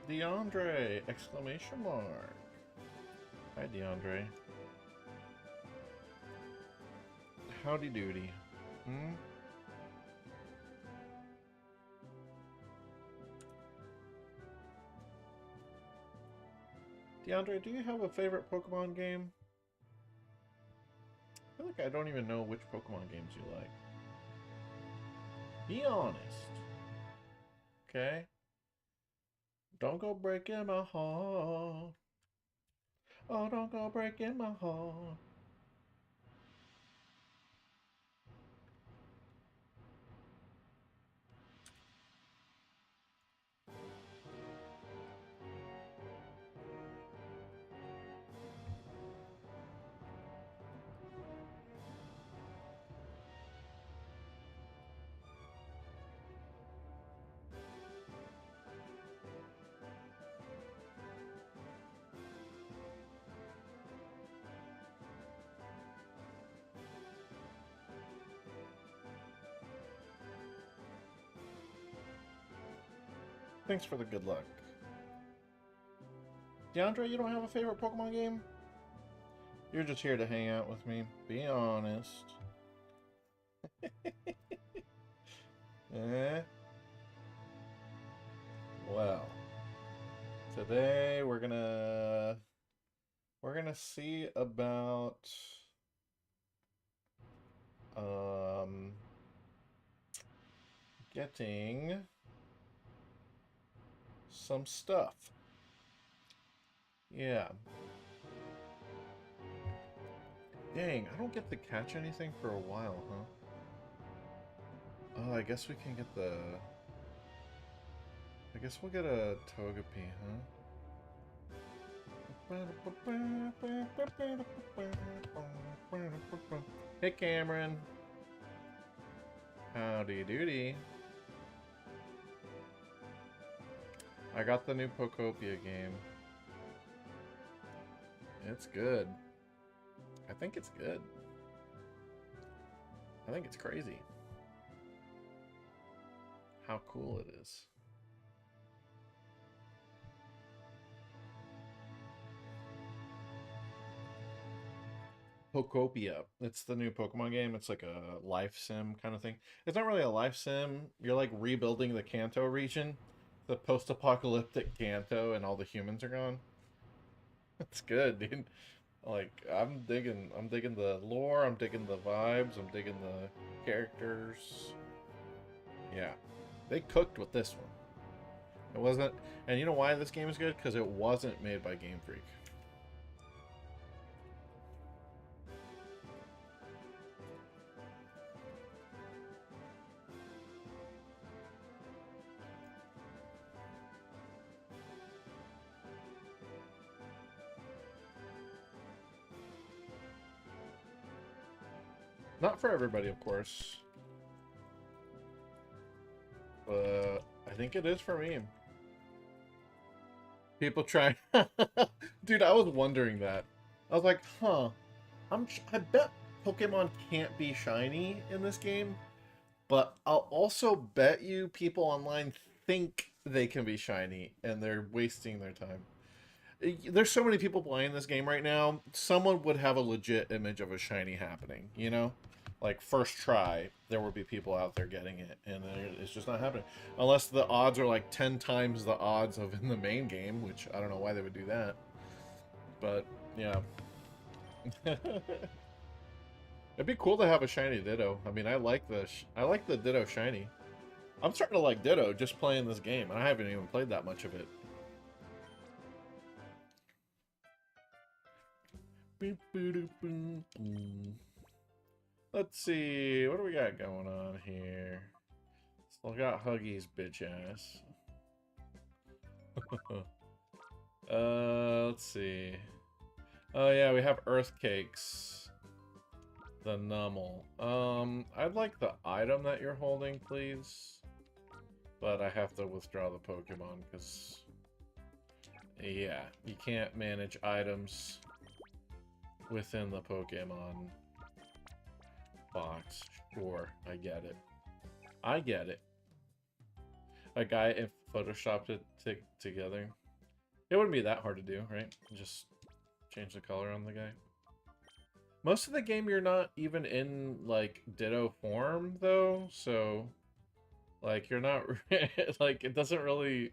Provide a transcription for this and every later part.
DeAndre! Exclamation mark. Hi, DeAndre. Howdy doody. Hmm? DeAndre, do you have a favorite Pokemon game? I feel like I don't even know which Pokemon games you like. Be honest. Okay? Don't go breaking my heart. Oh, don't go breaking my heart. Thanks for the good luck. DeAndre, you don't have a favorite Pokemon game? You're just here to hang out with me. Be honest. Eh? Well, today we're gonna see about getting some stuff. Yeah. Dang, I don't get to catch anything for a while, huh? Oh, I guess we can get the... I guess we'll get a Togepi, huh? Hey, Cameron. Howdy doody. I got the new Pokopia game. It's good. I think it's good. I think it's crazy how cool it is. Pokopia. It's the new Pokemon game. It's like a life sim kind of thing. It's not really a life sim. You're like rebuilding the Kanto region, the post-apocalyptic Kanto, and all the humans are gone. It's good, dude. Like I'm digging the lore, I'm digging the vibes, I'm digging the characters. Yeah. They cooked with this one. It wasn't, and you know why this game is good? Because it wasn't made by Game Freak. Not for everybody, of course. But I think it is for me. People try. Dude, I was wondering that. I was like, huh. I bet Pokemon can't be shiny in this game. But I'll also bet you people online think they can be shiny and they're wasting their time. There's so many people playing this game right now. Someone would have a legit image of a shiny happening, you know? Like, first try, there would be people out there getting it, and it's just not happening. Unless the odds are like 10 times the odds of in the main game, which I don't know why they would do that. But, yeah. It'd be cool to have a shiny Ditto. I mean, I like the Ditto shiny. I'm starting to like Ditto just playing this game. I haven't even played that much of it. Let's see, what do we got going on here? Still got Huggy's bitch ass. Let's see. Oh yeah, we have Earth Cakes. The Nummel. I'd like the item that you're holding, please. But I have to withdraw the Pokemon, because... Yeah, you can't manage items within the Pokemon box. Sure, I get it. I get it. a guy and photoshopped it together. It wouldn't be that hard to do, right? Just change the color on the guy. Most of the game you're not even in, like, Ditto form, though, so, like, you're not, like, it doesn't really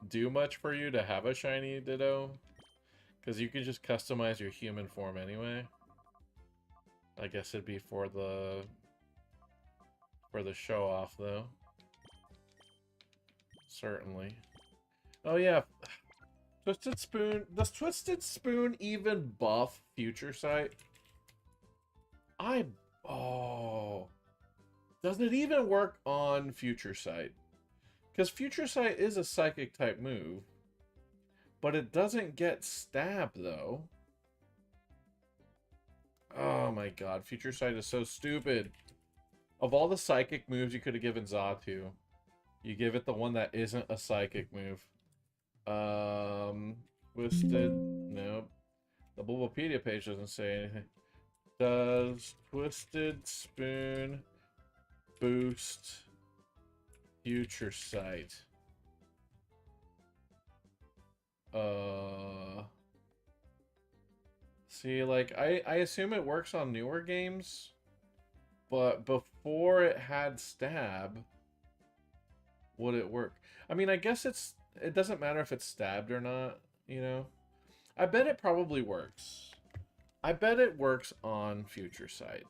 do much for you to have a shiny Ditto, because you can just customize your human form anyway. I guess it'd be for the show off, though. Certainly. Oh, yeah. Twisted Spoon. Does Twisted Spoon even buff Future Sight? Oh. Does it even work on Future Sight? Because Future Sight is a psychic type move. But it doesn't get stabbed, though. Oh my god, Future Sight is so stupid. Of all the psychic moves you could have given Xatu, you give it the one that isn't a psychic move. Twisted... Nope. The Bulbapedia page doesn't say anything. Does Twisted Spoon boost Future Sight? See, like, I assume it works on newer games, but before it had stab, would it work? I mean, I guess it doesn't matter if it's stabbed or not, you know? I bet it probably works. I bet it works on Future Sight.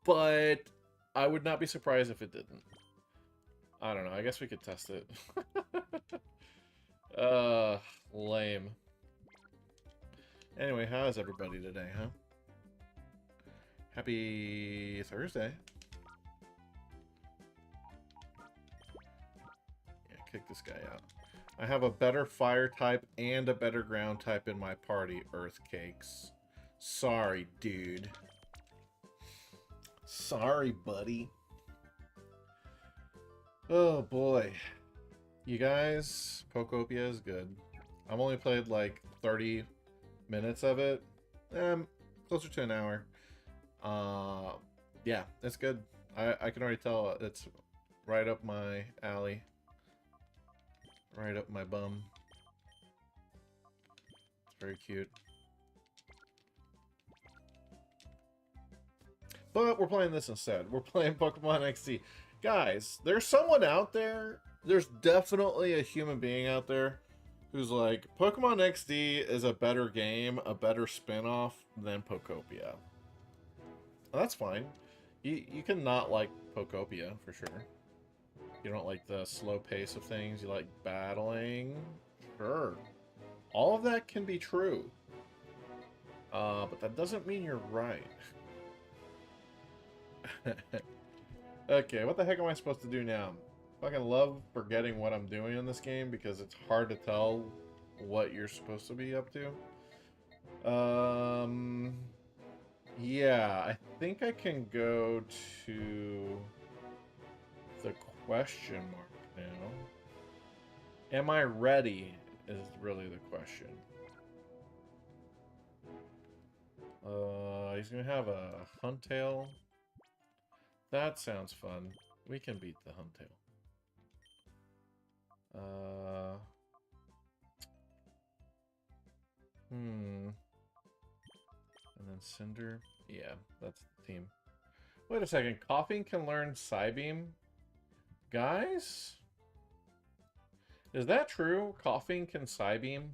But I would not be surprised if it didn't. I don't know. I guess we could test it. Lame. Anyway, how is everybody today, huh? Happy Thursday. Yeah, kick this guy out. I have a better fire type and a better ground type in my party, Earth Cakes. Sorry, dude. Sorry, buddy. Oh, boy. You guys, Pokopia is good. I've only played like 30 minutes of it. Closer to an hour. Yeah, it's good. I can already tell it's right up my alley. Right up my bum. It's very cute. But we're playing this instead. We're playing Pokemon XD. Guys, there's someone out there. There's definitely a human being out there who's like, Pokemon XD is a better game, a better spin-off than Pokopia. Well, that's fine. You can not like Pokopia, for sure. You don't like the slow pace of things. You like battling. Sure. All of that can be true. But that doesn't mean you're right. Okay, what the heck am I supposed to do now? Fucking love forgetting what I'm doing in this game because it's hard to tell what you're supposed to be up to. Yeah, I think I can go to the question mark now. Am I ready is really the question. He's gonna have a Huntail. That sounds fun. We can beat the Huntail. And then Cinder. Yeah, that's the team. Wait a second. Coughing can learn Psybeam? Guys? Is that true? Coughing can Psybeam?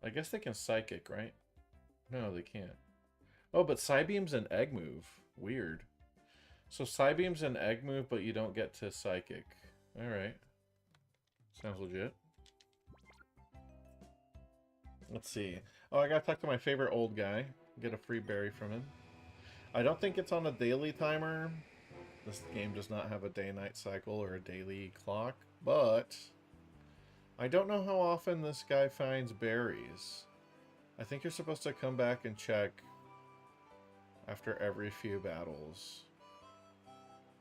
I guess they can Psychic, right? No, they can't. Oh, but Psybeam's an egg move. Weird. So Psybeam's an egg move, but you don't get to Psychic. Alright. Sounds legit. Let's see. Oh, I gotta talk to my favorite old guy. Get a free berry from him. I don't think it's on a daily timer. This game does not have a day-night cycle or a daily clock, but I don't know how often this guy finds berries. I think you're supposed to come back and check after every few battles.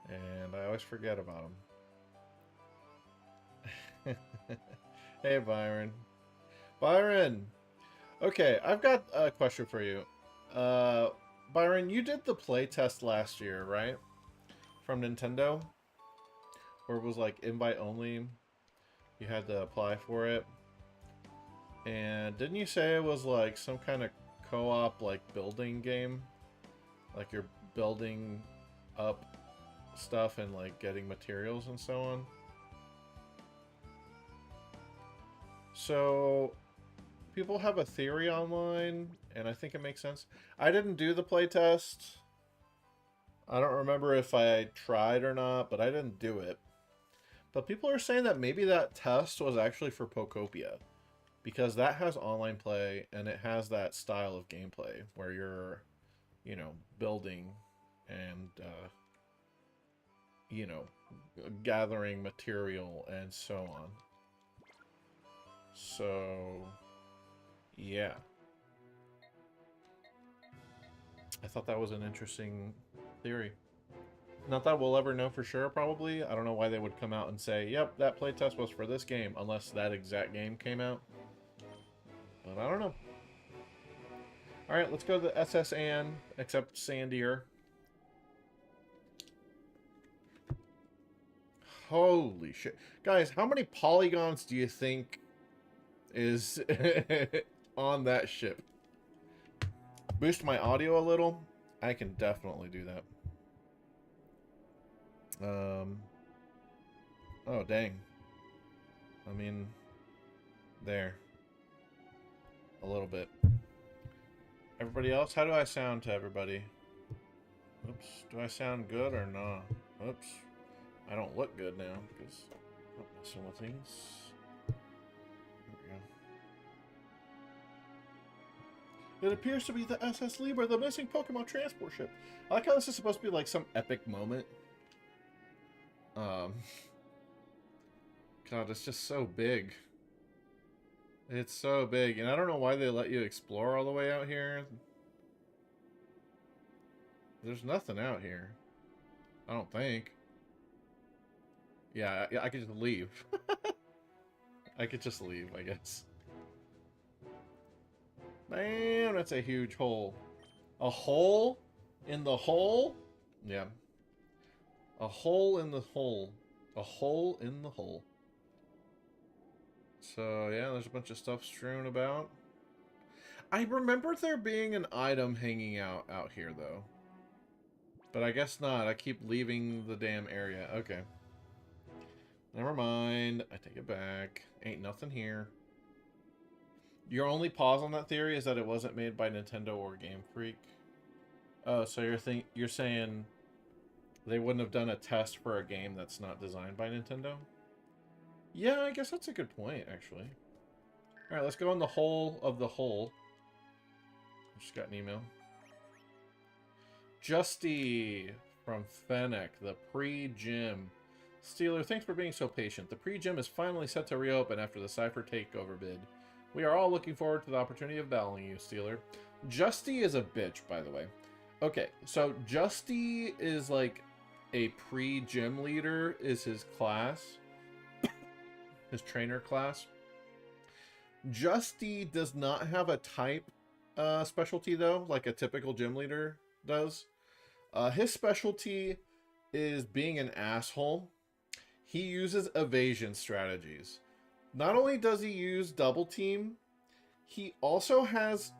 And I always forget about him. Hey, Byron. Byron! Okay, I've got a question for you. Byron, you did the playtest last year, right? from Nintendo, where it was like invite only. You had to apply for it. And didn't you say it was like some kind of co-op like building game? Like you're building up stuff and like getting materials and so on. So people have a theory online, and I think it makes sense. I didn't do the playtest. I don't remember if I tried or not, but I didn't do it. But people are saying that maybe that test was actually for Pokopia, because that has online play and it has that style of gameplay where you're, you know, building and, you know, gathering material and so on. So, yeah. I thought that was an interesting theory. Not that we'll ever know for sure, probably. I don't know why they would come out and say, yep, that playtest was for this game, unless that exact game came out. But I don't know. Alright, let's go to the SS Anne, except sandier. Holy shit. Guys, how many polygons do you think is on that ship? Boost my audio a little? I can definitely do that. Oh, dang. I mean, there. A little bit. Everybody else? How do I sound to everybody? Oops. Do I sound good or not? Oops. I don't look good now because I'm not messing with things. There we go. It appears to be the SS Libra, the missing Pokemon transport ship. I like how this is supposed to be like some epic moment. God, it's just so big. It's so big, and I don't know why they let you explore all the way out here. There's nothing out here. I don't think. Yeah, I could just leave. I could just leave, I guess. Man, that's a huge hole. A hole in the hole? Yeah. A hole in the hole. A hole in the hole. So, yeah, there's a bunch of stuff strewn about. I remember there being an item hanging out here, though. But I guess not. I keep leaving the damn area. Okay. Never mind. I take it back. Ain't nothing here. Your only pause on that theory is that it wasn't made by Nintendo or Game Freak. Oh, so you're saying they wouldn't have done a test for a game that's not designed by Nintendo? Yeah, I guess that's a good point, actually. Alright, let's go in the hole of the hole. I just got an email. Justy from Fennec, the pre-gym. Steeler, thanks for being so patient. The pre-gym is finally set to reopen after the Cypher takeover bid. We are all looking forward to the opportunity of battling you, Steeler. Justy is a bitch, by the way. Okay, so Justy is like a pre-gym leader, is his class. His trainer class. Justy does not have a type specialty, though, like a typical gym leader does. His specialty is being an asshole. He uses evasion strategies. Not only does he use double team, he also has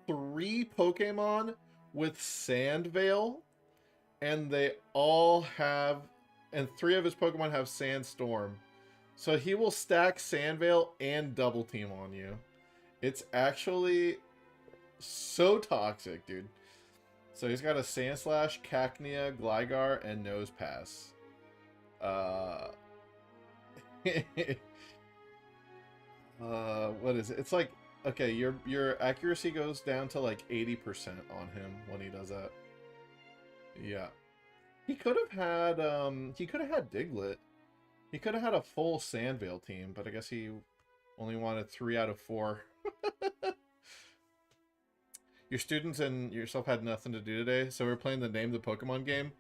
3 Pokemon with Sand Veil, and they all have, and 3 of his Pokemon have Sandstorm. So he will stack Sand Veil and double team on you. It's actually so toxic, dude. So he's got a Sandslash, Cacnea, Gligar, and Nose Pass. What is it? It's like, okay, your accuracy goes down to like 80% on him when he does that. Yeah. He could have had Diglett. He could have had a full Sandvale team, but I guess he only wanted 3 out of 4. Your students and yourself had nothing to do today, so we're playing the Name the Pokemon game,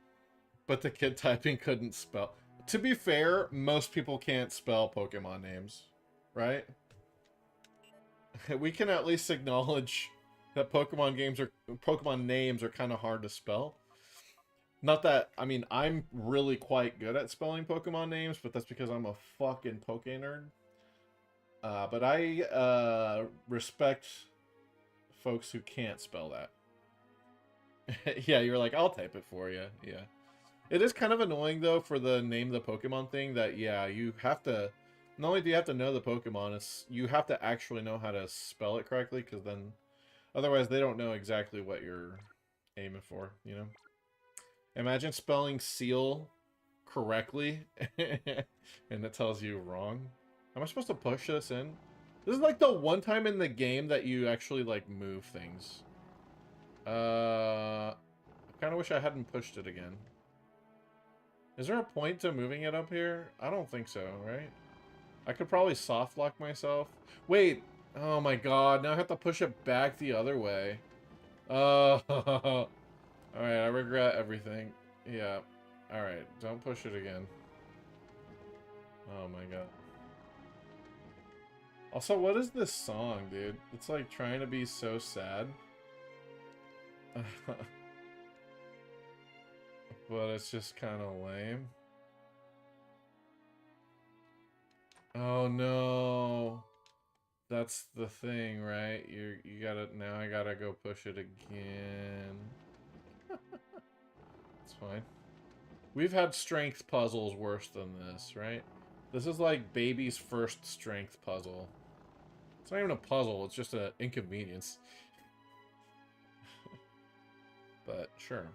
but the kid typing couldn't spell. To be fair, most people can't spell Pokemon names, right? We can at least acknowledge that Pokemon names are kind of hard to spell. Not that, I mean, I'm really quite good at spelling Pokemon names, but that's because I'm a fucking Poke nerd. But I respect folks who can't spell that. Yeah, you're like, I'll type it for you. Yeah. It is kind of annoying, though, for the name the Pokemon thing that, yeah, you have to... Not only do you have to know the Pokemon, it's you have to actually know how to spell it correctly, because then... Otherwise, they don't know exactly what you're aiming for, you know? Imagine spelling seal correctly, and it tells you wrong. Am I supposed to push this in? This is like the one time in the game that you actually, like, move things. I kind of wish I hadn't pushed it again. Is there a point to moving it up here? I don't think so, right? I could probably soft lock myself. Wait! Oh my god, now I have to push it back the other way. Alright, I regret everything. Yeah. Alright, don't push it again. Oh my god. Also, what is this song, dude? It's like trying to be so sad. But it's just kind of lame. Oh no. That's the thing, right? You gotta, now I gotta go push it again. It's fine. We've had strength puzzles worse than this, right? This is like baby's first strength puzzle. It's not even a puzzle, it's just an inconvenience. But sure.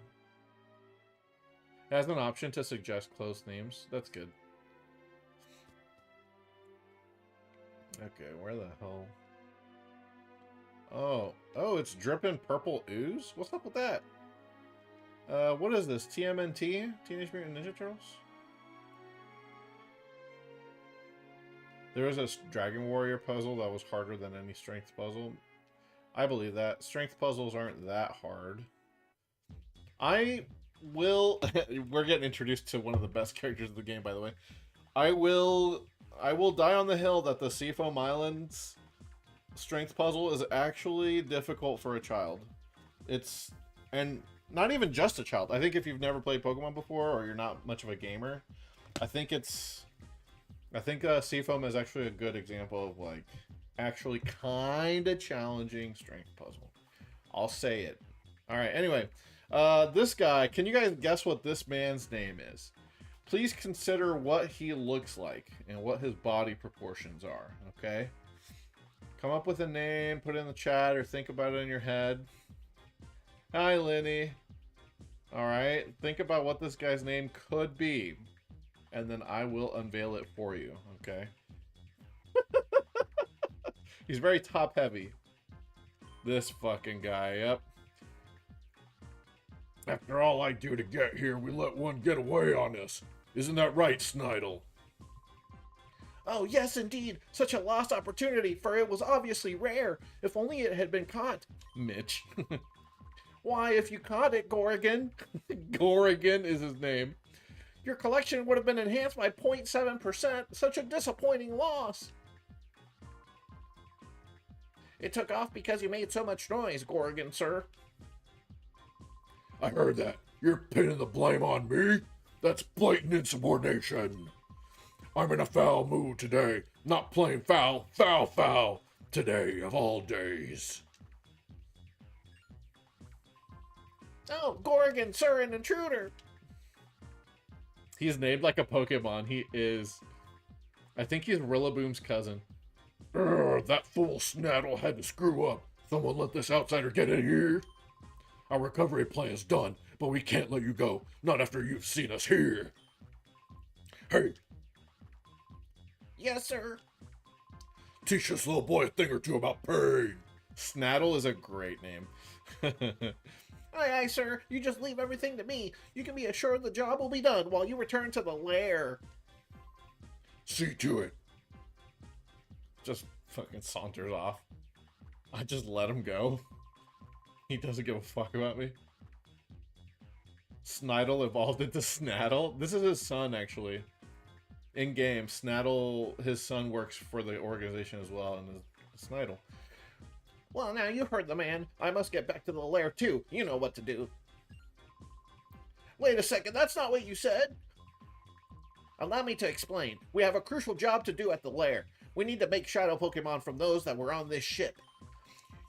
It has an option to suggest close names. That's good. Okay, where the hell? Oh, it's dripping purple ooze? What's up with that? What is this? TMNT? Teenage Mutant Ninja Turtles? There was a Dragon Warrior puzzle that was harder than any strength puzzle. I believe that. Strength puzzles aren't that hard. I will... We're getting introduced to one of the best characters of the game, by the way. I will die on the hill that the Seafoam Islands strength puzzle is actually difficult for a child. It's... And not even just a child. I think if you've never played Pokemon before or you're not much of a gamer, I think Seafoam is actually a good example of, like, actually kind of challenging strength puzzle. I'll say it. Alright, anyway. This guy, can you guys guess what this man's name is? Please consider what he looks like and what his body proportions are, okay? Come up with a name, put it in the chat, or think about it in your head. Hi, Lenny. Alright, think about what this guy's name could be. And then I will unveil it for you, okay? He's very top-heavy. This fucking guy, yep. After all I do to get here, we let one get away on us. Isn't that right, Snidel? Oh, yes, indeed. Such a lost opportunity, for it was obviously rare. If only it had been caught. Mitch. Why, if you caught it, Gorrigan. Gorrigan is his name. Your collection would have been enhanced by 0.7%. Such a disappointing loss. It took off because you made so much noise, Gorrigan, sir. I heard that. You're pinning the blame on me? That's blatant insubordination. I'm in a foul mood today. Not playing foul, foul today of all days. Oh, Gorrigan, sir, an intruder. He's named like a Pokemon. He is... I think he's Rillaboom's cousin. That fool Snaddle had to screw up. Someone let this outsider get in here. Our recovery plan is done, but we can't let you go. Not after you've seen us here. Hey. Yes, sir. Teach this little boy a thing or two about pain. Snaddle is a great name. Aye, sir. You just leave everything to me. You can be assured the job will be done while you return to the lair. See to it. Just fucking saunters off. I just let him go. He doesn't give a fuck about me. Snidel evolved into Snaddle. This is his son, actually. In game, Snaddle, his son works for the organization as well, and is Snidel. Well, now you heard the man. I must get back to the lair too. You know what to do. Wait a second, that's not what you said. Allow me to explain. We have a crucial job to do at the lair. We need to make shadow Pokemon from those that were on this ship.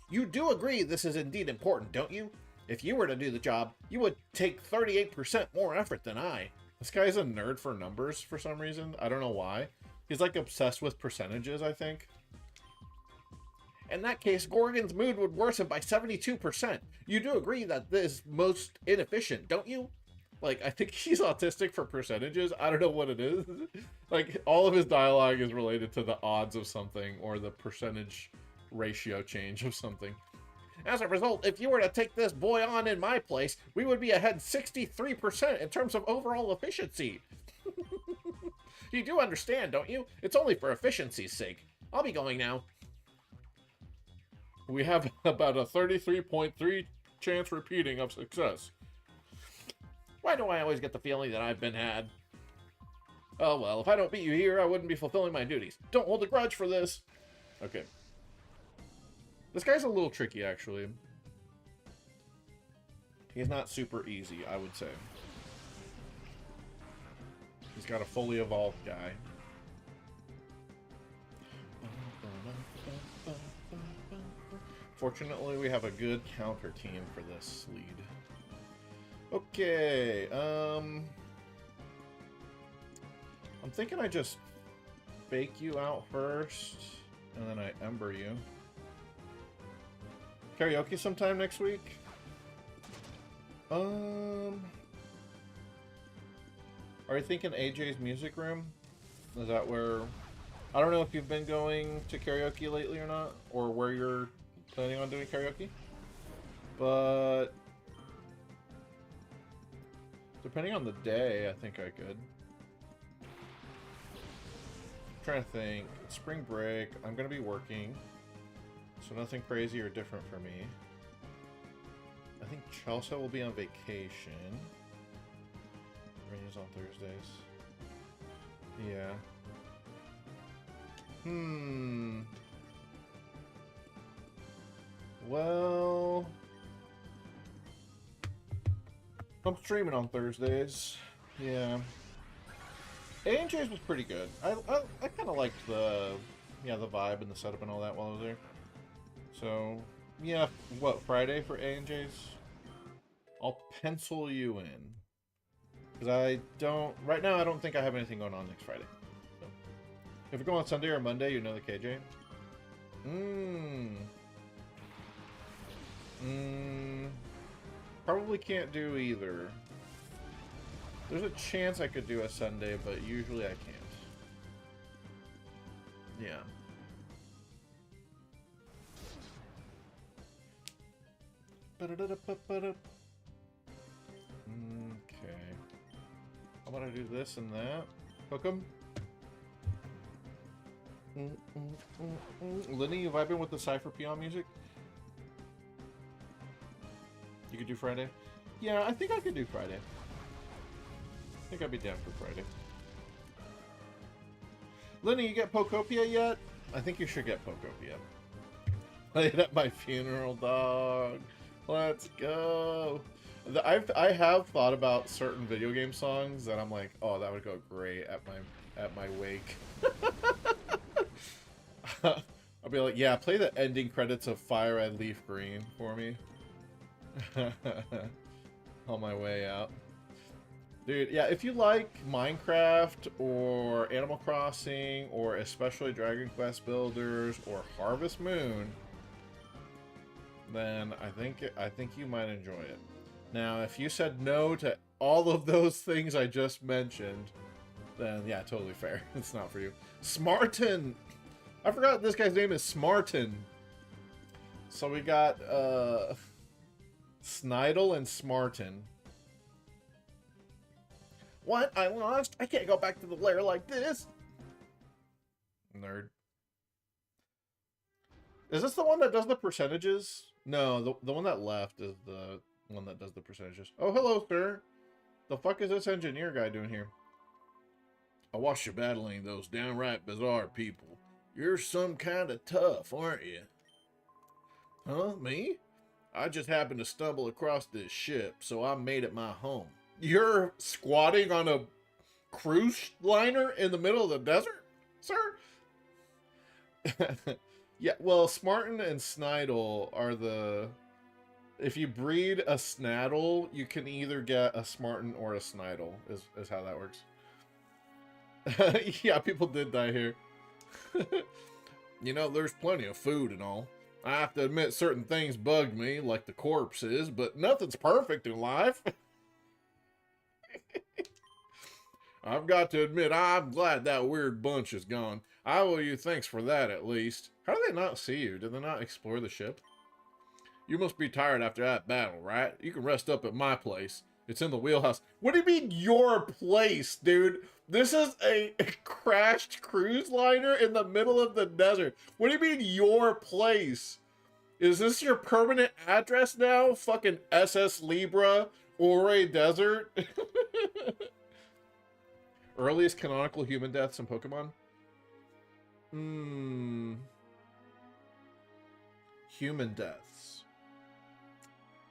You do agree this is indeed important, don't you? If you were to do the job, you would take 38% more effort than I. This guy's a nerd for numbers for some reason. I don't know why. He's like obsessed with percentages, I think. In that case, Gorgon's mood would worsen by 72%. You do agree that this is most inefficient, don't you? Like, I think he's autistic for percentages. I don't know what it is. Like, all of his dialogue is related to the odds of something or the percentage ratio change of something. As a result, if you were to take this boy on in my place, we would be ahead 63% in terms of overall efficiency. You do understand, don't you? It's only for efficiency's sake. I'll be going now. We have about a 33.3 chance repeating of success. Why do I always get the feeling that I've been had? Oh well, if I don't beat you here, I wouldn't be fulfilling my duties. Don't hold a grudge for this. Okay. This guy's a little tricky, actually. He's not super easy, I would say. He's got a fully evolved guy. Fortunately, we have a good counter team for this lead. Okay, I'm thinking I just fake you out first, and then I ember you. Karaoke sometime next week? Are you thinking AJ's music room? Is that where... I don't know if you've been going to karaoke lately or not, or where you're planning on doing karaoke, but depending on the day, I think I could. I'm trying to think. Spring break, I'm going to be working, so nothing crazy or different for me. I think Chelsea will be on vacation. Rain is on Thursdays. Yeah. Well, I'm streaming on Thursdays. Yeah. A&J's was pretty good. I kind of liked the vibe and the setup and all that while I was there. So, yeah, what, Friday for A&J's? I'll pencil you in. Because right now I don't think I have anything going on next Friday. So, if we go on Sunday or Monday, you know the KJ. Probably can't do either. There's a chance I could do a Sunday, but usually I can't. Yeah. Okay. I'm gonna do this and that. Hook 'em. Lenny, you vibing with the Cypher Peon music? You could do Friday? Yeah, I think I could do Friday. I think I'd be down for Friday. Lenny, you get Pokopia yet? I think you should get Pokopia. Play it at my funeral, dog. Let's go. I have thought about certain video game songs that I'm like, oh, that would go great at my wake. I'll be like, yeah, play the ending credits of Fire Red Leaf Green for me. On my way out. Dude, yeah, if you like Minecraft or Animal Crossing or especially Dragon Quest Builders or Harvest Moon, then I think you might enjoy it. Now, if you said no to all of those things I just mentioned, then yeah, totally fair. It's not for you. Smarten! I forgot this guy's name is Smarten. So we got Snidle and Smarten. What? I lost? I can't go back to the lair like this. Nerd. Is this the one that does the percentages? No, the one that left is the one that does the percentages. Oh, hello, sir. The fuck is this engineer guy doing here? I watched you battling those downright bizarre people. You're some kind of tough, aren't you? Huh? Me? I just happened to stumble across this ship, so I made it my home. You're squatting on a cruise liner in the middle of the desert, sir? Yeah, well, Smarten and Snidle are the... If you breed a Snaddle, you can either get a Smarten or a Snidle, is how that works. Yeah, people did die here. You know, there's plenty of food and all. I have to admit certain things bugged me, like the corpses, but nothing's perfect in life. I've got to admit, I'm glad that weird bunch is gone. I owe you thanks for that, at least. How do they not see you? Did they not explore the ship? You must be tired after that battle, right? You can rest up at my place. It's in the wheelhouse. What do you mean, your place, dude? This is a crashed cruise liner in the middle of the desert. What do you mean, your place? Is this your permanent address now? Fucking SS Libra, Ore Desert? Earliest canonical human deaths in Pokemon? Human deaths.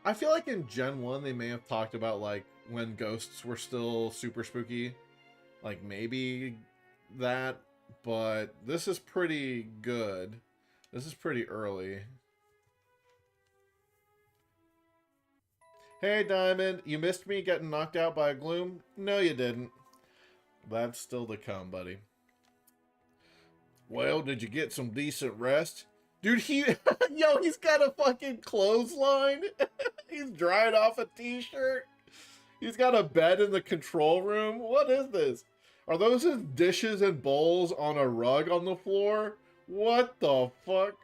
I feel like in Gen 1 they may have talked about, like, when ghosts were still super spooky. Like, maybe that, but this is pretty good. This is pretty early. Hey, Diamond, you missed me getting knocked out by a gloom? No, you didn't. That's still to come, buddy. Well, did you get some decent rest? Dude, yo, he's got a fucking clothesline. He's drying off a t-shirt. He's got a bed in the control room. What is this? Are those his dishes and bowls on a rug on the floor? What the fuck?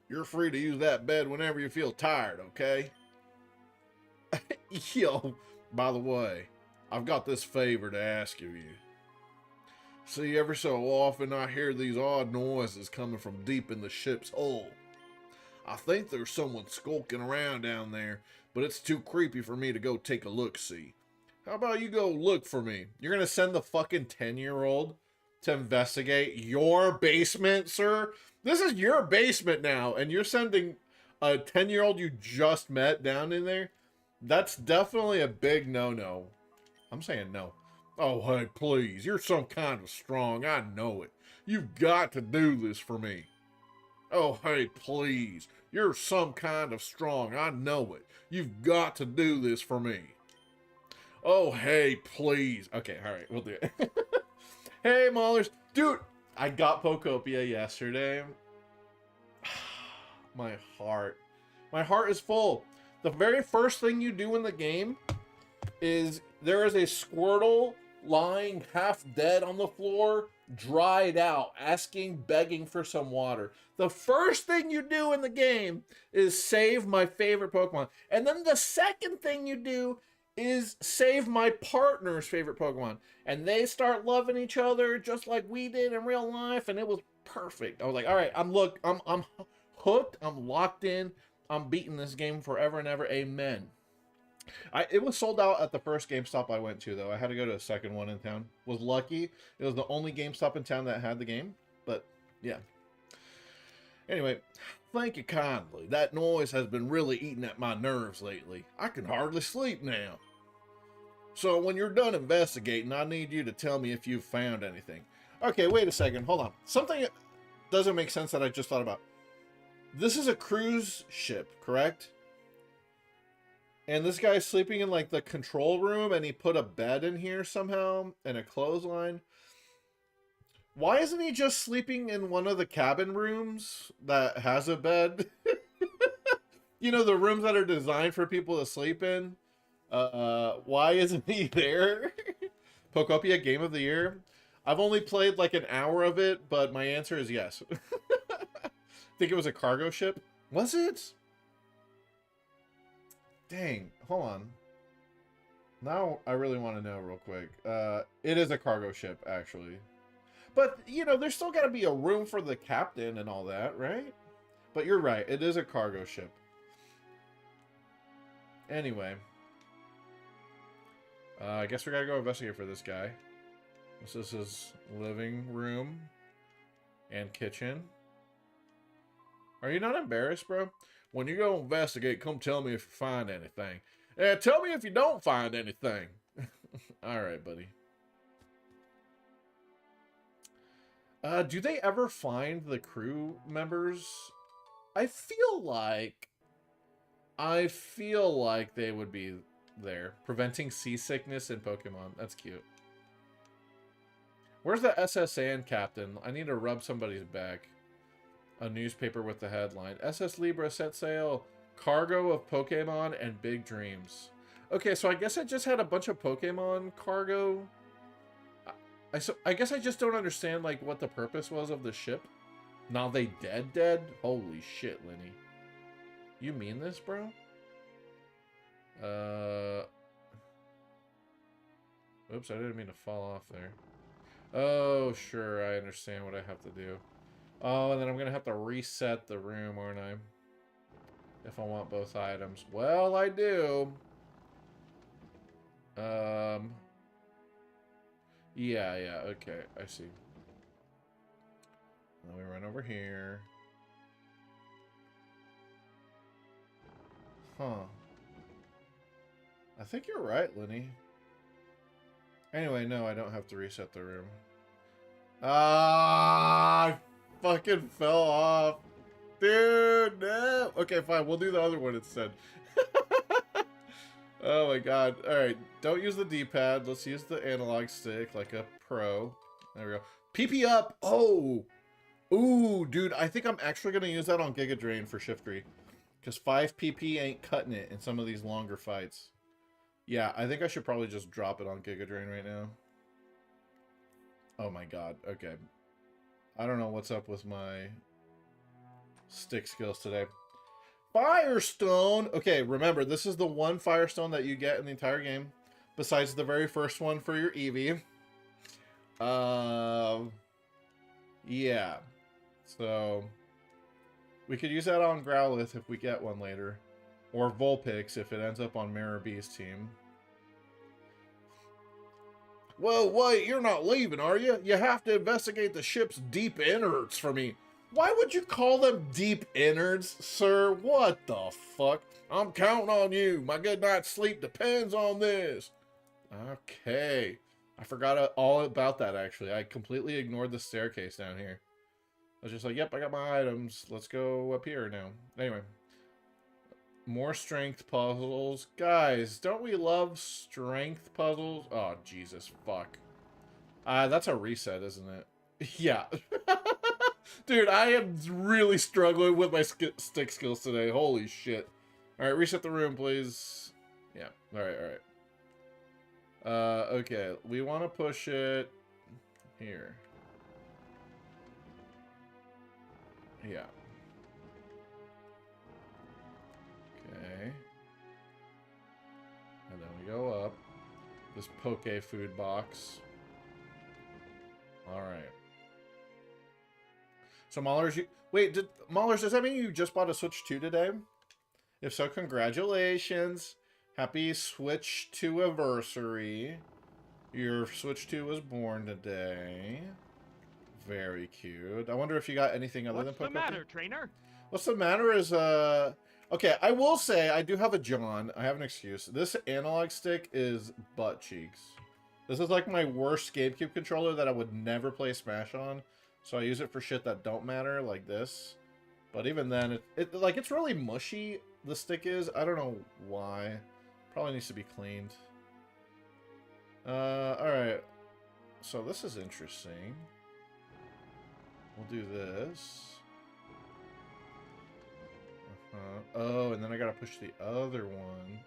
You're free to use that bed whenever you feel tired, okay? Yo, by the way, I've got this favor to ask of you. See, every so often I hear these odd noises coming from deep in the ship's hull. I think there's someone skulking around down there, but it's too creepy for me to go take a look-see. How about you go look for me? You're gonna send the fucking 10-year-old to investigate your basement, sir? This is your basement now, and you're sending a 10-year-old you just met down in there? That's definitely a big no-no. I'm saying no. Oh, hey, please. You're some kind of strong. I know it. You've got to do this for me. Oh, hey, please. You're some kind of strong. I know it. You've got to do this for me. Oh, hey, please. Okay, all right. We'll do it. Hey, Maulers. Dude, I got Pokopia yesterday. My heart. My heart is full. The very first thing you do in the game is there is a Squirtle lying half dead on the floor, dried out, begging for some water. The first thing you do in the game is save my favorite Pokemon. And then the second thing you do is save my partner's favorite Pokemon. And they start loving each other just like we did in real life, and it was perfect. I was like, all right, I'm hooked, I'm locked in, I'm beating this game forever and ever. Amen. It was sold out at the first GameStop I went to, though. I had to go to a second one in town. Was lucky. It was the only GameStop in town that had the game. But, yeah. Anyway, thank you kindly. That noise has been really eating at my nerves lately. I can hardly sleep now. So, when you're done investigating, I need you to tell me if you've found anything. Okay, wait a second. Hold on. Something doesn't make sense that I just thought about. This is a cruise ship, correct? And this guy's sleeping in, like, the control room, and he put a bed in here somehow, and a clothesline. Why isn't he just sleeping in one of the cabin rooms that has a bed? You know, the rooms that are designed for people to sleep in? Why isn't he there? Pokopia Game of the Year? I've only played, like, an hour of it, but my answer is yes. I think it was a cargo ship. Was it? Dang, hold on. Now I really want to know real quick. It is a cargo ship, actually. But, you know, there's still got to be a room for the captain and all that, right? But you're right, it is a cargo ship. Anyway. I guess we gotta go investigate for this guy. This is his living room and kitchen. Are you not embarrassed, bro? When you go investigate, come tell me if you find anything. Tell me if you don't find anything. All right, buddy. Do they ever find the crew members? I feel like they would be there. Preventing seasickness in Pokemon. That's cute. Where's the SSN captain? I need to rub somebody's back. A newspaper with the headline. SS Libra set sail. Cargo of Pokemon and big dreams. Okay, so I guess I just had a bunch of Pokemon cargo. I guess I just don't understand, like, what the purpose was of the ship. Now they dead? Holy shit, Lenny. You mean this, bro? Oops, I didn't mean to fall off there. Oh, sure, I understand what I have to do. Oh, and then I'm gonna have to reset the room, aren't I? If I want both items. Well, I do. Yeah, okay, I see. Then we run over here. Huh. I think you're right, Lenny. Anyway, no, I don't have to reset the room. Ah, I fucking fell off. Dude, no. Okay, fine, we'll do the other one instead. Oh my god. Alright, don't use the D-pad. Let's use the analog stick like a pro. There we go. PP up! Oh! Ooh, dude, I think I'm actually going to use that on Giga Drain for Shiftry. Because 5 PP ain't cutting it in some of these longer fights. Yeah, I think I should probably just drop it on Giga Drain right now. Oh my god, okay. I don't know what's up with my stick skills today. Firestone! Okay, remember, this is the one Firestone that you get in the entire game. Besides the very first one for your Eevee. Yeah. So, we could use that on Growlithe if we get one later. Or Vulpix if it ends up on Mirror B's team. Whoa, wait, you're not leaving, are you? You have to investigate the ship's deep innards for me. Why would you call them deep innards, sir? What the fuck? I'm counting on you. My good night's sleep depends on this. Okay. I forgot all about that, actually. I completely ignored the staircase down here. I was just like, yep, I got my items. Let's go up here now. Anyway. More strength puzzles. Guys, don't we love strength puzzles? Oh, Jesus, fuck. That's a reset, isn't it? Yeah. Dude, I am really struggling with my stick skills today. Holy shit. Alright, reset the room, please. Yeah, alright. Okay, we want to push it here. Yeah. Okay. And then we go up. This Poke food box. Alright. So Maulers, wait, Maulers, does that mean you just bought a Switch 2 today? If so, congratulations. Happy Switch 2 anniversary. Your Switch 2 was born today. Very cute. I wonder if you got anything other than Pokopia. What's the matter, trainer? What's the matter is, okay, I will say, I do have a John. I have an excuse. This analog stick is butt cheeks. This is like my worst GameCube controller that I would never play Smash on. So I use it for shit that don't matter, like this. But even then, it's really mushy, the stick is. I don't know why. Probably needs to be cleaned. Alright. So this is interesting. We'll do this. Oh, and then I gotta push the other one.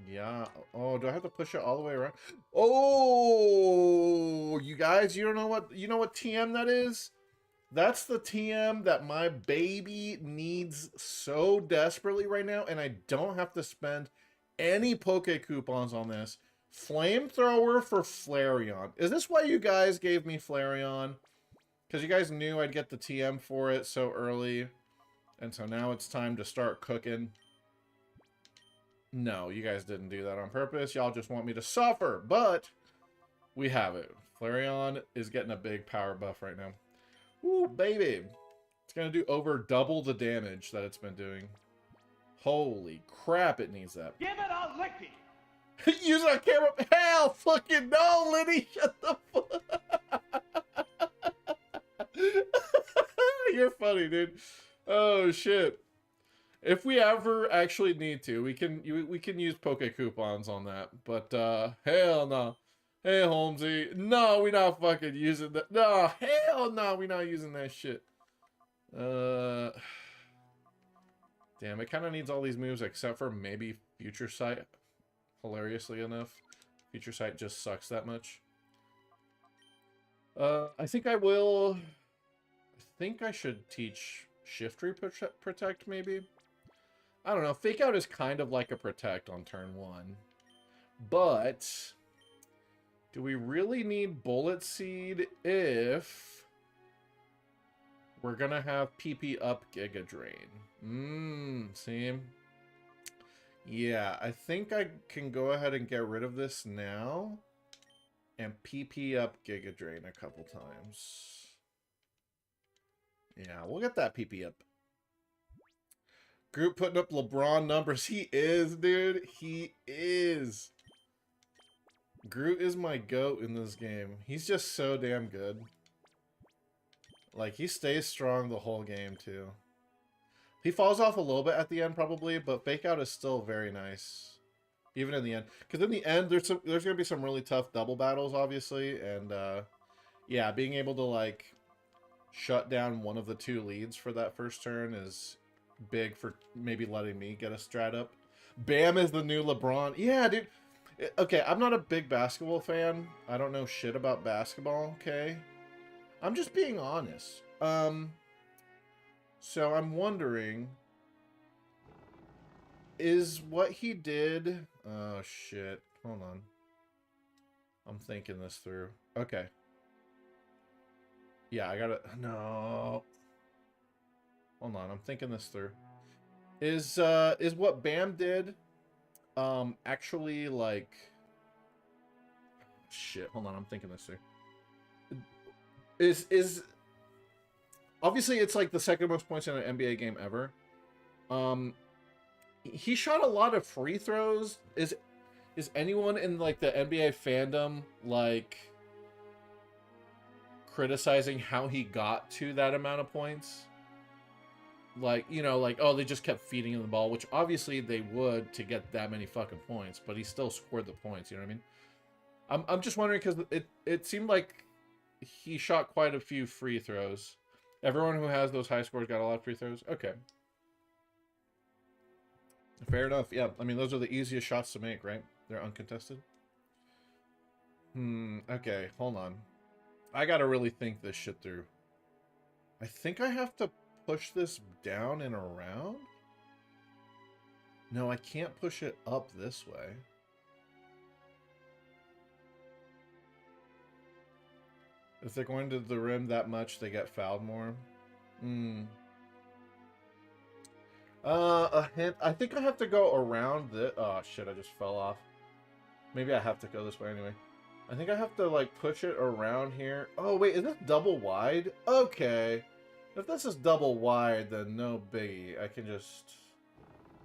Yeah. Oh, do I have to push it all the way around? Oh, you guys, you know what TM that is? That's the TM that my baby needs so desperately right now, and I don't have to spend any Poke coupons on this. Flamethrower for Flareon. Is this why you guys gave me Flareon? Because you guys knew I'd get the TM for it so early. And so now it's time to start cooking. No, you guys didn't do that on purpose. Y'all just want me to suffer. But we have it. Flareon is getting a big power buff right now. Ooh, baby. It's going to do over double the damage that it's been doing. Holy crap, it needs that. Give it a licky! Use it on camera. hell fucking no, Liddy! Shut the fuck. You're funny, dude. Oh shit. If we ever actually need to, we can use Poke coupons on that. But hell no. Hey Holmesy. No, we not fucking using that. No, hell no, we not using that shit. Damn, it kind of needs all these moves except for maybe Future Sight. Hilariously enough, Future Sight just sucks that much. I think I will. I think I should teach Shift Protect maybe. I don't know. Fake Out is kind of like a Protect on turn 1, but do we really need Bullet Seed if we're gonna have PP up Giga Drain? See? Yeah, I think I can go ahead and get rid of this now and PP up Giga Drain a couple times. Yeah, we'll get that PP up. Groot putting up LeBron numbers. He is, dude. He is. Groot is my GOAT in this game. He's just so damn good. Like, he stays strong the whole game, too. He falls off a little bit at the end, probably, but Fake Out is still very nice. Even in the end. Because in the end, there's going to be some really tough double battles, obviously. And, yeah, being able to, like, shut down one of the 2 leads for that first turn is big for maybe letting me get a strat up. Bam is the new LeBron. Yeah, dude. Okay, I'm not a big basketball fan. I don't know shit about basketball, okay? I'm just being honest. So I'm wondering, is what he did... Oh, shit. Hold on. I'm thinking this through. Okay. Yeah, I gotta... No. Hold on, I'm thinking this through. Is what Bam did, actually, like... Shit, hold on, I'm thinking this through. Is... Obviously, it's like the second most points in an NBA game ever. He shot a lot of free throws. Is anyone in like the NBA fandom like criticizing how he got to that amount of points? Like, you know, like, oh, they just kept feeding him the ball, which obviously they would to get that many fucking points, but he still scored the points, you know what I mean? I'm just wondering because it seemed like he shot quite a few free throws. Everyone who has those high scores got a lot of free throws? Okay. Fair enough. Yeah, I mean, those are the easiest shots to make, right? They're uncontested. Okay, hold on. I gotta really think this shit through. I think I have to push this down and around? No, I can't push it up this way. If they're going to the rim that much, they get fouled more. A hint. I think I have to go around the... Oh, shit, I just fell off. Maybe I have to go this way anyway. I think I have to, like, push it around here. Oh, wait, is this double wide? Okay. If this is double wide, then no biggie. I can just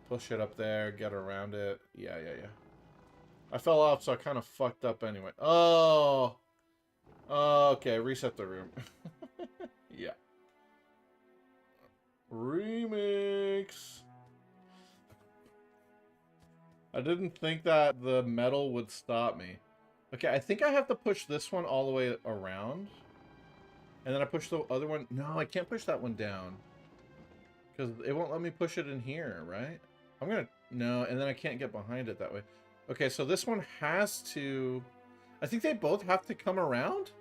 push it up there, get around it. Yeah. I fell off, so I kind of fucked up anyway. Oh... Okay, reset the room. Yeah. Remix. I didn't think that the metal would stop me. Okay, I think I have to push this one all the way around. And then I push the other one. No, I can't push that one down. Because it won't let me push it in here, right? I'm gonna... No, and then I can't get behind it that way. Okay, so this one has to... I think they both have to come around?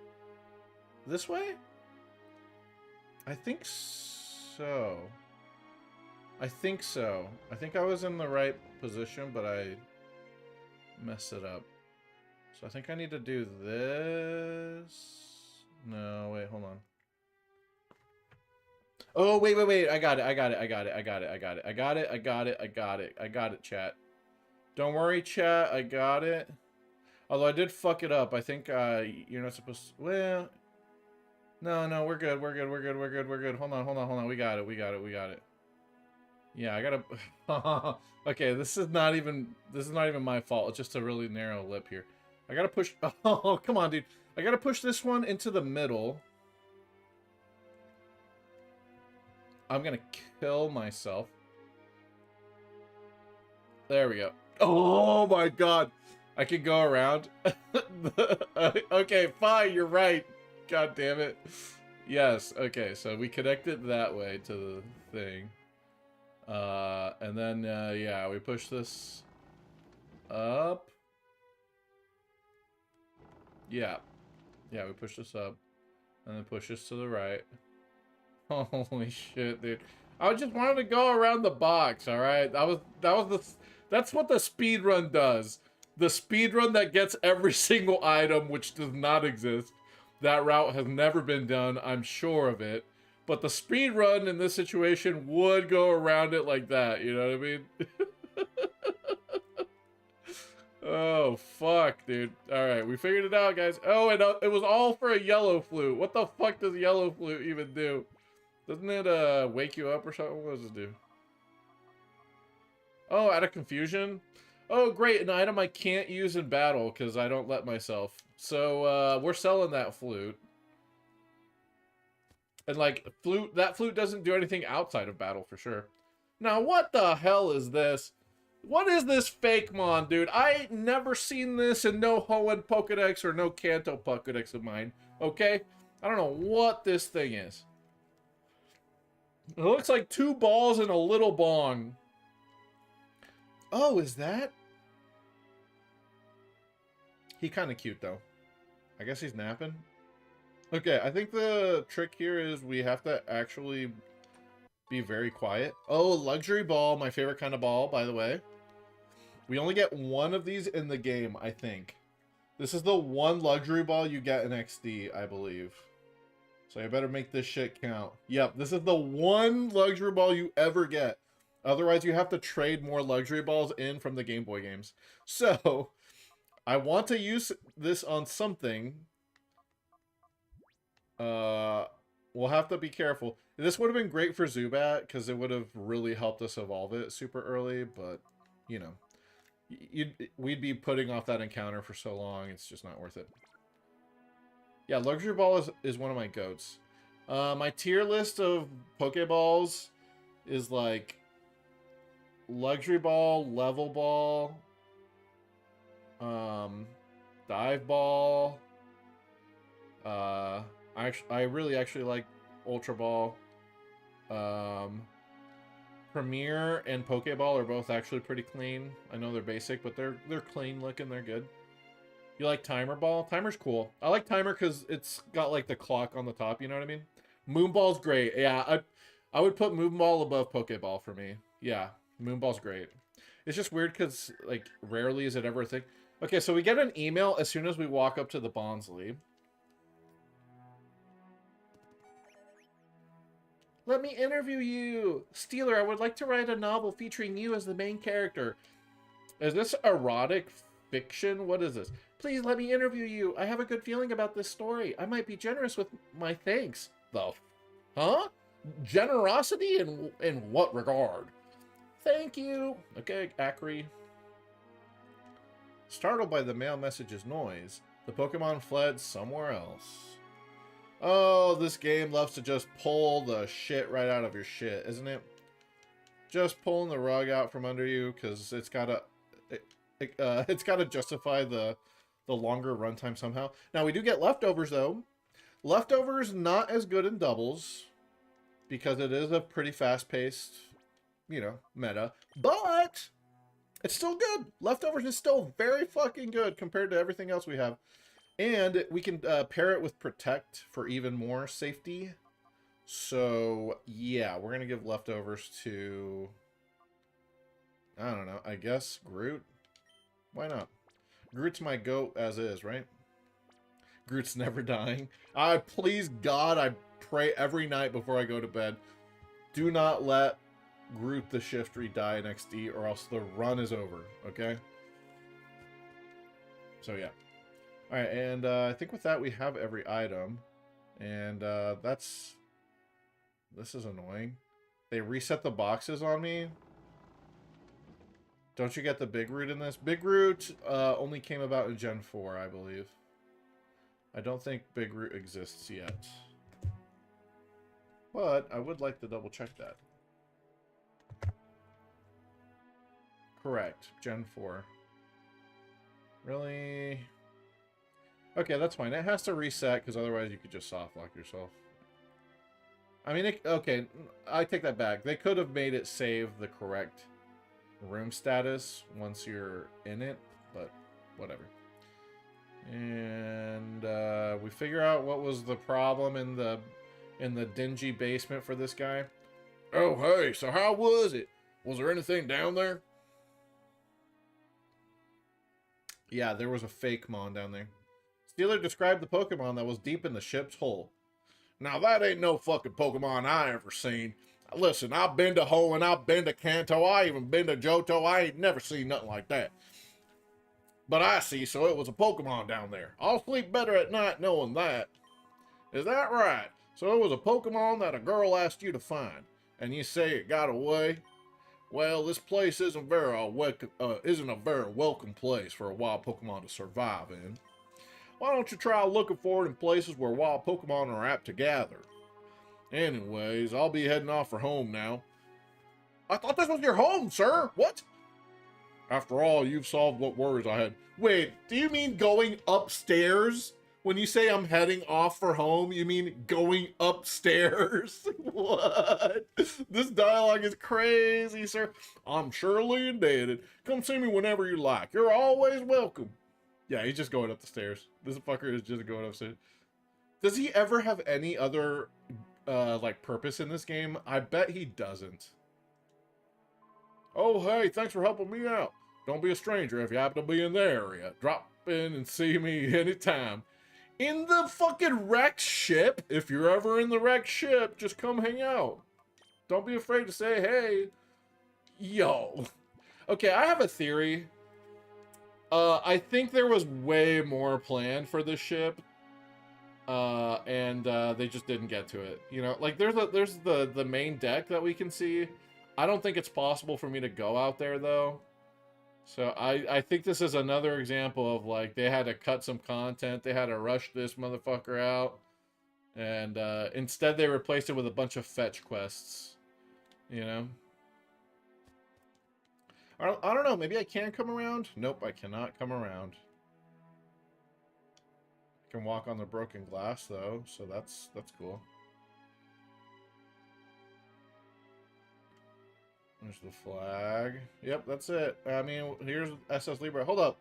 This way? I think so. I think so. I think I was in the right position, but I messed it up. So I think I need to do this. No, wait, hold on. Oh, wait. I got it, chat. Don't worry, chat. I got it. Although I did fuck it up. I think you're not supposed to... Well... No, we're good. We're good. Hold on. We got it. Yeah, I gotta... Okay, this is not even my fault. It's just a really narrow lip here. I gotta push... Oh, come on, dude. I gotta push this one into the middle. I'm gonna kill myself. There we go. Oh my god. I can go around. Okay, fine, you're right. God damn it. Yes, okay, so we connected that way to the thing. And then, yeah, we push this up. Yeah. Yeah, we push this up. And then push this to the right. Holy shit, dude. I just wanted to go around the box, alright? That's what the speed run does. The speed run that gets every single item, which does not exist. That route has never been done, I'm sure of it. But the speed run in this situation would go around it like that, you know what I mean? Oh, fuck, dude. Alright, we figured it out, guys. Oh, and it was all for a yellow flute. What the fuck does yellow flute even do? Doesn't it, wake you up or something? What does it do? Oh, out of confusion? Oh, great, an item I can't use in battle because I don't let myself. So, we're selling that flute. And, like, that flute doesn't do anything outside of battle for sure. Now, what the hell is this? What is this fake mon, dude? I ain't never seen this in no Hoenn Pokedex or no Kanto Pokedex of mine, okay? I don't know what this thing is. It looks like 2 balls and a little bong. Oh, is that? He kind of cute, though. I guess he's napping. Okay, I think the trick here is we have to actually be very quiet. Oh, luxury ball, my favorite kind of ball, by the way. We only get one of these in the game, I think. This is the one luxury ball you get in XD, I believe. So I better make this shit count. Yep, this is the one luxury ball you ever get. Otherwise, you have to trade more luxury balls in from the Game Boy games. So, I want to use this on something. We'll have to be careful. This would have been great for Zubat, because it would have really helped us evolve it super early, but, you know. We'd be putting off that encounter for so long, it's just not worth it. Yeah, Luxury Ball is one of my goats. My tier list of Pokeballs is like Luxury Ball, Level Ball, Dive Ball. I really actually like Ultra Ball. Premier and Pokeball are both actually pretty clean. I know they're basic, but they're clean looking. They're good. You like Timer Ball? Timer's cool. I like Timer because it's got like the clock on the top. You know what I mean? Moonball's great. Yeah, I would put Moonball above Pokeball for me. Yeah, Moonball's great. It's just weird because like rarely is it ever a thing. Okay, so we get an email as soon as we walk up to the Bonsly. Let me interview you! Steeler, I would like to write a novel featuring you as the main character. Is this erotic fiction? What is this? Please let me interview you. I have a good feeling about this story. I might be generous with my thanks. Huh? Generosity in what regard? Thank you. Okay, Acri. Startled by the mail message's noise, the Pokemon fled somewhere else. Oh, this game loves to just pull the shit right out of your shit, isn't it? Just pulling the rug out from under you because it's gotta justify the longer runtime somehow. Now we do get leftovers though. Leftovers not as good in doubles because it is a pretty fast-paced, you know, meta, but it's still good. Leftovers is still very fucking good compared to everything else we have. And we can pair it with Protect for even more safety. So, yeah, we're going to give Leftovers to, I don't know, I guess Groot? Why not? Groot's my goat as is, right? Groot's never dying. Please, God, I pray every night before I go to bed. Do not let Groot the Shiftry die in XD or else the run is over, okay? So, yeah. Alright, and I think with that we have every item. And this is annoying. They reset the boxes on me. Don't you get the Big Root in this? Big Root only came about in Gen 4, I believe. I don't think Big Root exists yet. But I would like to double check that. Correct. Gen 4. Really? Okay, that's fine. It has to reset, because otherwise you could just soft lock yourself. I mean, okay, I take that back. They could have made it save the correct room status once you're in it, but whatever. And we figure out what was the problem in the dingy basement for this guy. Oh, hey, so how was it? Was there anything down there? Yeah, there was a fake mon down there. Steeler described the Pokemon that was deep in the ship's hull. Now, that ain't no fucking Pokemon I ever seen. Listen, I've been to Ho and I've been to Kanto. I even been to Johto. I ain't never seen nothing like that. But I see, so it was a Pokemon down there. I'll sleep better at night knowing that. Is that right? So it was a Pokemon that a girl asked you to find, and you say it got away? Well, this place isn't a very welcome place for a wild Pokemon to survive in. Why don't you try looking for it in places where wild Pokemon are apt to gather? Anyways, I'll be heading off for home now. I thought this was your home, sir. What? After all, you've solved what worries I had. Wait, do you mean going upstairs? When you say I'm heading off for home, you mean going upstairs? What? This dialogue is crazy, sir. I'm surely indebted. Come see me whenever you like. You're always welcome. Yeah, he's just going up the stairs. This fucker is just going upstairs. Does he ever have any other, like, purpose in this game? I bet he doesn't. Oh, hey, thanks for helping me out. Don't be a stranger if you happen to be in the area. Drop in and see me anytime. In the fucking wrecked ship? If you're ever in the wrecked ship, just come hang out. Don't be afraid to say hey. Yo. Okay, I have a theory. I think there was way more planned for this ship. And they just didn't get to it. You know, like there's the main deck that we can see. I don't think it's possible for me to go out there though. So I think this is another example of like they had to cut some content. They had to rush this motherfucker out. And instead they replaced it with a bunch of fetch quests. You know? I don't know. Maybe I can come around? Nope, I cannot come around. I can walk on the broken glass though, so that's cool. There's the flag. Yep, that's it. I mean, here's SS Libra. Hold up.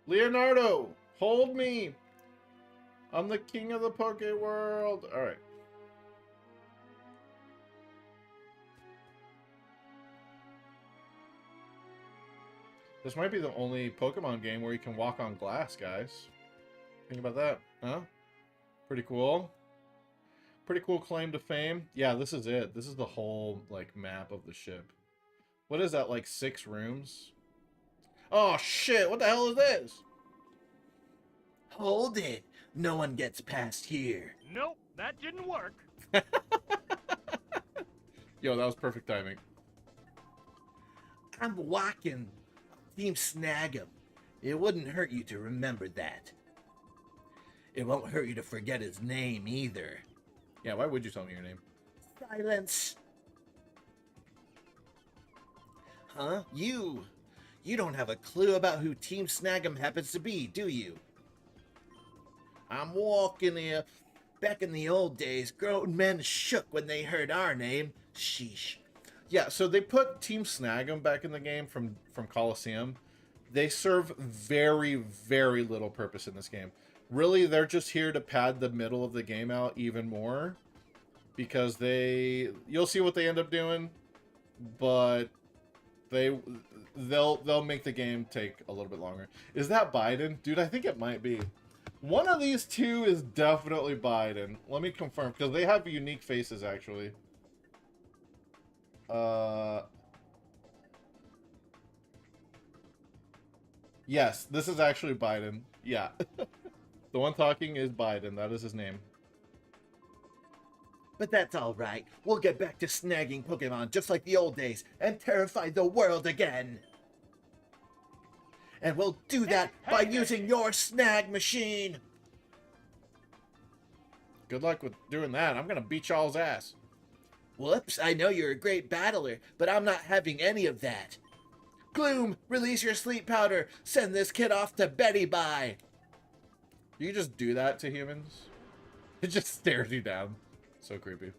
Leonardo, hold me. I'm the king of the Poke world. All right. This might be the only Pokemon game where you can walk on glass, guys. Think about that, huh? Pretty cool. Pretty cool claim to fame. Yeah, this is it. This is the whole, like, map of the ship. What is that, like 6 rooms? Oh, shit! What the hell is this? Hold it. No one gets past here. Nope, that didn't work. Yo, that was perfect timing. I'm walking. Team Snag'em. It wouldn't hurt you to remember that. It won't hurt you to forget his name either. Yeah, why would you tell me your name? Silence. Huh? You don't have a clue about who Team Snag'em happens to be, do you? I'm walking here. Back in the old days, grown men shook when they heard our name. Sheesh. Yeah, so they put Team Snag'em back in the game from Colosseum. They serve very, very little purpose in this game. Really, they're just here to pad the middle of the game out even more. Because you'll see what they end up doing. But they'll make the game take a little bit longer. Is that Biden? Dude, I think it might be. One of these two is definitely Biden. Let me confirm, because they have unique faces, actually. Yes, this is actually Biden. Yeah. The one talking is Biden. That is his name. But that's all right. We'll get back to snagging Pokemon just like the old days and terrify the world again. And we'll do that by using your snag machine. Good luck with doing that. I'm gonna beat y'all's ass. Whoops, I know you're a great battler, but I'm not having any of that. Gloom, release your sleep powder. Send this kid off to Betty Bye. You just do that to humans? It just stares you down. So creepy.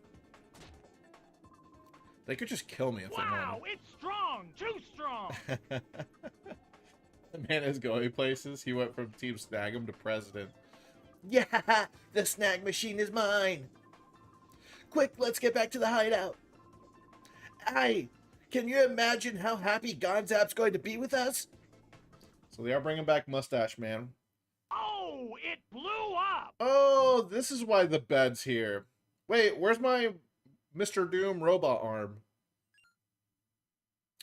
They could just kill me if they wanted. Wow, it's strong! Too strong! The man is going places. He went from Team Snag'em to President. Yeah, the snag machine is mine. Quick, let's get back to the hideout. Aye, can you imagine how happy Gonzap's going to be with us? So they are bringing back Mustache Man. Oh, it blew up! Oh, this is why the bed's here. Wait, where's my Mr. Doom robot arm?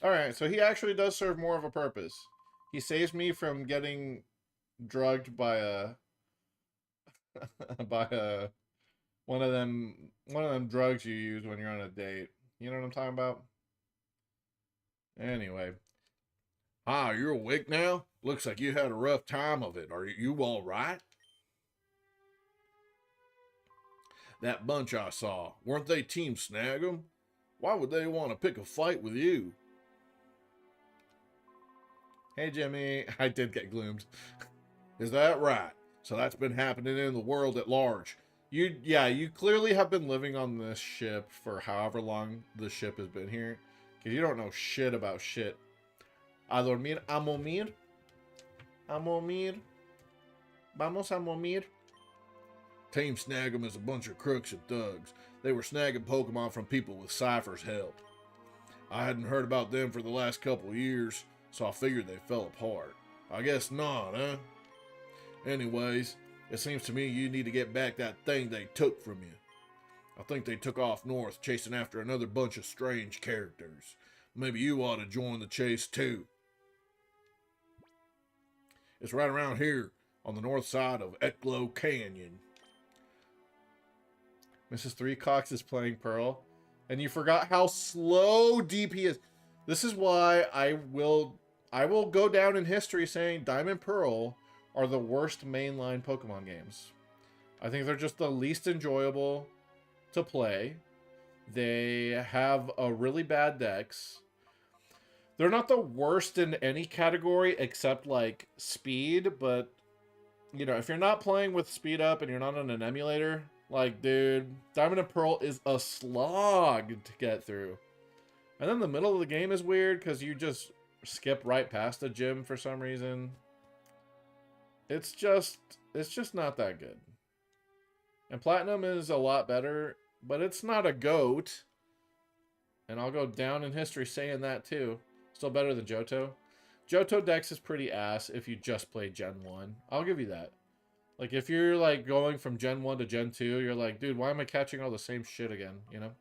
Alright, so he actually does serve more of a purpose. He saves me from getting drugged by a one of them drugs you use when you're on a date. You know what I'm talking about? Anyway. Ah, you're awake now? Looks like you had a rough time of it. Are you all right? That bunch I saw, weren't they Team Snag'em? Why would they want to pick a fight with you? Hey, Jimmy. I did get gloomed. Is that right? So that's been happening in the world at large. You clearly have been living on this ship for however long the ship has been here. Because you don't know shit about shit. A dormir, a momir. A momir. Vamos a momir. Team Snag'em is a bunch of crooks and thugs. They were snagging Pokemon from people with Cypher's help. I hadn't heard about them for the last couple years, so I figured they fell apart. I guess not, huh? Anyways, it seems to me you need to get back that thing they took from you. I think they took off north chasing after another bunch of strange characters. Maybe you ought to join the chase too. It's right around here on the north side of Eklo Canyon. Mrs. Three Cocks is playing Pearl, and you forgot how slow DP is. This is why I will go down in history saying Diamond Pearl are the worst mainline Pokemon games. I think they're just the least enjoyable to play. They have a really bad dex. They're not the worst in any category except like speed, but you know, if you're not playing with speed up and you're not on an emulator, like dude, Diamond and Pearl is a slog to get through. And then the middle of the game is weird because you just skip right past the gym for some reason. It's just not that good. And Platinum is a lot better, but it's not a GOAT. And I'll go down in history saying that too. Still better than Johto. Johto Dex is pretty ass if you just play Gen 1. I'll give you that. Like, if you're, like, going from Gen 1 to Gen 2, you're like, dude, why am I catching all the same shit again, you know?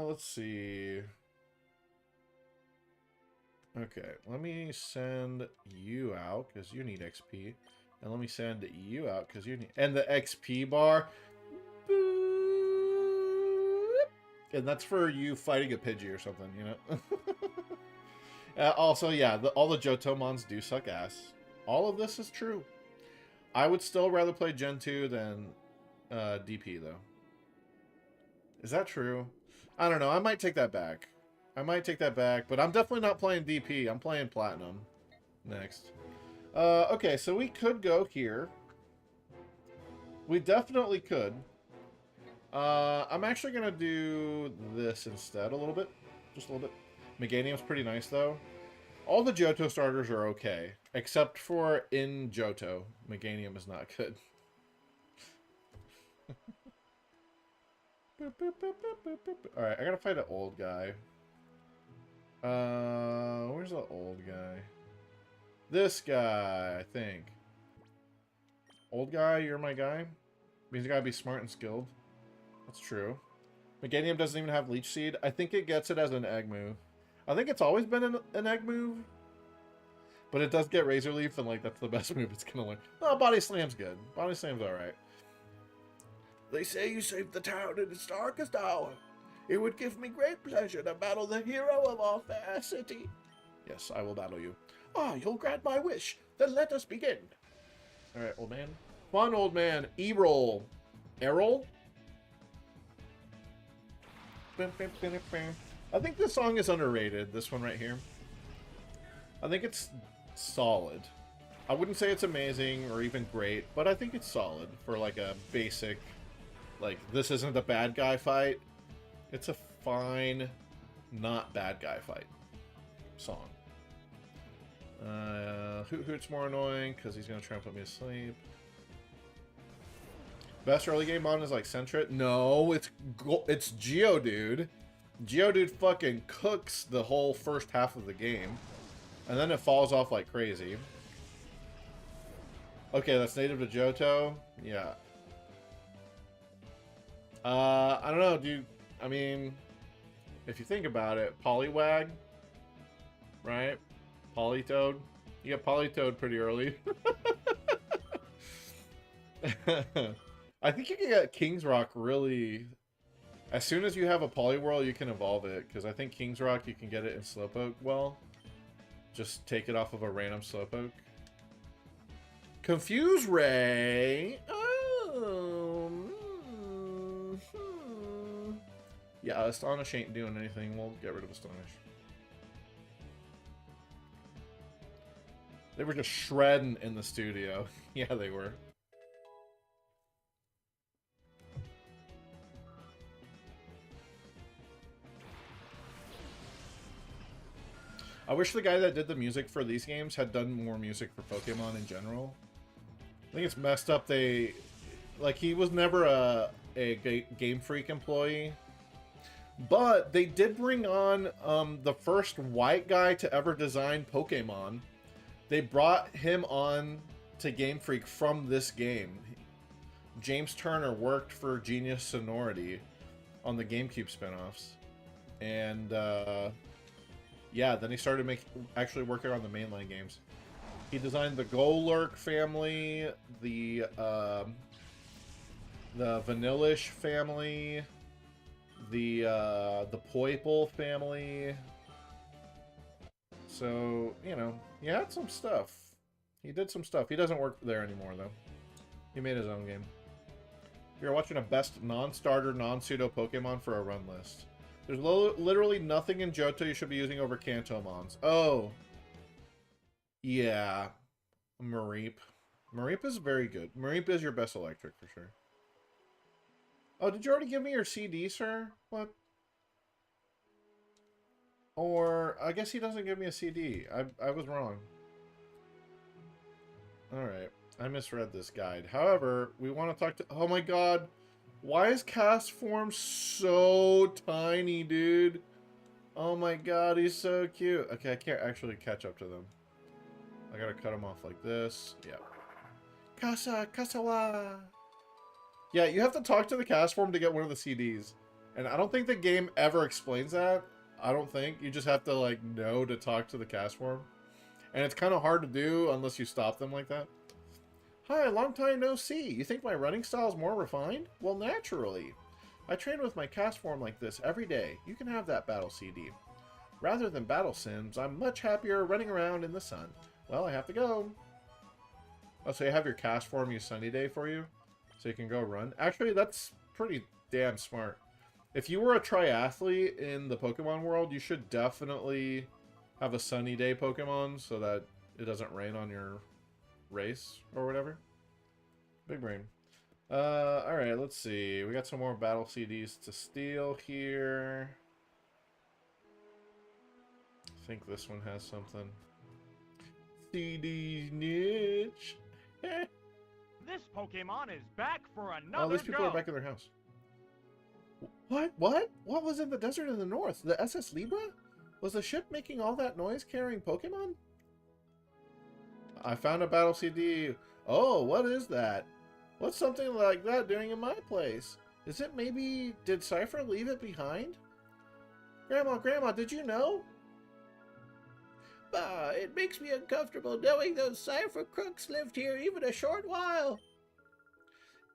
Let's see. Okay, let me send you out, because you need XP. And let me send you out, because you need... And the XP bar... And that's for you fighting a Pidgey or something, you know? Also, yeah, all the Johtomons do suck ass. All of this is true. I would still rather play Gen 2 than DP, though. Is that true? I don't know. I might take that back. But I'm definitely not playing DP. I'm playing Platinum next. Okay, so we could go here. We definitely could. I'm actually going to do this instead a little bit. Just a little bit. Meganium's pretty nice, though. All the Johto starters are okay. Except for in Johto. Meganium is not good. Alright, I gotta fight an old guy. Where's the old guy? This guy, I think. Old guy, you're my guy? Means you gotta be smart and skilled. That's true. Meganium doesn't even have Leech Seed. I think it gets it as an egg move. I think it's always been an egg move. But it does get Razor Leaf, and like that's the best move it's gonna learn. Oh, Body Slam's good. Body Slam's alright. They say you saved the town in its darkest hour. It would give me great pleasure to battle the hero of our fair city. Yes, I will battle you. Ah, you'll grant my wish. Then let us begin. Alright, old man. Fun, old man. E-roll. Errol? I think this song is underrated, this one right here. I think it's solid. I wouldn't say it's amazing or even great, but I think it's solid for like a basic, like, this isn't a bad guy fight. It's a fine, not bad guy fight song. Hoot's more annoying because he's going to try and put me to sleep. Best early game mod is like Centret? No, it's Geodude. Geodude fucking cooks the whole first half of the game. And then it falls off like crazy. Okay, that's native to Johto. Yeah. I don't know, dude. I mean, if you think about it, Poliwag, right? Politoed. You get Politoed pretty early. I think you can get King's Rock really... As soon as you have a Poliwhirl, you can evolve it. Because I think King's Rock, you can get it in Slowpoke well. Just take it off of a random Slowpoke. Confuse Ray. Oh. Yeah, Astonish ain't doing anything. We'll get rid of Astonish. They were just shredding in the studio. Yeah, they were. I wish the guy that did the music for these games had done more music for Pokemon in general. I think it's messed up. He was never a Game Freak employee. But they did bring on the first white guy to ever design Pokemon. They brought him on to Game Freak from this game. James Turner worked for Genius Sonority on the GameCube spinoffs. And, yeah, then he started actually working on the mainline games. He designed the Golurk family, the Vanillish family, the Poiple family. So, you know, he had some stuff. He did some stuff. He doesn't work there anymore, though. He made his own game. You're watching a best non-starter, non-pseudo Pokemon for a run list. There's literally nothing in Johto you should be using over Kantomons. Oh. Yeah. Mareep. Mareep is very good. Mareep is your best electric, for sure. Oh, did you already give me your CD, sir? What? Or, I guess he doesn't give me a CD. I was wrong. Alright. I misread this guide. However, we want to talk to... Oh my god. Why is Cast Form so tiny, dude? Oh my god, he's so cute. Okay, I can't actually catch up to them. I gotta cut him off like this. Yeah. Kasawa. Yeah, you have to talk to the Cast Form to get one of the CDs. And I don't think the game ever explains that. I don't think. You just have to, like, know to talk to the Cast Form. And it's kind of hard to do unless you stop them like that. Hi, long time no see. You think my running style is more refined? Well, naturally. I train with my Cast Form like this every day. You can have that battle CD. Rather than battle sims, I'm much happier running around in the sun. Well, I have to go. Oh, so you have your Cast Form use Sunny Day for you? So you can go run? Actually, that's pretty damn smart. If you were a triathlete in the Pokemon world, you should definitely have a Sunny Day Pokemon so that it doesn't rain on your race or whatever. Big brain. Alright, let's see. We got some more battle CDs to steal here. I think this one has something. CD niche. This Pokemon is back for another Oh, these people go. are back in their house. What? What? What was in the desert in the north? The SS Libra? Was the ship making all that noise carrying Pokemon? I found a battle CD. Oh, what is that? What's something like that doing in my place? Is it maybe... Did Cypher leave it behind? Grandma, did you know? It makes me uncomfortable knowing those cipher crooks lived here even a short while.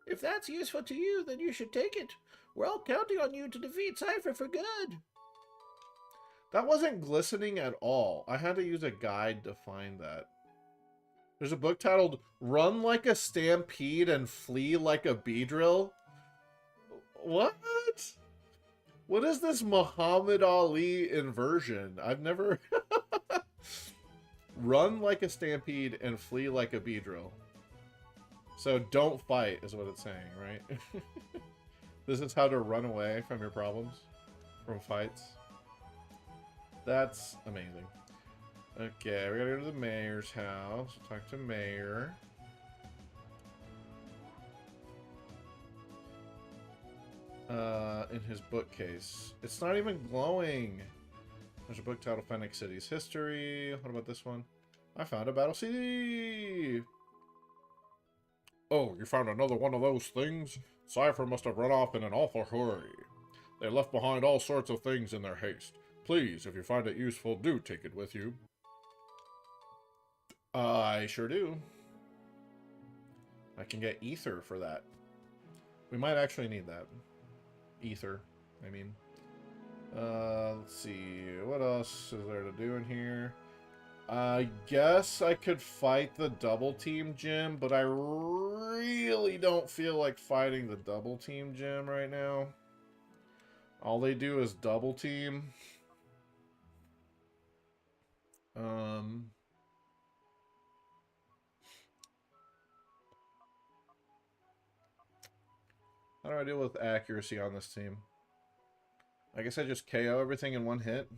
If that's useful to you, then you should take it. We're all counting on you to defeat Cypher for good. That wasn't glistening at all. I had to use a guide to find that. There's a book titled Run Like a Stampede and Flee Like a Beedrill. What? What is this Muhammad Ali inversion? I've never... Run like a stampede and flee like a beedrill. So don't fight is what it's saying, right? This is how to run away from your problems, from fights. That's amazing. Okay, we gotta go to the mayor's house. Talk to mayor. In his bookcase. It's not even glowing. There's a book titled Phoenix City's History. What about this one? I found a battle CD. Oh, you found another one of those things? Cypher must have run off in an awful hurry. They left behind all sorts of things in their haste. Please, if you find it useful, do take it with you. I sure do. I can get ether for that. We might actually need that. Ether, I mean. Let's see. What else is there to do in here? I guess I could fight the double team gym, but I really don't feel like fighting the double team gym right now. All they do is double team. How do I deal with accuracy on this team? I guess I just KO everything in one hit.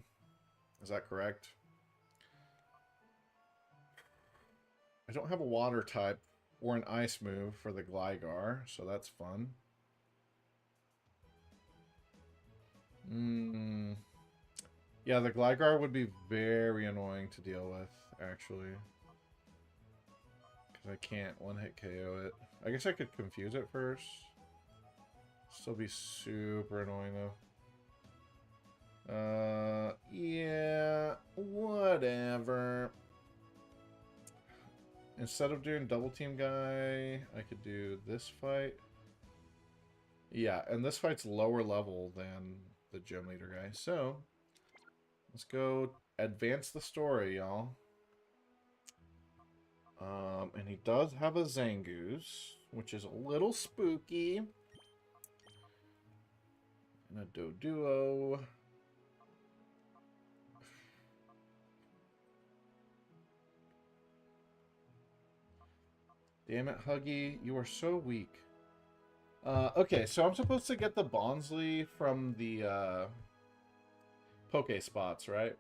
Is that correct? I don't have a water type or an ice move for the Gligar, so that's fun. Yeah, the Gligar would be very annoying to deal with, actually. Because I can't one-hit KO it. I guess I could confuse it first. Still be super annoying, though. Yeah, whatever. Instead of doing double team guy, I could do this fight. Yeah, and this fight's lower level than the gym leader guy. So, let's go advance the story, y'all. And he does have a Zangoose, which is a little spooky. And a Doduo. Damn it, Huggy. You are so weak. Okay, so I'm supposed to get the Bonsly from the Poke Spots, right?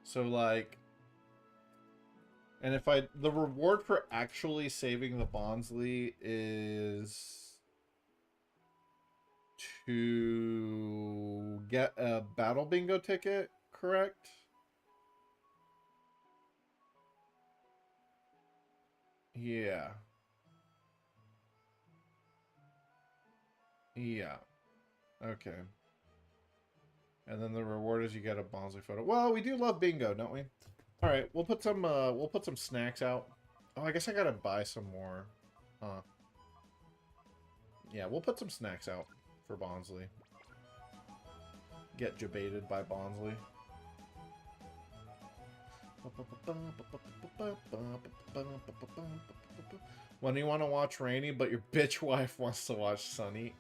So, like... And if the reward for actually saving the Bonsly is to get a Battle Bingo ticket, correct? Yeah. Yeah. Okay. And then the reward is you get a Bonsly photo. Well, we do love bingo, don't we? All right, we'll put some snacks out. Oh, I guess I gotta buy some more. Huh. Yeah, we'll put some snacks out for Bonsly. Get jebaited by Bonsly. When you want to watch Rainy, but your bitch wife wants to watch Sunny.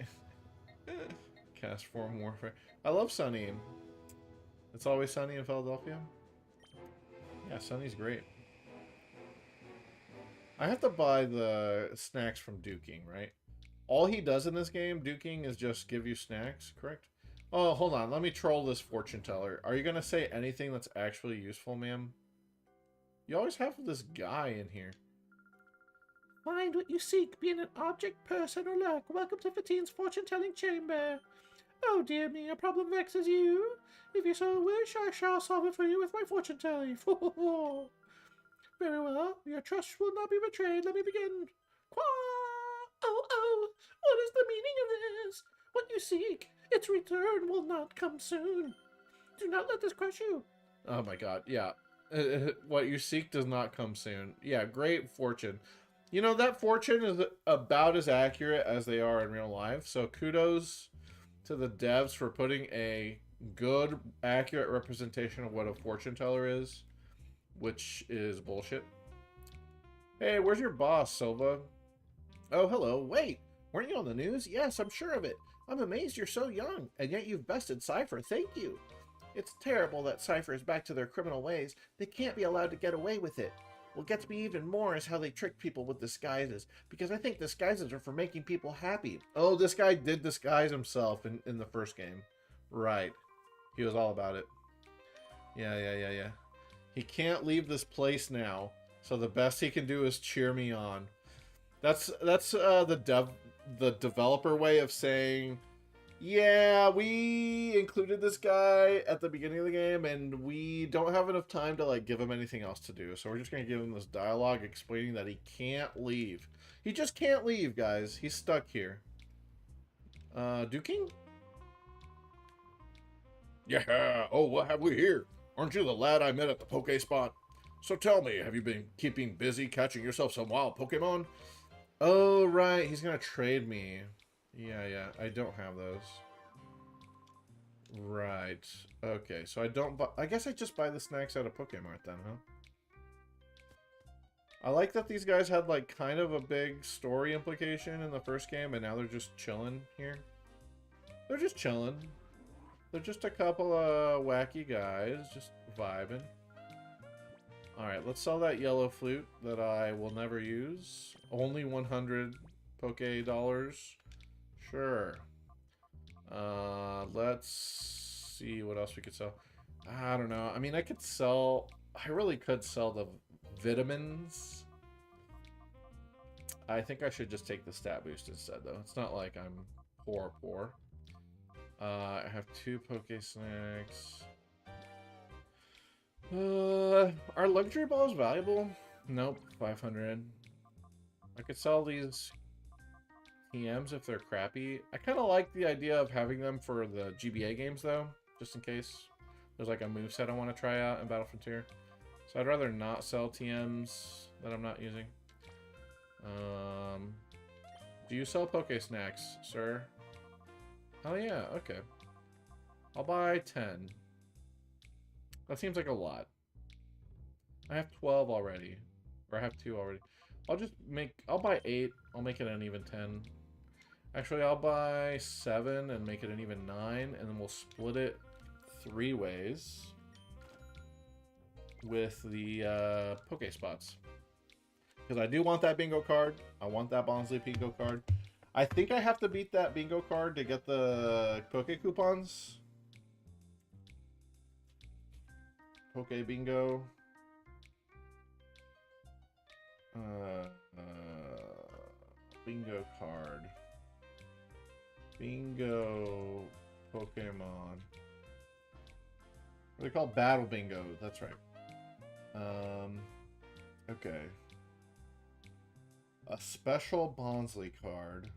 Cast Form Warfare. I love Sunny. It's Always Sunny in Philadelphia. Yeah, Sunny's great. I have to buy the snacks from Duking, right? All he does in this game, Duking, is just give you snacks, correct? Oh, hold on. Let me troll this fortune teller. Are you going to say anything that's actually useful, ma'am? You always have this guy in here. Find what you seek, being an object, person, or luck. Welcome to Fatine's fortune-telling chamber. Oh dear me, a problem vexes you. If you so wish, I shall solve it for you with my fortune-telling. Very well, your trust will not be betrayed. Let me begin. Qua! Oh, what is the meaning of this? What you seek, its return will not come soon. Do not let this crush you. Oh my god, yeah. What you seek does not come soon. Yeah, great fortune. You know, that fortune is about as accurate as they are in real life. So kudos to the devs for putting a good, accurate representation of what a fortune teller is, which is bullshit. Hey, where's your boss, Silva? Oh, hello. Wait, weren't you on the news? Yes, I'm sure of it. I'm amazed you're so young, and yet you've bested Cypher. Thank you. It's terrible that Cypher is back to their criminal ways. They can't be allowed to get away with it. What gets me even more is how they trick people with disguises, because I think disguises are for making people happy. Oh, this guy did disguise himself in the first game. Right. He was all about it. Yeah. He can't leave this place now, so the best he can do is cheer me on. That's the developer way of saying, yeah, we included this guy at the beginning of the game, and we don't have enough time to like give him anything else to do. So we're just gonna give him this dialogue explaining that he can't leave. He just can't leave, guys. He's stuck here. Duking? Yeah. Oh, what have we here? Aren't you the lad I met at the Poke Spot? So tell me, have you been keeping busy catching yourself some wild Pokemon? Oh, right. He's gonna trade me. Yeah. I don't have those. Right. Okay, so I don't buy... I guess I just buy the snacks out of Pokemart then, huh? I like that these guys had, like, kind of a big story implication in the first game, and now they're just chilling here. They're just chilling. They're just a couple of wacky guys, just vibing. Alright, let's sell that yellow flute that I will never use. Only 100 Poke dollars. Sure. Let's see what else we could sell. I don't know. I mean, I could sell... I really could sell the vitamins. I think I should just take the stat boost instead, though. It's not like I'm poor. I have 2 Poke Snacks. Are luxury balls valuable? Nope, 500. I could sell these TMs if they're crappy. I kind of like the idea of having them for the GBA games, though, just in case there's like a moveset I want to try out in Battle Frontier. So I'd rather not sell TMs that I'm not using. Do you sell Poke Snacks, sir? Oh yeah, okay. I'll buy 10. That seems like a lot. I have 12 already. Or I have 2 already. I'll buy 8. I'll make it an even 10. Actually, I'll buy 7 and make it an even 9. And then we'll split it 3 ways. With the Poke Spots. Because I do want that bingo card. I want that Bonsley bingo card. I think I have to beat that bingo card to get the Poke coupons. Poke bingo. Bingo card. Bingo Pokemon. They're called Battle Bingo. That's right. Okay. A special Bonsley card.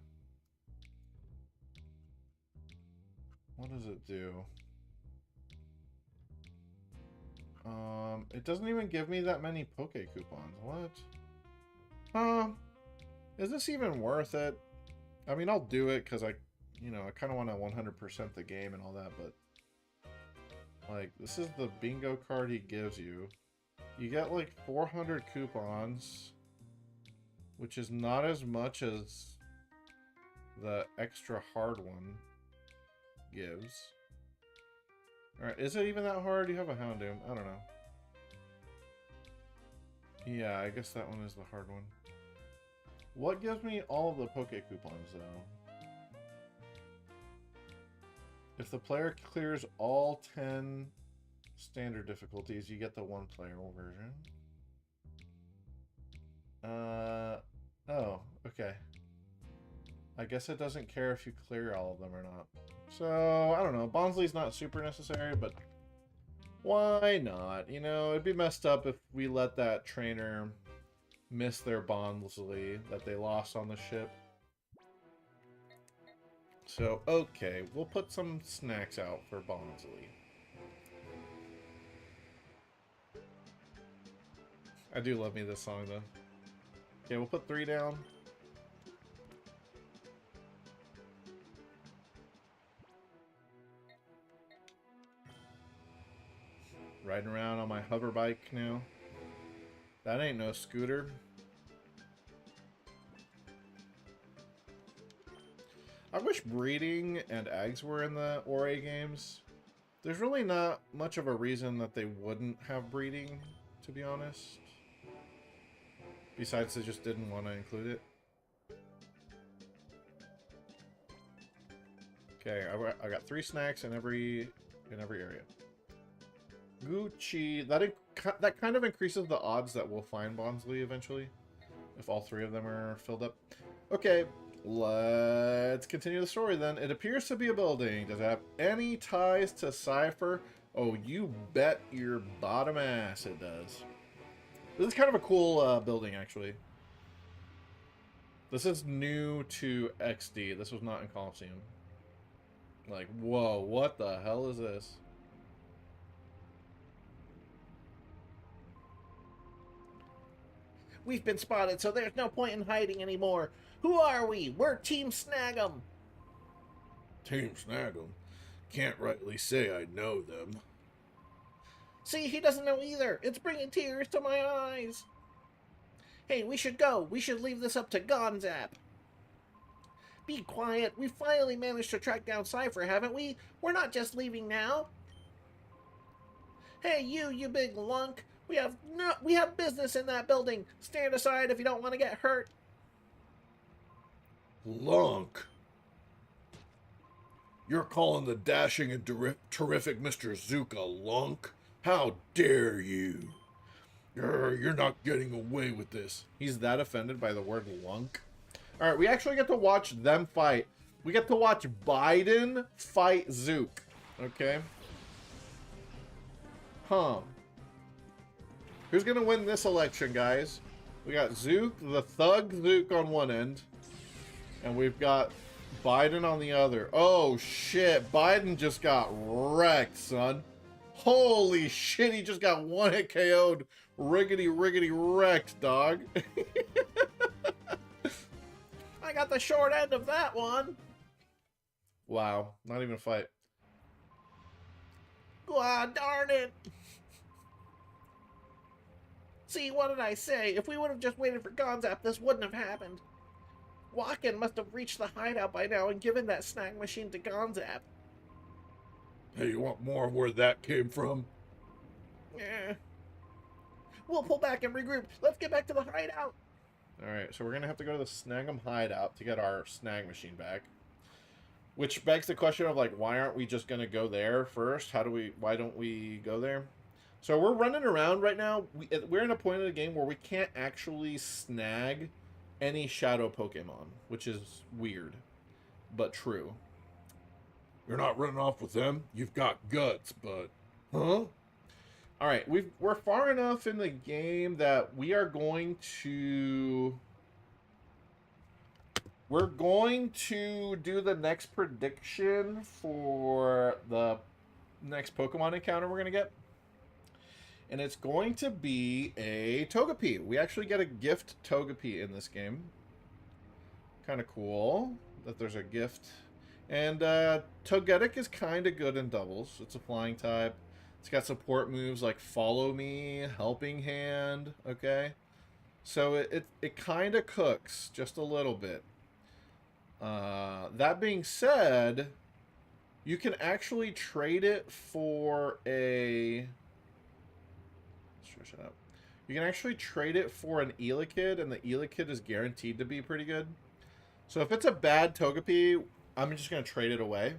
What does it do? It doesn't even give me that many Poke coupons. What? Is this even worth it? I mean, I'll do it because I kind of want to 100% the game and all that, but like, this is the bingo card he gives you. You get like 400 coupons, which is not as much as the extra hard one gives. Alright, is it even that hard? You have a Houndoom. I don't know. Yeah, I guess that one is the hard one. What gives me all of the Poke coupons, though? If the player clears all 10 standard difficulties, you get the one-player version. Oh, okay. I guess it doesn't care if you clear all of them or not. So, I don't know. Bonsley's not super necessary, but why not? You know, it'd be messed up if we let that trainer miss their Bonsley that they lost on the ship. So, okay. We'll put some snacks out for Bonsley. I do love me this song, though. Okay, we'll put 3 down. Riding around on my hover bike now. That ain't no scooter. I wish breeding and eggs were in the Ori games. There's really not much of a reason that they wouldn't have breeding, to be honest. Besides, they just didn't want to include it. Okay, I got 3 snacks in every area. Gucci. That kind of increases the odds that we'll find Bonsly eventually, if all 3 of them are filled up. Okay, let's continue the story then. It appears to be a building. Does it have any ties to Cypher? Oh, you bet your bottom ass it does. This is kind of a cool building, actually. This is new to XD. This was not in Colosseum. Like, whoa, what the hell is this? We've been spotted, so there's no point in hiding anymore. Who are we? We're Team Snag'em. Team Snag'em? Can't rightly say I know them. See, he doesn't know either. It's bringing tears to my eyes. Hey, we should go. We should leave this up to Gonzap. Be quiet. We finally managed to track down Cypher, haven't we? We're not just leaving now. Hey, you big lunk. We have business in that building. Stand aside if you don't want to get hurt. Lunk? You're calling the dashing and terrific Mr. Zook a lunk? How dare you? You're not getting away with this. He's that offended by the word lunk. Alright, we actually get to watch them fight. We get to watch Biden fight Zook. Okay? Huh. Who's gonna win this election, guys? We got Zook, the thug Zook on one end. And we've got Biden on the other. Oh, shit. Biden just got wrecked, son. Holy shit, he just got one-hit KO'd. Riggedy wrecked, dog. I got the short end of that one. Wow. Not even a fight. God darn it. See, what did I say? If we would have just waited for Gonzap, this wouldn't have happened. Walken must have reached the hideout by now and given that snack machine to Gonzap. Hey, you want more of where that came from? Eh. We'll pull back and regroup. Let's get back to the hideout. Alright, so we're gonna have to go to the Snag'em hideout to get our snag machine back. Which begs the question of, like, why aren't we just gonna go there first? Why don't we go there? So we're running around right now. We're in a point of the game where we can't actually snag any shadow Pokemon, which is weird, but true. You're not running off with them? You've got guts, but... Huh? Alright, we're far enough in the game that we are going to... We're going to do the next prediction for the next Pokemon encounter we're going to get. And it's going to be a Togepi. We actually get a gift Togepi in this game. Kind of cool that there's a gift. And Togetic is kind of good in doubles. It's a flying type. It's got support moves like Follow Me, Helping Hand, okay? So it kind of cooks just a little bit. That being said, you can actually trade it for a... Stretch it out. You can actually trade it for an Elekid, and the Elekid is guaranteed to be pretty good. So if it's a bad Togepi, I'm just going to trade it away.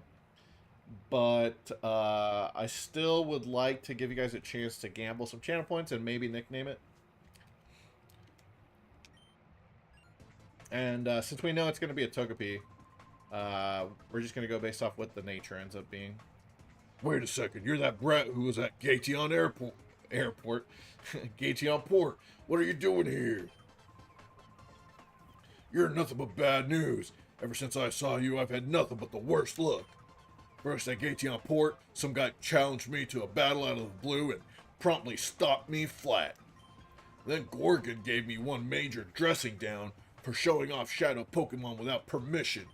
But I still would like to give you guys a chance to gamble some channel points and maybe nickname it. And since we know it's going to be a Togepi, we're just going to go based off what the nature ends up being. Wait a second, you're that brat who was at Gaetion Airport. Gaetion Port. What are you doing here? You're nothing but bad news. Ever since I saw you, I've had nothing but the worst luck. First at Gaetion Port, some guy challenged me to a battle out of the blue and promptly stopped me flat. Then Gorgon gave me one major dressing down for showing off shadow Pokemon without permission.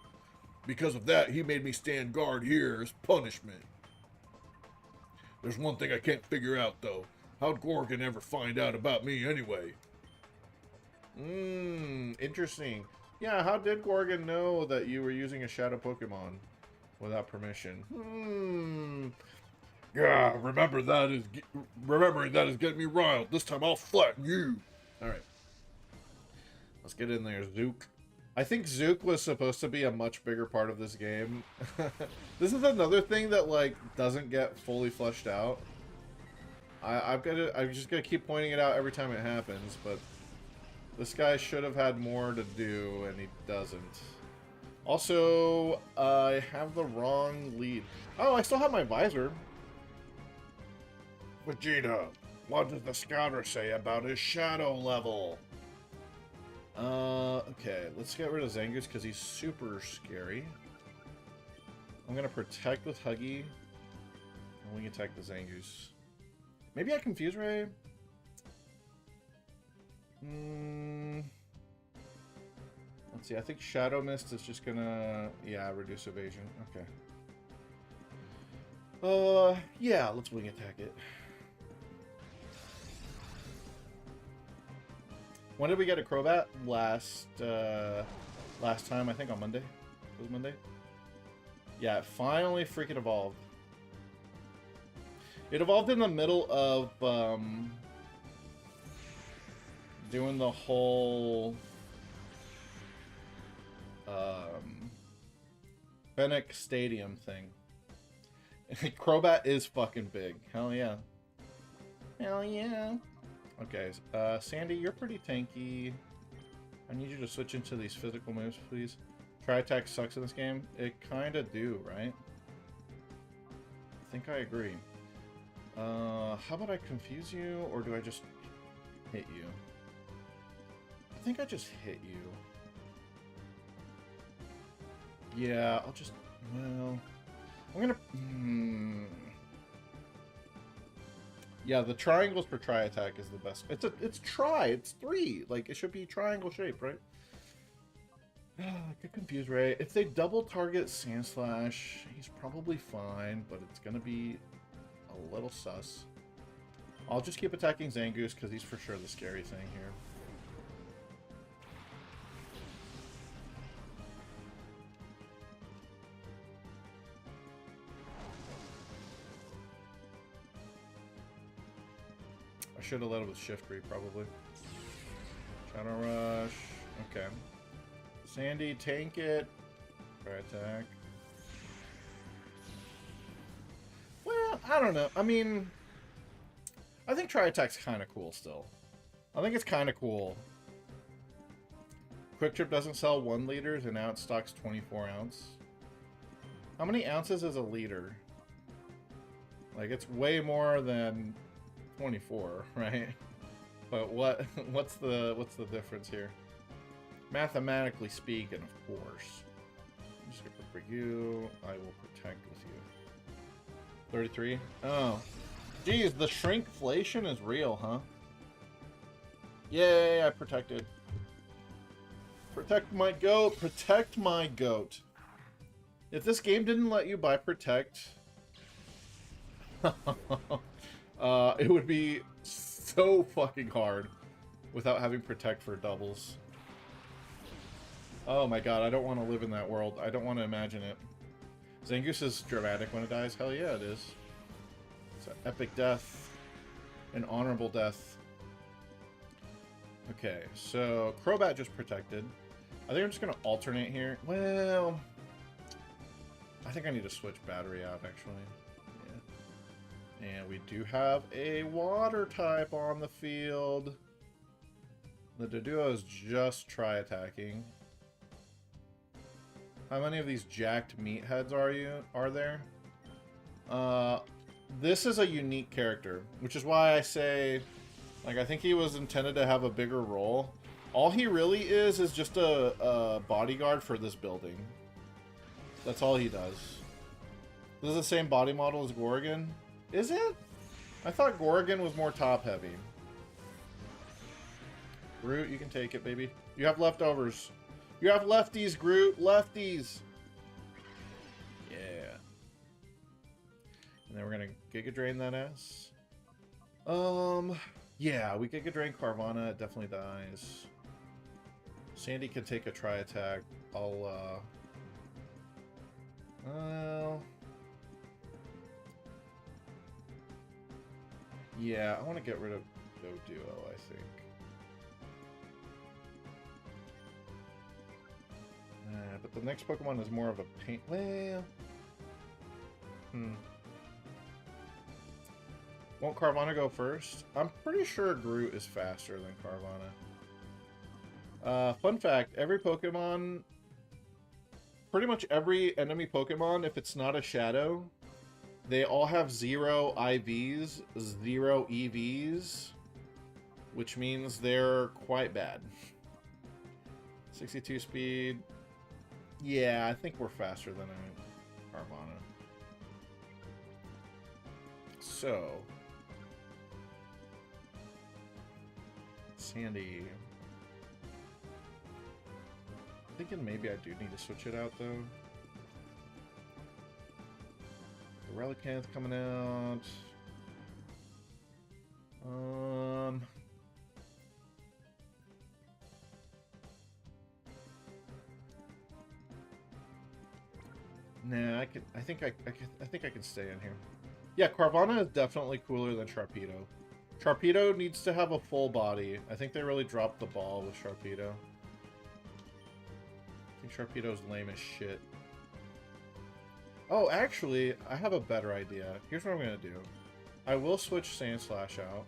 Because of that, he made me stand guard here as punishment. There's one thing I can't figure out, though. How'd Gorgon ever find out about me anyway? Interesting. Yeah, how did Gorgon know that you were using a shadow Pokemon without permission? Yeah, remembering that is getting me riled. This time I'll flatten you. Alright. Let's get in there, Zook. I think Zook was supposed to be a much bigger part of this game. This is another thing that, like, doesn't get fully fleshed out. I'm just gonna keep pointing it out every time it happens, but this guy should have had more to do, and he doesn't. Also, I have the wrong lead. Oh, I still have my visor. Vegeta, what does the scouter say about his shadow level? Okay, let's get rid of Zangoose because he's super scary. I'm gonna protect with Huggy, and we can attack the Zangoose. Maybe I confuse Ray? Let's see, I think Shadow Mist is just gonna, yeah, reduce evasion. Okay. Yeah, let's wing attack it. When did we get a Crobat? Last time, I think on Monday. It was Monday? Yeah, it finally freaking evolved. It evolved in the middle of, doing the whole, Fennec Stadium thing. Crobat is fucking big. Hell yeah. Hell yeah. Okay, Sandy, you're pretty tanky. I need you to switch into these physical moves, please. Tri-attack sucks in this game. It kinda do, right? I think I agree. How about I confuse you, or do I just hit you? I think I just hit you. Yeah, I'll just... Well... I'm gonna... Yeah, the triangles per tri-attack is the best. It's tri, it's 3. Like, it should be triangle shape, right? I get confused, Ray. If they double target Sandslash, he's probably fine, but it's gonna be a little sus. I'll just keep attacking Zangoose, because he's for sure the scary thing here. I should have led with Shift Reap, probably. Shadow Rush. Okay. Sandy, tank it. Try attack. Well, I don't know. I mean, I think Try Attack's kind of cool still. I think it's kind of cool. Quick Trip doesn't sell 1 liters, and now it stocks 24 ounce. How many ounces is a liter? Like, it's way more than 24, right? But what's the difference here? Mathematically speaking, of course. I'm just gonna for you. I will protect with you. 33. Oh, geez, the shrinkflation is real, huh? Yay! I protected. Protect my goat. Protect my goat. If this game didn't let you buy protect, it would be so fucking hard without having protect for doubles. Oh my god, I don't want to live in that world. I don't want to imagine it. Zangoose is dramatic when it dies. Hell yeah, it is. It's an epic death. An honorable death. Okay, so Crobat just protected. I think I'm just going to alternate here. Well, I think I need to switch battery out, actually. Yeah. And we do have a water type on the field. The Doduo is just tri-attacking. How many of these jacked meatheads are there? This is a unique character, which is why I say, like, I think he was intended to have a bigger role. All he really is just a bodyguard for this building. That's all he does. This is the same body model as Gorgon. Is it? I thought Gorgon was more top-heavy. Groot, you can take it, baby. You have leftovers. You have lefties, Groot. Lefties. Yeah. And then we're gonna Giga Drain that ass. Yeah, we Giga Drain Carvana. It definitely dies. Sandy can take a tri attack. I'll yeah, I want to get rid of Duo, I think. But the next Pokemon is more of a pain. Well, Won't Carvana go first? I'm pretty sure Groot is faster than Carvana. Fun fact, every Pokemon, pretty much every enemy Pokemon, if it's not a Shadow, they all have 0 IVs, 0 EVs, which means they're quite bad. 62 speed. Yeah, I think we're faster than Carvana. So, Sandy. Thinking maybe I do need to switch it out though. The Relicanth coming out. Nah, I think I can stay in here. Yeah, Carvana is definitely cooler than Sharpedo. Sharpedo needs to have a full body. I think they really dropped the ball with Sharpedo. I think Sharpedo's lame as shit. Oh, actually, I have a better idea. Here's what I'm gonna do. I will switch Sandslash out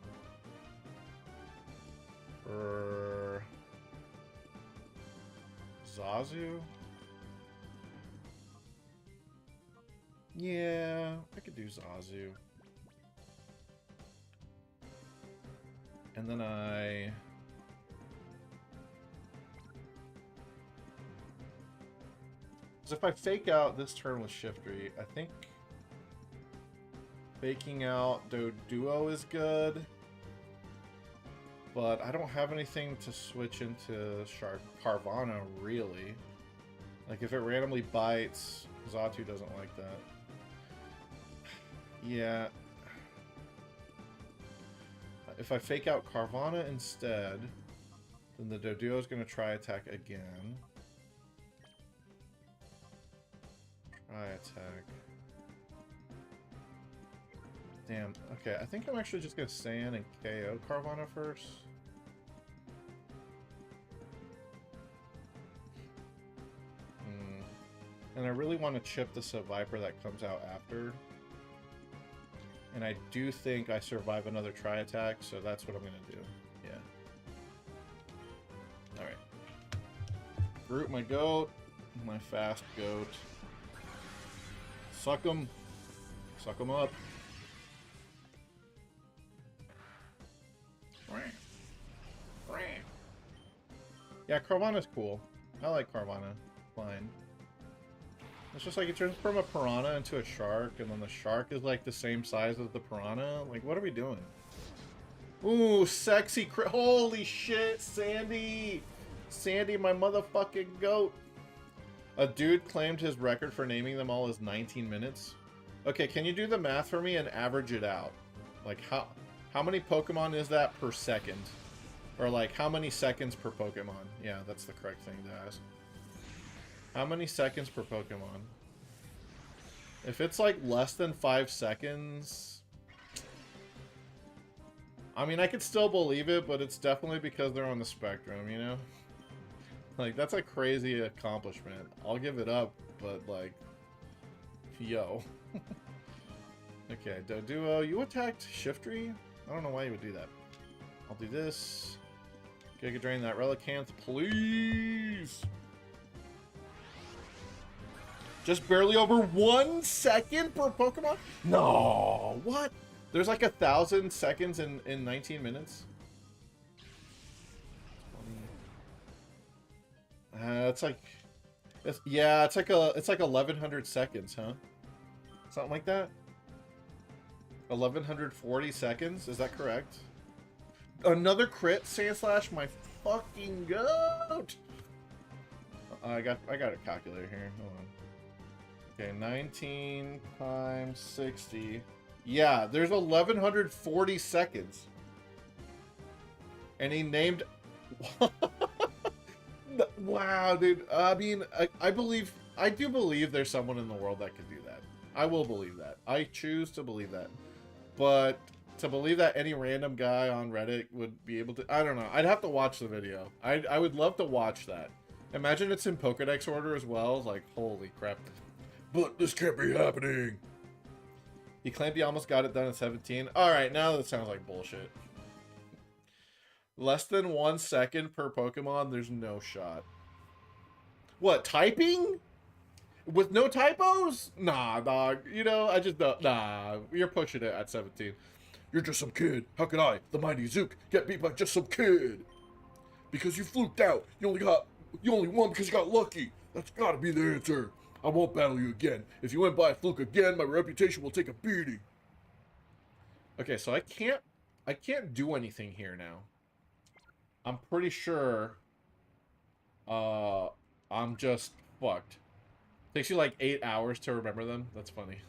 for Zazu. Yeah, I could do Zazu. And then because if I fake out this turn with Shiftry, I think faking out Duo is good. But I don't have anything to switch into Carvana, really. Like, if it randomly bites, Xatu doesn't like that. Yeah. If I fake out Carvana instead, then the Doduo is going to try attack again. Try attack. Damn. Okay, I think I'm actually just going to stay in and KO Carvana first. And I really want to chip the Viper that comes out after. And I do think I survive another tri attack, so that's what I'm going to do. Yeah. Alright. Groot, my goat. My fast goat. Suck him. Suck him up. Yeah, Carvana's cool. I like Carvana. Fine. It's just like it turns from a piranha into a shark, and then the shark is like the same size as the piranha. Like, what are we doing? Ooh, sexy holy shit, Sandy! Sandy, my motherfucking goat! A dude claimed his record for naming them all as 19 minutes. Okay, can you do the math for me and average it out? Like, how many Pokemon is that per second? Or like, how many seconds per Pokemon? Yeah, that's the correct thing to ask. How many seconds per Pokemon? If it's like less than 5 seconds... I mean, I could still believe it, but it's definitely because they're on the spectrum, you know? Like, that's a crazy accomplishment. I'll give it up, but like... Yo. Okay, Doduo, you attacked Shiftry? I don't know why you would do that. I'll do this. Giga Drain that Relicanth, please! Just barely over 1 second per Pokemon? No, what? There's like 1,000 seconds in 19 minutes? It's like... it's like 1,100 seconds, huh? Something like that? 1,140 seconds? Is that correct? Another crit, Sandslash, my fucking goat. I got a calculator here. Hold on. Okay, 19 times 60. Yeah, there's 1140 seconds. And he named... Wow, dude. I mean, I do believe there's someone in the world that could do that. I will believe that. I choose to believe that. But to believe that any random guy on Reddit would be able to... I don't know. I'd have to watch the video. I would love to watch that. Imagine it's in Pokedex order as well. Like, holy crap. But this can't be happening. He claimed he almost got it done in 17. Alright, now that sounds like bullshit. Less than 1 second per Pokemon, there's no shot. What, typing? With no typos? Nah, dog. You know, I just don't. Nah, you're pushing it at 17. You're just some kid. How could I, the mighty Zook, get beat by just some kid? Because you fluked out. You only won because you got lucky. That's gotta be the answer. I won't battle you again. If you went by a fluke again, my reputation will take a beating. Okay, so I can't do anything here now. I'm pretty sure I'm just fucked. Takes you like 8 hours to remember them. That's funny.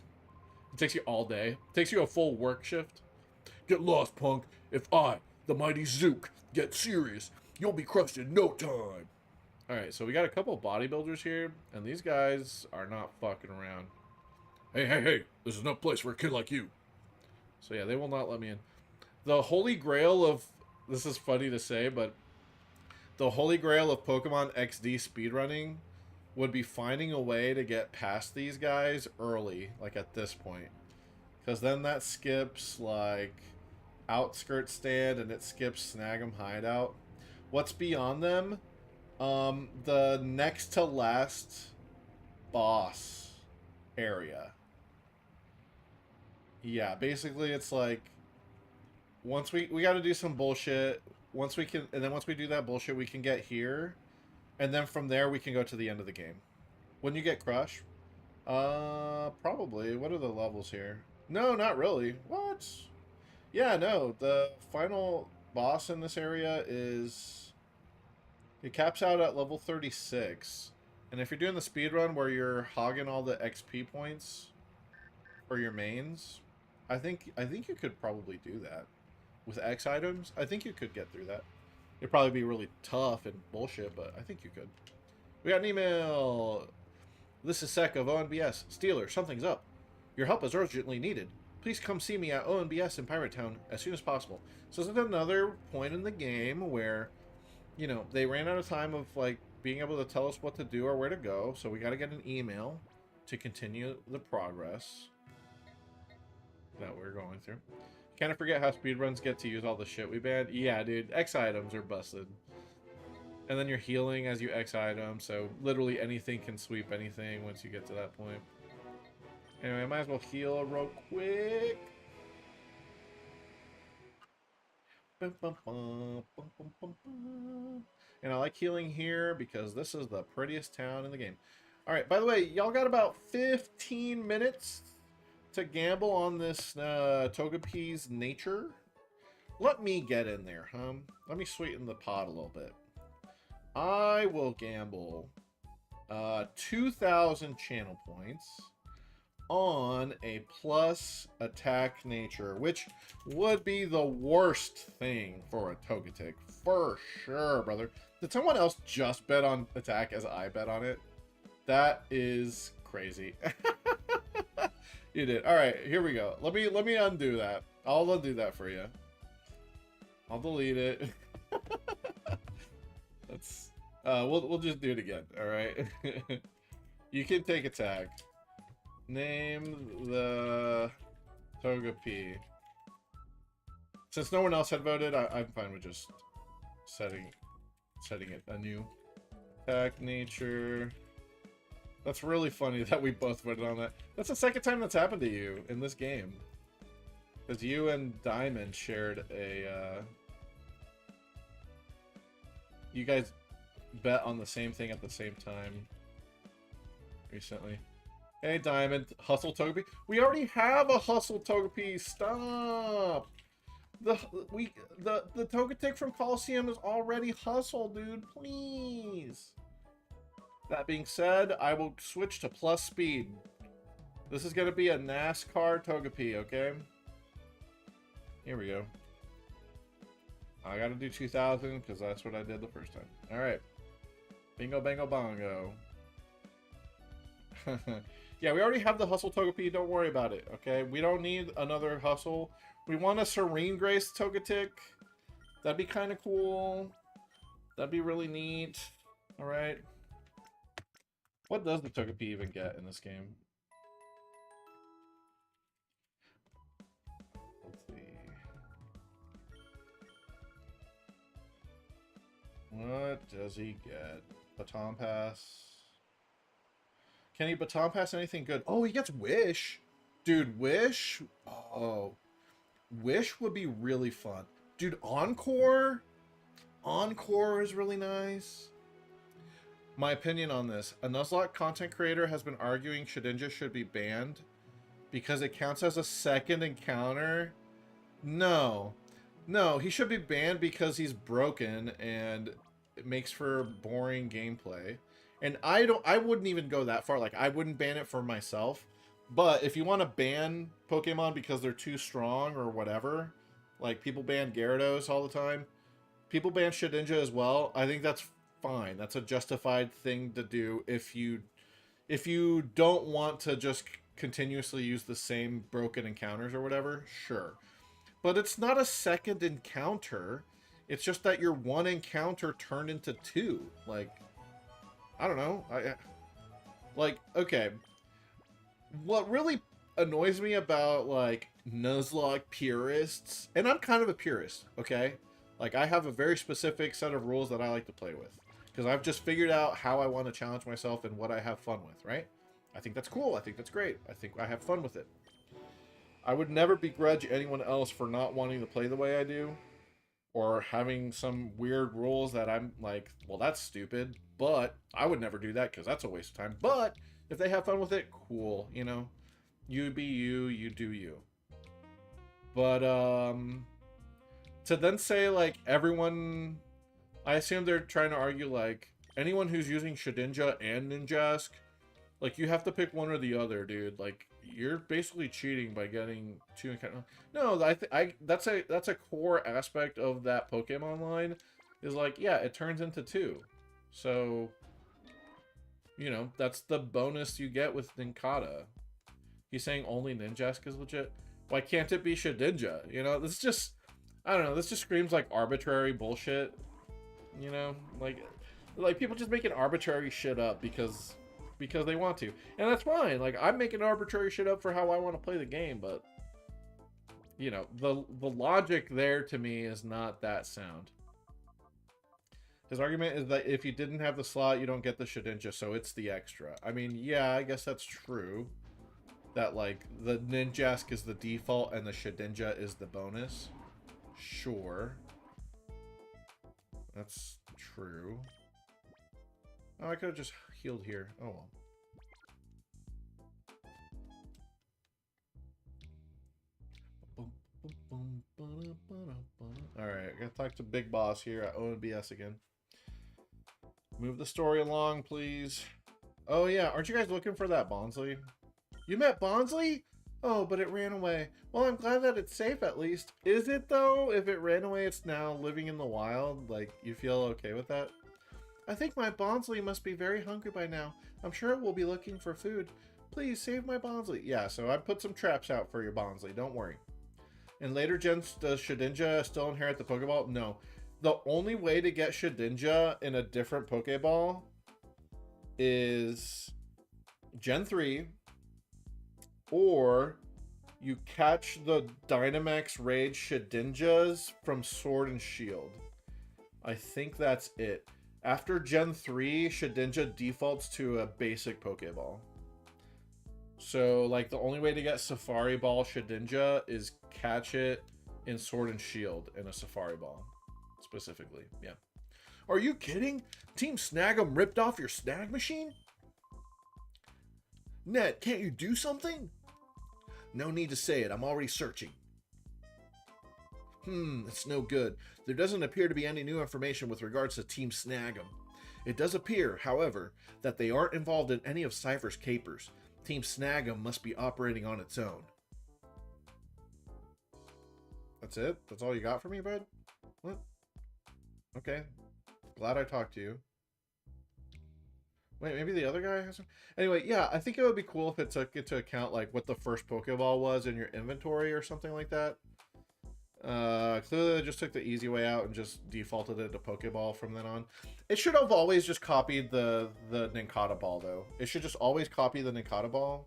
It takes you all day. It takes you a full work shift. Get lost, punk. If I, the mighty Zook, get serious, you'll be crushed in no time. Alright, so we got a couple bodybuilders here, and these guys are not fucking around. Hey, this is no place for a kid like you. So yeah, they will not let me in. The holy grail of... This is funny to say, but... The holy grail of Pokemon XD speedrunning would be finding a way to get past these guys early, like at this point. Because then that skips, like, Outskirt Stand, and it skips Snag'em Hideout. What's beyond them? The next to last boss area. Yeah, basically it's like, once we gotta do some bullshit, once we do that bullshit, we can get here, and then from there we can go to the end of the game. When you get Crush? Probably. What are the levels here? No, not really. What? Yeah, no, the final boss in this area is... It caps out at level 36. And if you're doing the speedrun where you're hogging all the XP points for your mains, I think you could probably do that. With X items, I think you could get through that. It'd probably be really tough and bullshit, but I think you could. We got an email. This is Sec of ONBS. Steeler, something's up. Your help is urgently needed. Please come see me at ONBS in Pirate Town as soon as possible. So this is another point in the game where, you know, they ran out of time of, like, being able to tell us what to do or where to go, so we got to get an email to continue the progress that we're going through. Can't forget how speedruns get to use all the shit we banned. Yeah, dude, X items are busted. And then you're healing as you X items, so literally anything can sweep anything once you get to that point. Anyway, I might as well heal real quick. And I like healing here because this is the prettiest town in the game. Alright, by the way, y'all got about 15 minutes to gamble on this Togepi's nature. Let me get in there, huh? Let me sweeten the pot a little bit. I will gamble 2,000 channel points on a plus attack nature, which would be the worst thing for a Togetic, for sure, brother. Did someone else just bet on attack as I bet on it? That is crazy. You did. All right, here we go. Let me undo that. I'll undo that for you. I'll delete it. Let's we'll just do it again. All right. You can take attack. Name the Togepi. Since no one else had voted, I'm fine with just setting it anew. Attack nature. That's really funny that we both voted on that. That's the second time that's happened to you in this game. Because you and Diamond shared a... You guys bet on the same thing at the same time recently. Hey, Diamond. Hustle Togepi. We already have a Hustle Togepi. Stop! The Togetic from Colosseum is already hustle, dude. Please. That being said, I will switch to plus speed. This is gonna be a NASCAR Togepi, okay? Here we go. I gotta do 2000 because that's what I did the first time. All right. Bingo, bango, bongo. Yeah, we already have the Hustle Togepi. Don't worry about it, okay? We don't need another Hustle. We want a Serene Grace Togetic. That'd be kind of cool. That'd be really neat. All right. What does the Togepi even get in this game? Let's see. What does he get? Baton Pass. Can he Baton Pass anything good? Oh, he gets Wish. Dude, Wish? Oh. Wish would be really fun. Dude, Encore? Encore is really nice. My opinion on this. A Nuzlocke content creator has been arguing Shedinja should be banned because it counts as a second encounter. No. No, he should be banned because he's broken and it makes for boring gameplay. And I wouldn't even go that far. Like, I wouldn't ban it for myself. But if you want to ban Pokemon because they're too strong or whatever, like people ban Gyarados all the time, people ban Shedinja as well. I think that's fine. That's a justified thing to do if you don't want to just continuously use the same broken encounters or whatever. Sure. But it's not a second encounter. It's just that your one encounter turned into two. Like, I don't know. Okay. What really annoys me about, like, Nuzlocke purists, and I'm kind of a purist, okay? Like, I have a very specific set of rules that I like to play with. Because I've just figured out how I want to challenge myself and what I have fun with, right? I think that's cool. I think that's great. I think I have fun with it. I would never begrudge anyone else for not wanting to play the way I do. Or having some weird rules that I'm like, well, that's stupid. But I would never do that because that's a waste of time. But if they have fun with it, cool. You know, you be you, you do you. But to then say like everyone, I assume they're trying to argue like anyone who's using Shedinja and Ninjask, like you have to pick one or the other, dude. Like you're basically cheating by getting two encounters. No, that's a core aspect of that Pokemon line is like, yeah, it turns into two. So, you know, that's the bonus you get with Ninkata. He's saying only Ninjask is legit. Why can't it be Shedinja? You know, this just, I don't know, this just screams like arbitrary bullshit. You know, like people just making arbitrary shit up because they want to. And that's fine. Like, I'm making arbitrary shit up for how I want to play the game, but, you know, the logic there to me is not that sound. His argument is that if you didn't have the slot, you don't get the Shedinja, so it's the extra. I mean, yeah, I guess that's true. That, like, the Ninjask is the default and the Shedinja is the bonus. Sure. That's true. Oh, I could have just healed here. Oh, well. Alright, I gotta talk to Big Boss here at ONBS again. Move the story along, please. Oh, yeah. Aren't you guys looking for that Bonsley? You met Bonsley? Oh, but it ran away. Well, I'm glad that it's safe at least. Is it, though? If it ran away, it's now living in the wild. Like, you feel okay with that? I think my Bonsley must be very hungry by now. I'm sure it will be looking for food. Please, save my Bonsley. Yeah, so I put some traps out for your Bonsley. Don't worry. In later gens, does Shedinja still inherit the Pokeball? No. The only way to get Shedinja in a different Pokeball is Gen 3, or you catch the Dynamax Rage Shedinjas from Sword and Shield. I think that's it. After Gen 3, Shedinja defaults to a basic Pokeball. So, like, the only way to get Safari Ball Shedinja is catch it in Sword and Shield in a Safari Ball. Specifically, yeah. Are you kidding? Team Snag'em ripped off your snag machine? Ned, can't you do something? No need to say it. I'm already searching. It's no good. There doesn't appear to be any new information with regards to Team Snag'em. It does appear, however, that they aren't involved in any of Cypher's capers. Team Snag'em must be operating on its own. That's it? That's all you got for me, bud? What? Okay. Glad I talked to you. Wait, maybe the other guy has some... Anyway, yeah, I think it would be cool if it took into account, like, what the first Pokeball was in your inventory or something like that. Clearly they just took the easy way out and just defaulted it to Pokeball from then on. It should have always just copied the Nincada Ball, though. It should just always copy the Nincada Ball,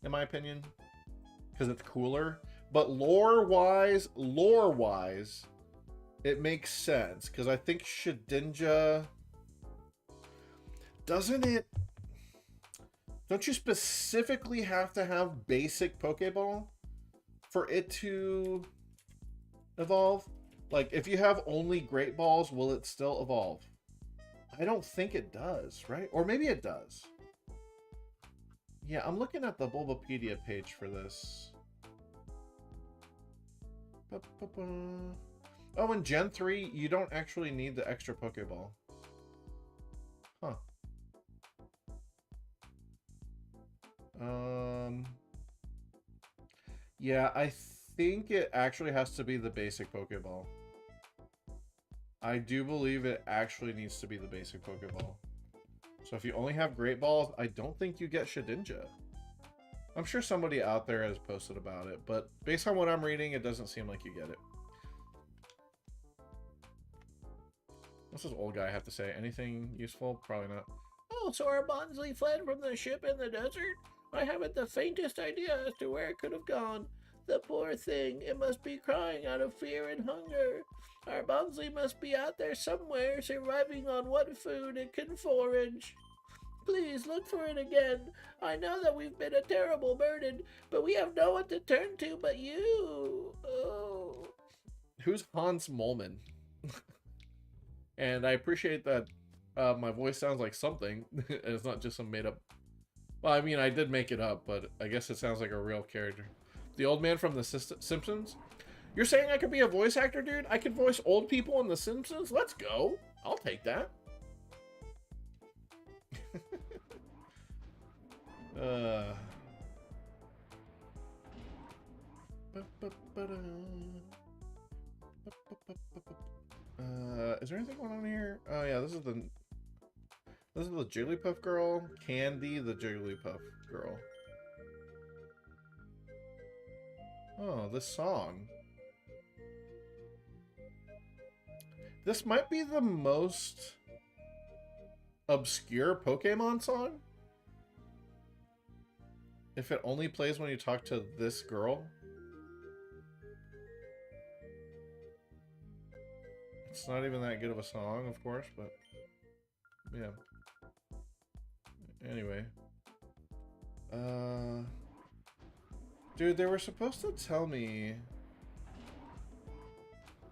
in my opinion. Because it's cooler. But lore-wise, it makes sense. Because I think Shedinja... Doesn't it... Don't you specifically have to have basic Pokeball for it to evolve? Like, if you have only Great Balls, will it still evolve? I don't think it does, right? Or maybe it does. Yeah, I'm looking at the Bulbapedia page for this. Oh, in Gen 3, you don't actually need the extra Pokeball. Huh. Yeah, I think it actually has to be the basic Pokeball. I do believe it actually needs to be the basic Pokeball. So if you only have Great Balls, I don't think you get Shedinja. I'm sure somebody out there has posted about it, but based on what I'm reading, it doesn't seem like you get it. What's this old guy have to say? Anything useful? Probably not. Oh, so our Bonsley fled from the ship in the desert? I haven't the faintest idea as to where it could have gone. The poor thing, it must be crying out of fear and hunger. Our Bonsley must be out there somewhere, surviving on what food it can forage. Please look for it again. I know that we've been a terrible burden, but we have no one to turn to but you. Oh. Who's Hans Molman? And I appreciate that my voice sounds like something, and it's not just some made up... Well, I mean, I did make it up, but I guess it sounds like a real character. The old man from The Simpsons? You're saying I could be a voice actor, dude? I could voice old people in The Simpsons? Let's go. I'll take that. Is there anything going on here? Oh yeah, this is the Jigglypuff girl. Candy, the Jigglypuff girl. Oh, this song. This might be the most obscure Pokemon song. If it only plays when you talk to this girl. It's not even that good of a song, of course, but yeah. Anyway. Dude, they were supposed to tell me...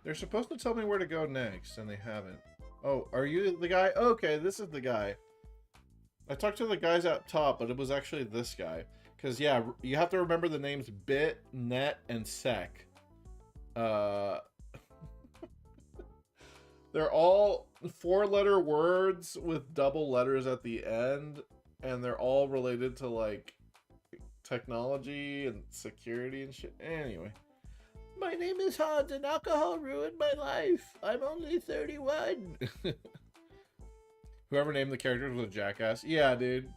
They're supposed to tell me where to go next, and they haven't. Oh, are you the guy? Okay, this is the guy. I talked to the guys up top, but it was actually this guy. Because, yeah, you have to remember the names Bit, Net, and Sec. They're all 4-letter words with double letters at the end, and they're all related to, like, technology and security and shit. Anyway. My name is Hans, and alcohol ruined my life. I'm only 31. Whoever named the characters was a jackass. Yeah, dude.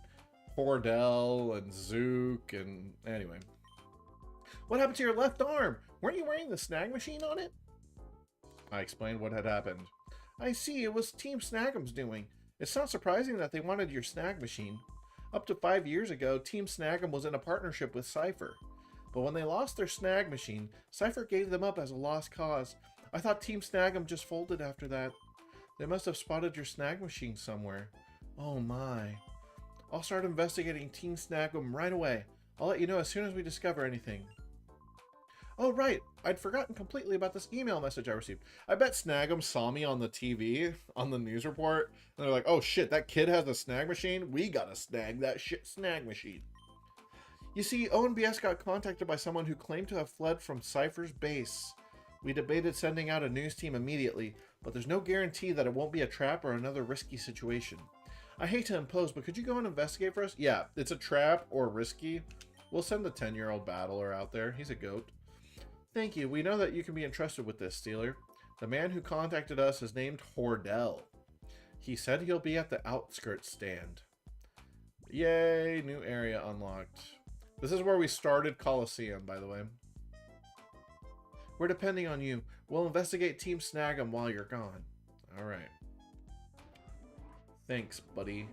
Hordell and Zook and... Anyway. What happened to your left arm? Weren't you wearing the snag machine on it? I explained what had happened. I see, it was Team Snag'em's doing. It's not surprising that they wanted your snag machine. Up to 5 years ago, Team Snag'em was in a partnership with Cypher. But when they lost their snag machine, Cypher gave them up as a lost cause. I thought Team Snag'em just folded after that. They must have spotted your snag machine somewhere. Oh my. I'll start investigating Team Snag'em right away. I'll let you know as soon as we discover anything. Oh right, I'd forgotten completely about this email message I received. I bet Snag'em saw me on the TV, on the news report, and they're like, oh shit, that kid has a snag machine? We gotta snag that shit snag machine. You see, ONBS got contacted by someone who claimed to have fled from Cypher's base. We debated sending out a news team immediately, but there's no guarantee that it won't be a trap or another risky situation. I hate to impose, but could you go and investigate for us? Yeah, it's a trap or risky. We'll send the 10-year-old battler out there. He's a goat. Thank you. We know that you can be entrusted with this, Stealer. The man who contacted us is named Hordell. He said he'll be at the outskirts stand. Yay, new area unlocked. This is where we started Colosseum, by the way. We're depending on you. We'll investigate Team Snag'em while you're gone. Alright. Thanks, buddy.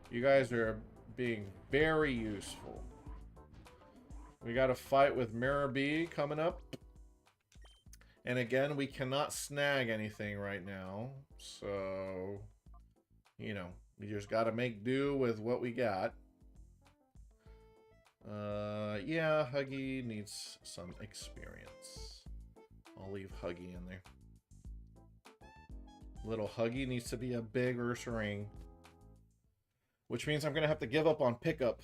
You guys are being very useful. We got a fight with Mirror B coming up. And again, we cannot snag anything right now. So, you know, we just got to make do with what we got. Yeah, Huggy needs some experience. I'll leave Huggy in there. Little Huggy needs to be a big Ursaring. Which means I'm going to have to give up on pickup.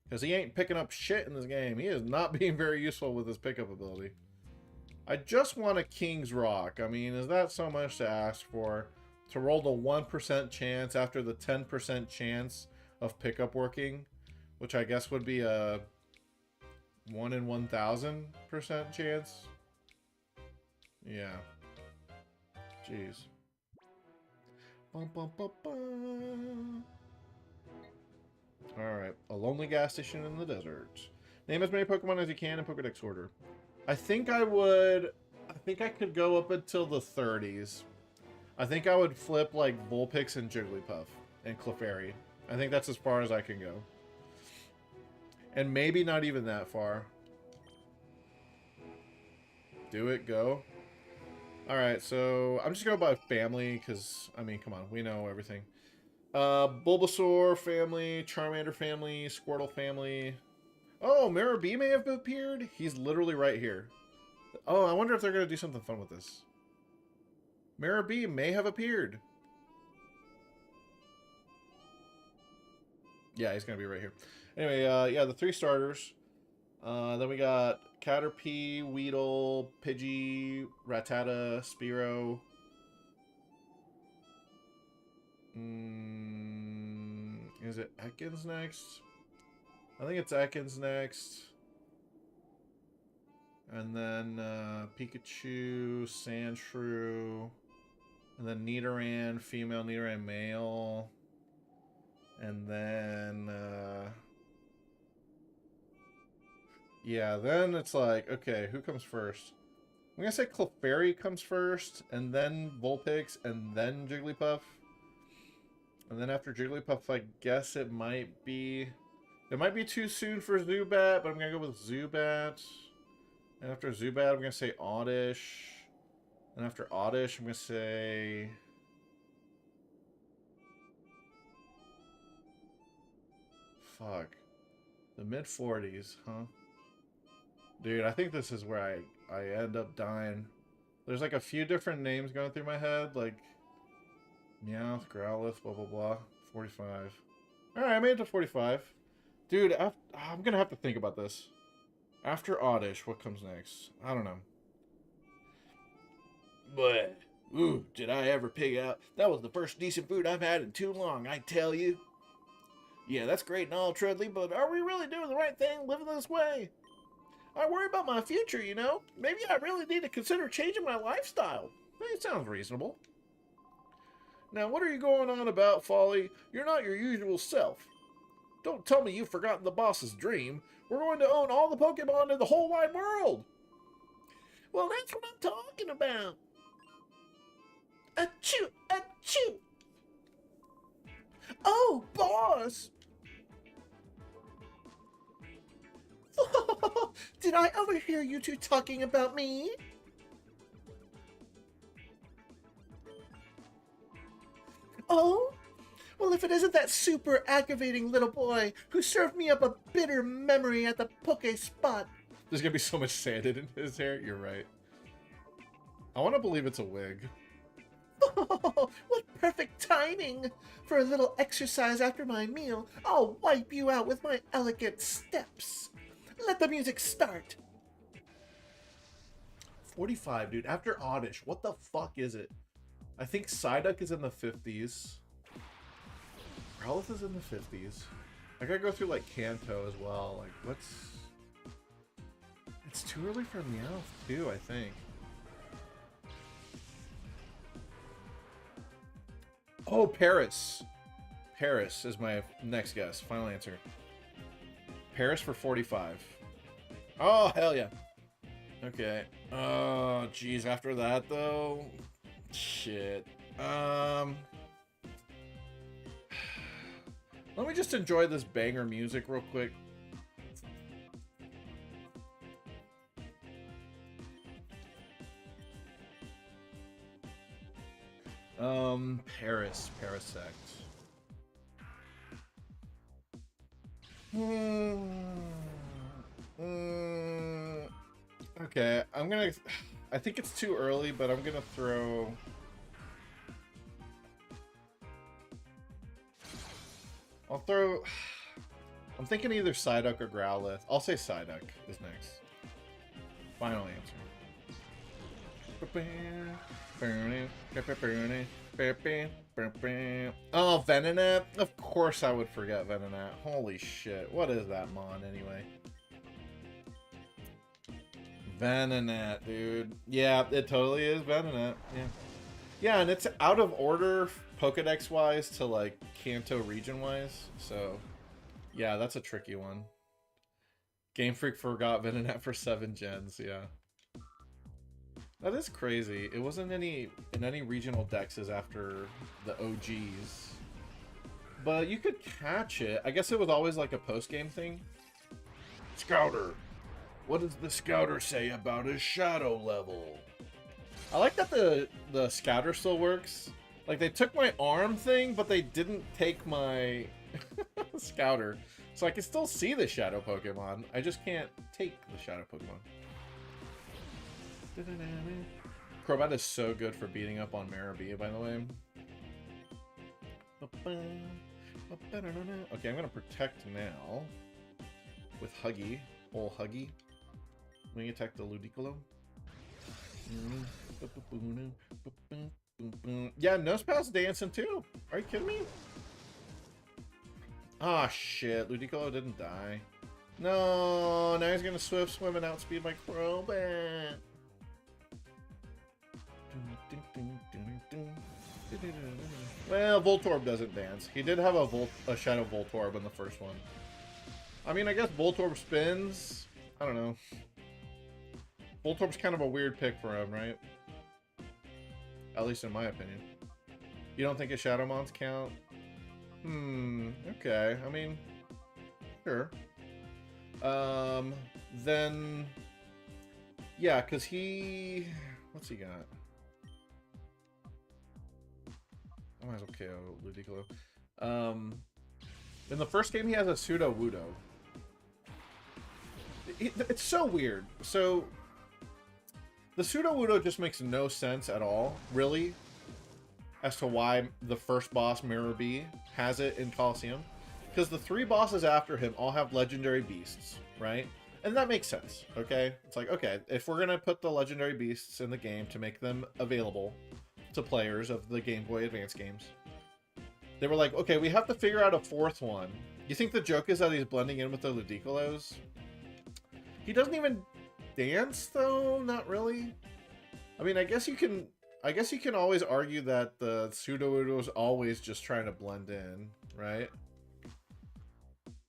Because he ain't picking up shit in this game. He is not being very useful with his pickup ability. I just want a King's Rock. I mean, is that so much to ask for? To roll the 1% chance after the 10% chance of pickup working? Which I guess would be a 1 in 1,000% chance? Yeah. Jeez. Alright, a lonely gas station in the desert. Name as many Pokemon as you can in Pokedex order. I think I could go up until the 30s. I think I would flip like Vulpix and Jigglypuff and Clefairy. I think that's as far as I can go. And maybe not even that far. Do it, go. Alright, so I'm just going by family because, I mean, come on, we know everything. Bulbasaur family, Charmander family, Squirtle family. Oh, Mirror B may have appeared? He's literally right here. Oh, I wonder if they're going to do something fun with this. Mirror B may have appeared. Yeah, he's going to be right here. Anyway, yeah, the 3 starters. Then we got Caterpie, Weedle, Pidgey, Rattata, Spearow. Is it Ekans next? I think it's Ekans next. And then Pikachu, Sandshrew. And then Nidoran, female, Nidoran, male. And then... yeah, then it's like, okay, who comes first? I'm going to say Clefairy comes first, and then Vulpix, and then Jigglypuff. And then after Jigglypuff, I guess it might be... It might be too soon for Zubat, but I'm going to go with Zubat. And after Zubat, I'm going to say Oddish. And after Oddish, I'm going to say... Fuck. The mid-40s, huh? Dude, I think this is where I end up dying. There's like a few different names going through my head, like Meowth, Growlithe, blah, blah, blah. 45. Alright, I made it to 45. Dude, I'm gonna have to think about this. After Oddish, what comes next? I don't know. But, ooh, did I ever pig out? That was the first decent food I've had in too long, I tell you. Yeah, that's great and all, Trudley, but are we really doing the right thing living this way? I worry about my future, you know? Maybe I really need to consider changing my lifestyle. It sounds reasonable. Now, what are you going on about, Folly? You're not your usual self. Don't tell me you've forgotten the boss's dream. We're going to own all the Pokemon in the whole wide world. Well, that's what I'm talking about. Achoo! Achoo! Oh, boss! Did I overhear you two talking about me? Oh? Well, if it isn't that super aggravating little boy who served me up a bitter memory at the Poke Spot. There's gonna be so much sand in his hair. You're right. I want to believe it's a wig. Oh, what perfect timing! For a little exercise after my meal, I'll wipe you out with my elegant steps. Let the music start. 45, dude. After Oddish, what the fuck is it? I think Psyduck is in the 50s. Growlithe is in the 50s. I gotta go through, like, Kanto as well. Like, what's... It's too early for Meowth, too, I think. Oh, Paris. Paris is my next guess. Final answer. Paris for 45. Oh, hell yeah. Okay. Oh, jeez. After that, though... Shit. Let me just enjoy this banger music real quick. Parasect. Okay, I think it's too early, but I'm gonna throw... I'm thinking either Psyduck or Growlithe. I'll say Psyduck is next. Final answer. Oh, Venonat? Of course I would forget Venonat. Holy shit. What is that mon anyway? Venonat, dude. Yeah, it totally is Venonat. Yeah. Yeah, and it's out of order Pokedex-wise to, like, Kanto region-wise. So, yeah, that's a tricky one. Game Freak forgot Venonat for 7 gens, yeah. That is crazy. It wasn't in any regional dexes after the OGs. But you could catch it. I guess it was always like a post-game thing. Scouter. What does the Scouter say about his shadow level? I like that the Scouter still works. Like, they took my arm thing, but they didn't take my Scouter. So I can still see the shadow Pokemon. I just can't take the shadow Pokemon. Crobat is so good for beating up on Maribia, by the way. Okay, I'm gonna protect now with Huggy, old Huggy. Let me attack the Ludicolo. Yeah, Nosepath's dancing too. Are you kidding me? Ah, shit. Ludicolo didn't die. No, now he's gonna swift swim and outspeed my Crobat. Well, Voltorb doesn't dance. He did have a Shadow Voltorb in the first one. I mean, I guess Voltorb spins. I don't know. Voltorb's kind of a weird pick for him, right? At least in my opinion. You don't think his Shadow Mons count? Okay. I mean, sure. Then... Yeah, because he... What's he got? I might as well KO Ludicolo. In the first game, he has a Pseudo Wudo. It's so weird. So, the Pseudo Wudo just makes no sense at all, really, as to why the first boss, Mirror B, has it in Colosseum. Because the 3 bosses after him all have legendary beasts, right? And that makes sense, okay? It's like, okay, if we're going to put the legendary beasts in the game to make them available to players of the Game Boy Advance games, they were like, okay, we have to figure out a 4th one. You think the joke is that he's blending in with the Ludicolos? He doesn't even dance, though? Not really. I mean, I guess you can always argue that the Pseudo is always just trying to blend in, right?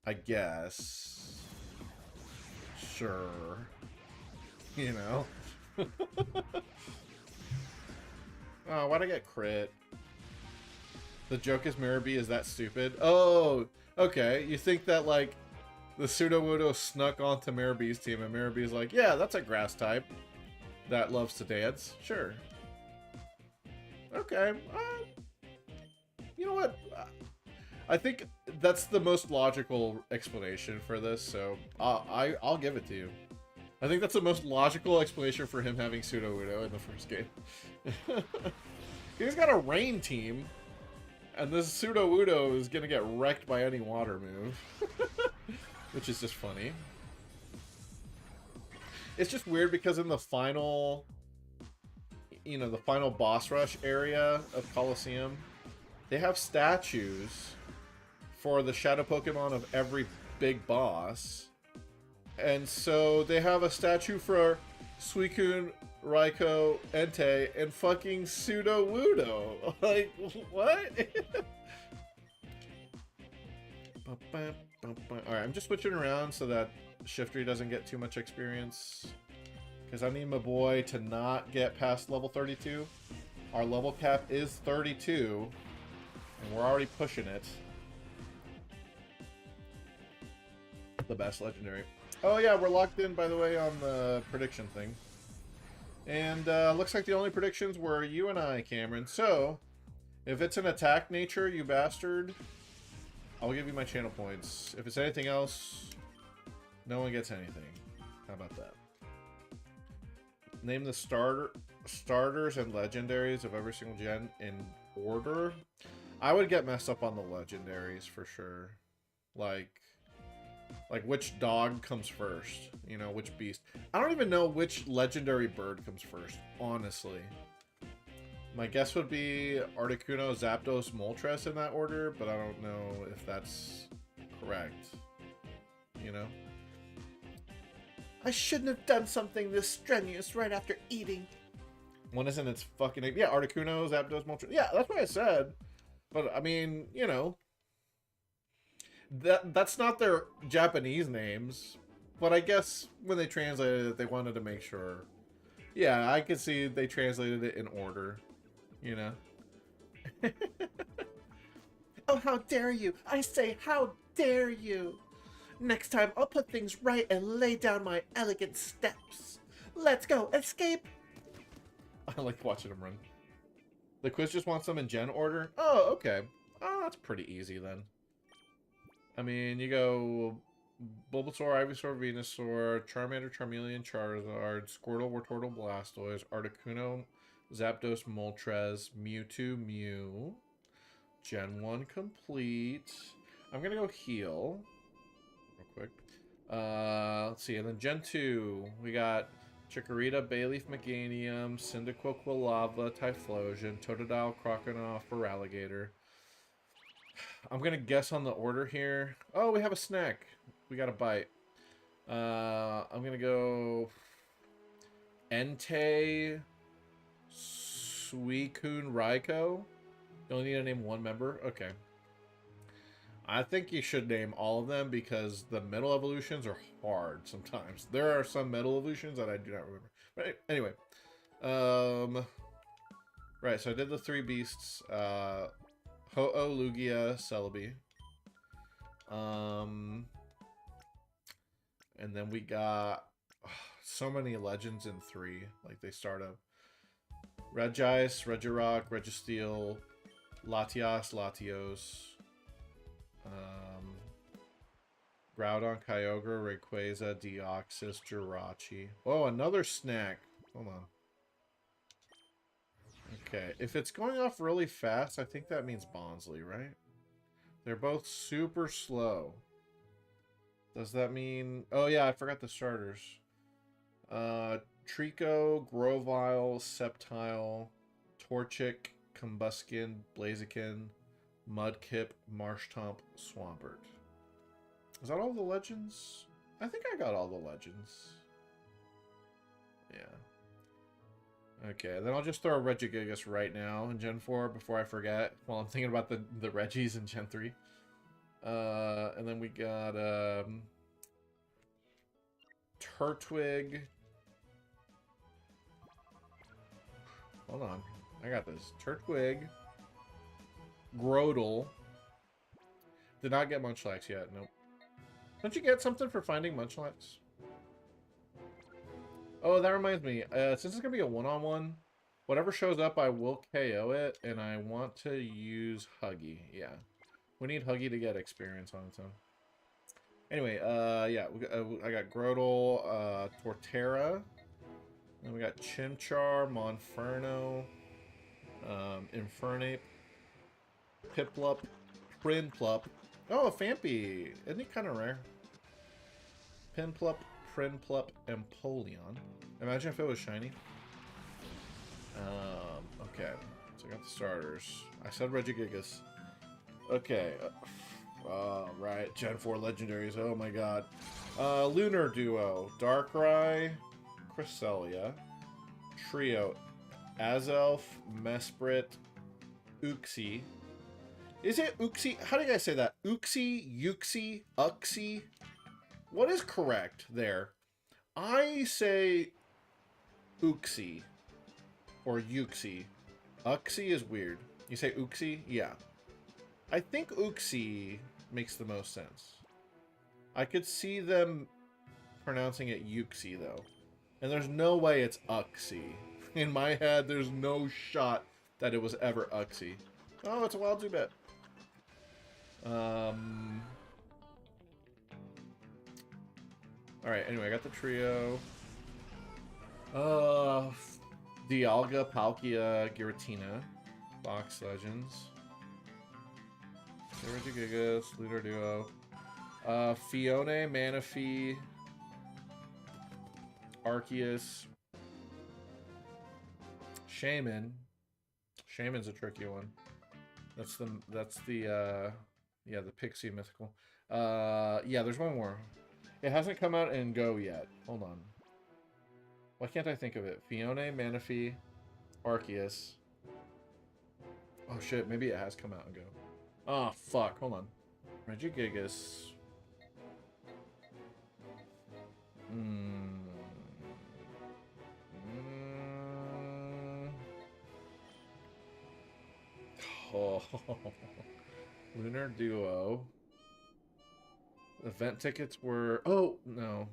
I guess. Sure. You know? Oh, why'd I get crit? The joke is Mirabee is that stupid? Oh, okay. You think that, like, the Sudowoodo snuck onto Mirabee's team, and Mirabee's like, yeah, that's a grass type that loves to dance. Sure. Okay. You know what? I think that's the most logical explanation for this, so I'll give it to you. I think that's the most logical explanation for him having Sudowoodo in the first game. He's got a rain team, and this Sudowoodo is gonna get wrecked by any water move. Which is just funny. It's just weird because in the final, you know, the final boss rush area of Colosseum, they have statues for the shadow Pokemon of every big boss. And so they have a statue for Suicune, Raikou, Entei, and fucking Pseudo-Wudo. Like, what? Alright, I'm just switching around so that Shiftry doesn't get too much experience. Because I need my boy to not get past level 32. Our level cap is 32. And we're already pushing it. The best legendary. Oh yeah, we're locked in, by the way, on the prediction thing. And looks like the only predictions were you and I, Cameron. So, if it's an attack nature, you bastard, I'll give you my channel points. If it's anything else, no one gets anything. How about that? Name the starters and legendaries of every single gen in order. I would get messed up on the legendaries for sure. Like which dog comes first, you know, which beast. I don't even know which legendary bird comes first, honestly. My guess would be Articuno, Zapdos, Moltres in that order, but I don't know if that's correct, you know? I shouldn't have done something this strenuous right after eating. One isn't its fucking... Yeah, Articuno, Zapdos, Moltres. Yeah, that's what I said. But, I mean, you know... That's not their Japanese names, but I guess when they translated it, they wanted to make sure. Yeah, I could see they translated it in order, you know. Oh, how dare you! I say, how dare you! Next time, I'll put things right and lay down my elegant steps. Let's go, escape! I like watching them run. The quiz just wants them in gen order? Oh, okay. Oh, that's pretty easy then. I mean, you go Bulbasaur, Ivysaur, Venusaur, Charmander, Charmeleon, Charizard, Squirtle, Wartortle, Blastoise, Articuno, Zapdos, Moltres, Mewtwo, Mew. Gen 1 complete. I'm gonna go heal real quick. Let's see, and then Gen 2, we got Chikorita, Bayleaf, Meganium, Cyndaquil, Quilava, Typhlosion, Totodile, Croconaw, Feraligatr. I'm gonna guess on the order here. Oh, we have a snack. We got a bite. I'm gonna go Entei, Suicune, Raikou. You only need to name one member? Okay. I think you should name all of them because the metal evolutions are hard sometimes. There are some metal evolutions that I do not remember. But anyway. Right, so I did the 3 beasts. Ho-Oh, Lugia, Celebi. And then we got so many legends in 3. Like, they start up. Regice, Regirock, Registeel, Latias, Latios. Groudon, Kyogre, Rayquaza, Deoxys, Jirachi. Oh, another snack. Hold on. Okay, if it's going off really fast, I think that means Bonsly, right? They're both super slow. Does that mean... Oh, yeah, I forgot the starters. Trico, Grovyle, Sceptile, Torchic, Combuskin, Blaziken, Mudkip, Marshtomp, Swampert. Is that all the legends? I think I got all the legends. Yeah. Okay, then I'll just throw a Regigigas right now in Gen 4 before I forget while I'm thinking about the Regis in Gen 3. And then we got Turtwig. Hold on. I got this. Turtwig. Grotle. Did not get Munchlax yet. Nope. Don't you get something for finding Munchlax? Oh, that reminds me. Since it's going to be a one-on-one, whatever shows up, I will KO it, and I want to use Huggy. Yeah. We need Huggy to get experience on its own. Anyway, yeah, I got Grotle, Torterra. Then we got Chimchar, Monferno, Infernape, Piplup, Prinplup. Oh, a Phanpy. Isn't he kind of rare? Pinplup, Prinplup, Empoleon. Imagine if it was shiny. Okay. So I got the starters. I said Regigigas. Okay. Right. Gen 4 legendaries. Oh my god. Lunar Duo. Darkrai, Cresselia. Trio. Azelf, Mesprit, Uxie. Is it Uxie? How do you guys say that? Uxie, Uxie, Uxie? What is correct there? I say Uxie. Or Uxie. Uxie is weird. You say Uxie? Yeah. I think Uxie makes the most sense. I could see them pronouncing it Uxie, though. And there's no way it's Uxie. In my head, there's no shot that it was ever Uxie. Oh, it's a wild Zubat. Alright, anyway, I got the trio. Dialga, Palkia, Giratina. Box Legends. Regigigas, Lunar Duo. Fione, Manaphy. Arceus. Shaman. Shaman's a tricky one. That's the yeah, the Pixie mythical. Yeah, there's one more. It hasn't come out in Go yet. Hold on. Why can't I think of it? Fione, Manaphy, Arceus. Oh shit, maybe it has come out in Go. Oh fuck, hold on. Regigigas. Oh. Lunar Duo. Event tickets were... Oh, no.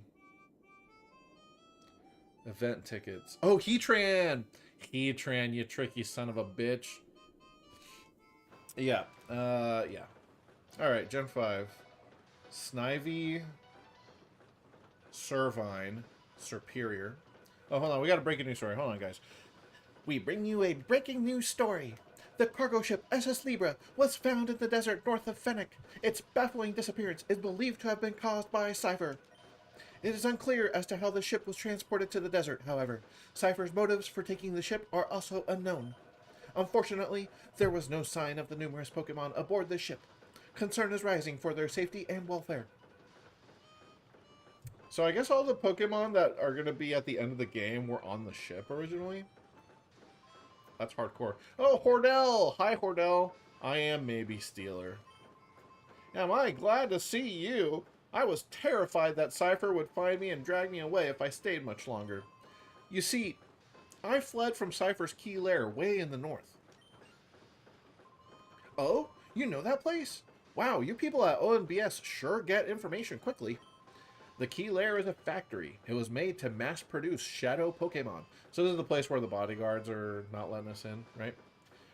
Event tickets. Oh, Heatran! Heatran, you tricky son of a bitch. Yeah. Yeah. Alright, Gen 5. Snivy. Servine. Superior. Oh, hold on. We got a breaking news story. Hold on, guys. We bring you a breaking news story. The cargo ship SS Libra was found in the desert north of Fennec. Its baffling disappearance is believed to have been caused by Cypher. It is unclear as to how the ship was transported to the desert, however. Cypher's motives for taking the ship are also unknown. Unfortunately, there was no sign of the numerous Pokemon aboard the ship. Concern is rising for their safety and welfare. So I guess all the Pokemon that are going to be at the end of the game were on the ship originally? That's hardcore. Oh, Hordell! Hi, Hordell. I am maybe Steeler. Am I glad to see you? I was terrified that Cypher would find me and drag me away if I stayed much longer. You see, I fled from Cypher's key lair way in the north. Oh, you know that place? Wow, you people at ONBS sure get information quickly. The key lair is a factory. It was made to mass-produce shadow Pokemon. So this is the place where the bodyguards are not letting us in, right?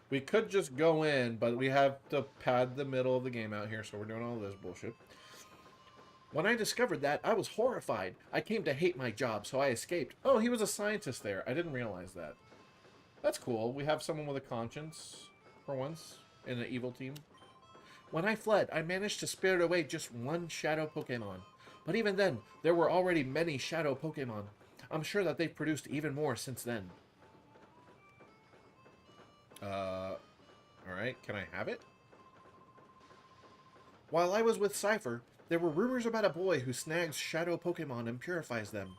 We could just go in, but we have to pad the middle of the game out here, so we're doing all this bullshit. When I discovered that, I was horrified. I came to hate my job, so I escaped. Oh, he was a scientist there. I didn't realize that. That's cool. We have someone with a conscience, for once, in an evil team. When I fled, I managed to spirit away just one shadow Pokemon. But even then, there were already many shadow Pokemon. I'm sure that they've produced even more since then. Alright, can I have it? While I was with Cypher, there were rumors about a boy who snags shadow Pokemon and purifies them.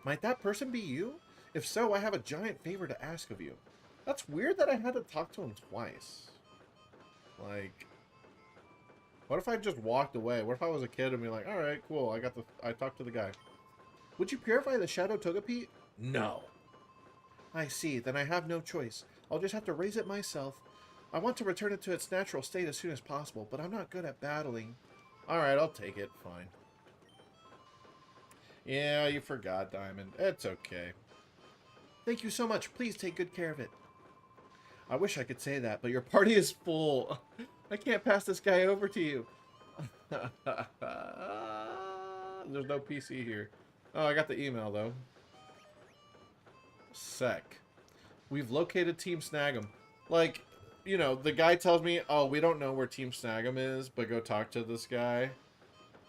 Might that person be you? If so, I have a giant favor to ask of you. That's weird that I had to talk to him twice. Like... What if I just walked away? What if I was a kid and be like, alright, cool, I talked to the guy. Would you purify the Shadow Togepi? No. I see, then I have no choice. I'll just have to raise it myself. I want to return it to its natural state as soon as possible, but I'm not good at battling. Alright, I'll take it, fine. Yeah, you forgot, Diamond. It's okay. Thank you so much. Please take good care of it. I wish I could say that, but your party is full. I can't pass this guy over to you. There's no PC here. Oh, I got the email, though. Sec. We've located Team Snag'em. Like, you know, the guy tells me, oh, we don't know where Team Snag'em is, but go talk to this guy.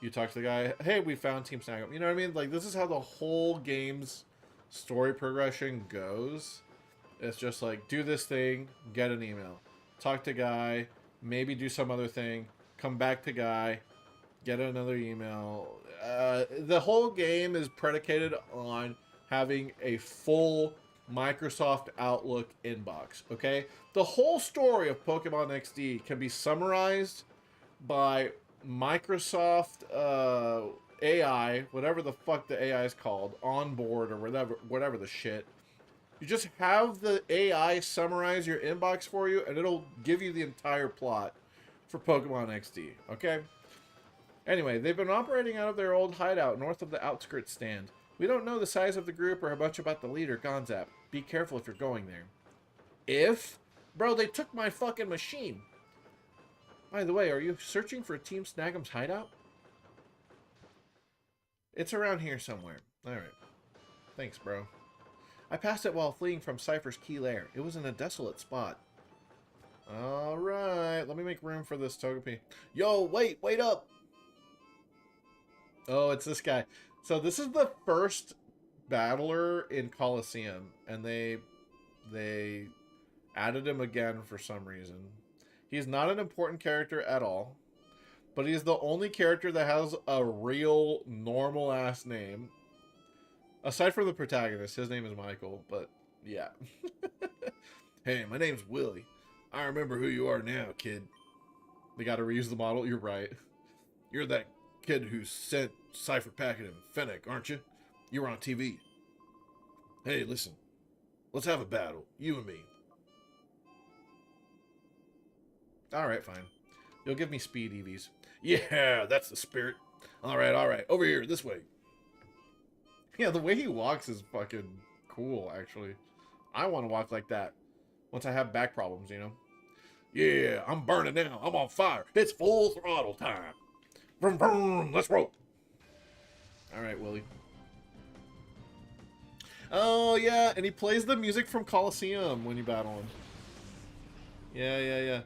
You talk to the guy, hey, we found Team Snag 'em. You know what I mean? Like, this is how the whole game's story progression goes. It's just like, do this thing, get an email. Talk to guy, maybe do some other thing, come back to guy, get another email. The whole game is predicated on having a full Microsoft Outlook inbox, okay? The whole story of Pokemon XD can be summarized by Microsoft AI, whatever the fuck the AI is called, onboard or whatever the shit. You just have the AI summarize your inbox for you, and it'll give you the entire plot for Pokemon XD, okay? Anyway, they've been operating out of their old hideout north of the outskirts stand. We don't know the size of the group or much about the leader, Gonzap. Be careful if you're going there. If? Bro, they took my fucking machine. By the way, are you searching for Team Snag 'em's hideout? It's around here somewhere. Alright. Thanks, bro. I passed it while fleeing from Cypher's key lair. It was in a desolate spot. Alright, let me make room for this Togepi. Yo, wait up! Oh, it's this guy. So this is the first battler in Colosseum, and they added him again for some reason. He's not an important character at all, but he's the only character that has a real normal-ass name. Aside from the protagonist, his name is Michael, but yeah. Hey, my name's Willie. I remember who you are now, kid. They gotta reuse the model, you're right. You're that kid who sent Cypher Packet and Fennec, aren't you? You were on TV. Hey, listen. Let's have a battle, you and me. Alright, fine. You'll give me speed EVs. Yeah, that's the spirit. Alright. Over here, this way. Yeah, the way he walks is fucking cool, actually. I want to walk like that once I have back problems, you know? Yeah, I'm burning now. I'm on fire. It's full throttle time. Vroom, vroom, let's roll. Alright, Willie. Oh, yeah, and he plays the music from Colosseum when you battle him. Yeah.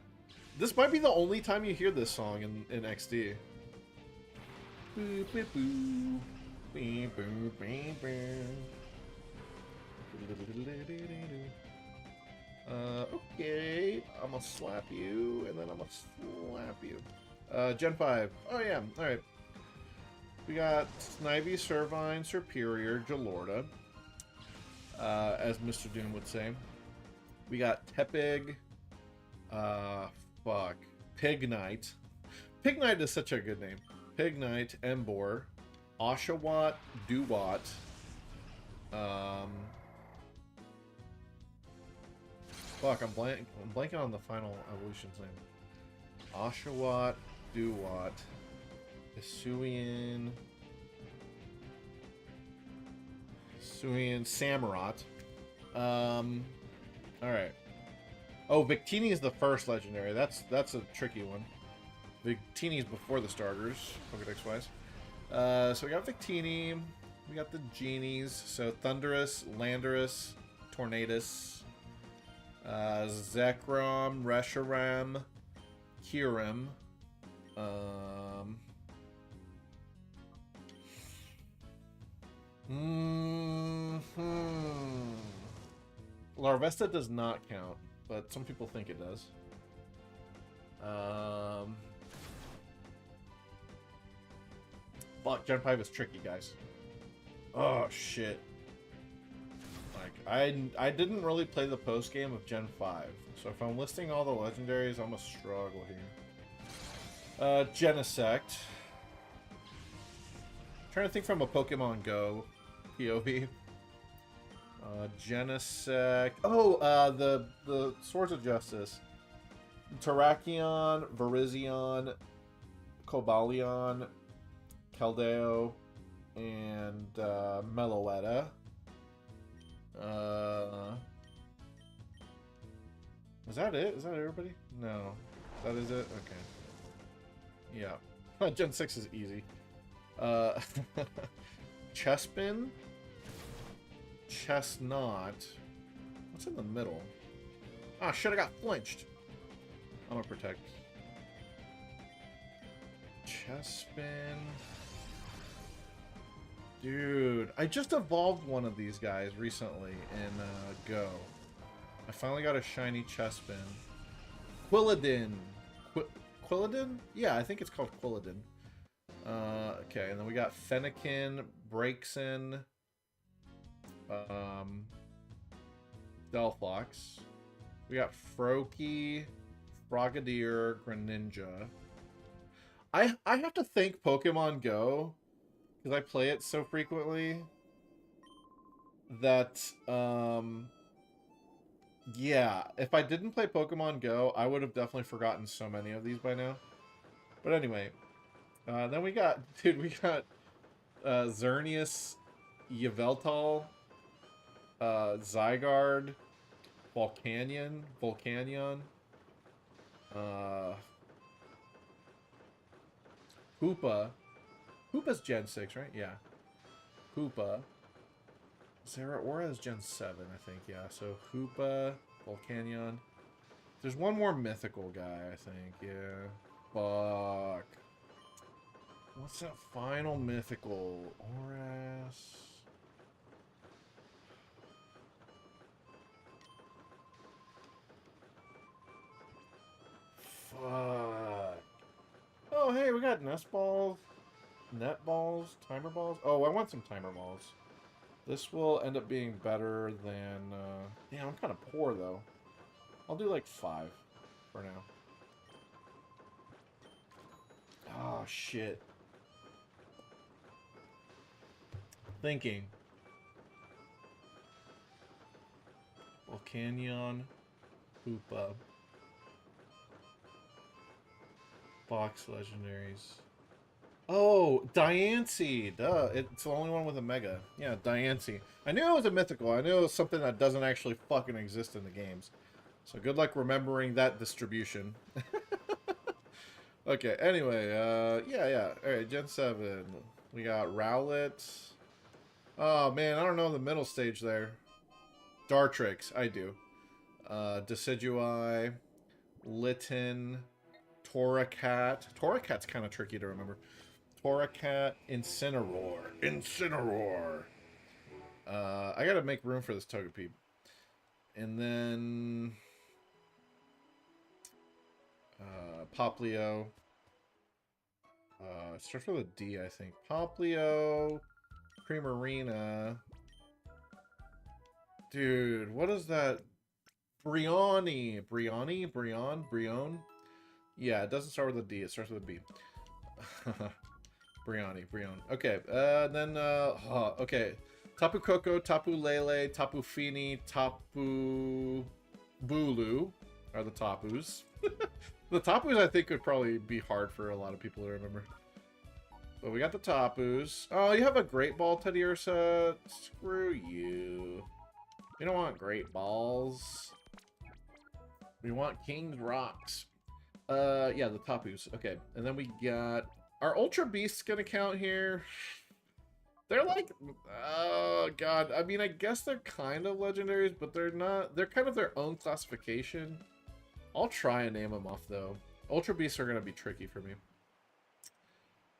This might be the only time you hear this song in XD. Boop, boop, boop. Beep, boop, beep, beep. Okay, I'm gonna slap you, and then I'm gonna slap you. Gen 5. Oh, yeah, alright. We got Snivy, Servine, Superior, Jalorda, as Mr. Doom would say. We got Tepig, Pignite. Pignite is such a good name. Pignite, Embor, Oshawott, Duwat, I'm blanking on the final evolution's name. Oshawott, Duwat, Hisuian, Samurott. Alright. Oh, Victini is the first legendary. That's a tricky one. Victini's before the starters, Pokedex-wise. So we got Victini. We got the genies. So Thundurus, Landorus, Tornadus, Zekrom, Reshiram, Kyurem. Larvesta does not count, but some people think it does. Fuck, Gen 5 is tricky, guys. Oh, shit. Like, I didn't really play the post game of Gen 5, so if I'm listing all the legendaries, I'm gonna struggle here. Genesect. Trying to think from a Pokemon Go POV. Genesect. Oh, the Swords of Justice. Terrakion, Virizion, Cobalion, Keldeo, and Meloetta. Is that it? Is that everybody? No. That is it? Okay. Yeah. Gen 6 is easy. Chespin. Chestnut. What's in the middle? Ah, shit, I got flinched. I'm gonna protect. chest spin. Dude, I just evolved one of these guys recently in Go. I finally got a shiny chest spin. Quilladin. Quilladin? Yeah, I think it's called Quilladin. Okay, and then we got Fennekin, Braixen, Delphox. We got Froakie, Frogadier, Greninja. I have to thank Pokemon Go, because I play it so frequently, that, yeah, if I didn't play Pokemon Go, I would have definitely forgotten so many of these by now. But anyway, then we got, dude, we got Xerneas, Yveltal, Zygarde, Volcanion, Hoopa. Hoopa's Gen 6, right? Yeah. Hoopa. Zeraora is Gen 7, I think. Yeah, so Hoopa, Volcanion. There's one more mythical guy, I think. Yeah. Fuck. What's that final mythical? Oras. Fuck. Oh, hey, we got nest balls, net balls, timer balls. Oh, I want some timer balls. This will end up being better than... Damn, I'm kind of poor, though. I'll do, like, 5 for now. Oh, shit. Thinking. Volcanion. Hoopa. Box legendaries. Oh, Diancie! Duh, it's the only one with a mega. Yeah, Diancie. I knew it was a mythical. I knew it was something that doesn't actually fucking exist in the games. So good luck remembering that distribution. Okay, anyway, yeah. Alright, Gen 7. We got Rowlet. Oh, man, I don't know the middle stage there. Dartrix, I do. Decidueye. Litten. Torracat. Torracat's kind of tricky to remember. Torracat, Incineroar. I gotta make room for this Togepi. And then... Poplio. It starts with a D, I think. Poplio. Primarina. Dude, what is that? Brione. Brion? Yeah, it doesn't start with a D, it starts with a B. Brione. Okay, then, okay. Tapu Koko, Tapu Lele, Tapu Fini, Tapu Bulu are the Tapus. The Tapus, I think, would probably be hard for a lot of people to remember. But we got the Tapus. Oh, you have a Great Ball, Teddiursa? Screw you. We don't want Great Balls. We want King's Rocks. Yeah, the Tapus. Okay, and then we got... Are Ultra Beasts gonna count here? They're like... Oh, God. I mean, I guess they're kind of legendaries, but they're not... They're kind of their own classification. I'll try and name them off, though. Ultra Beasts are gonna be tricky for me.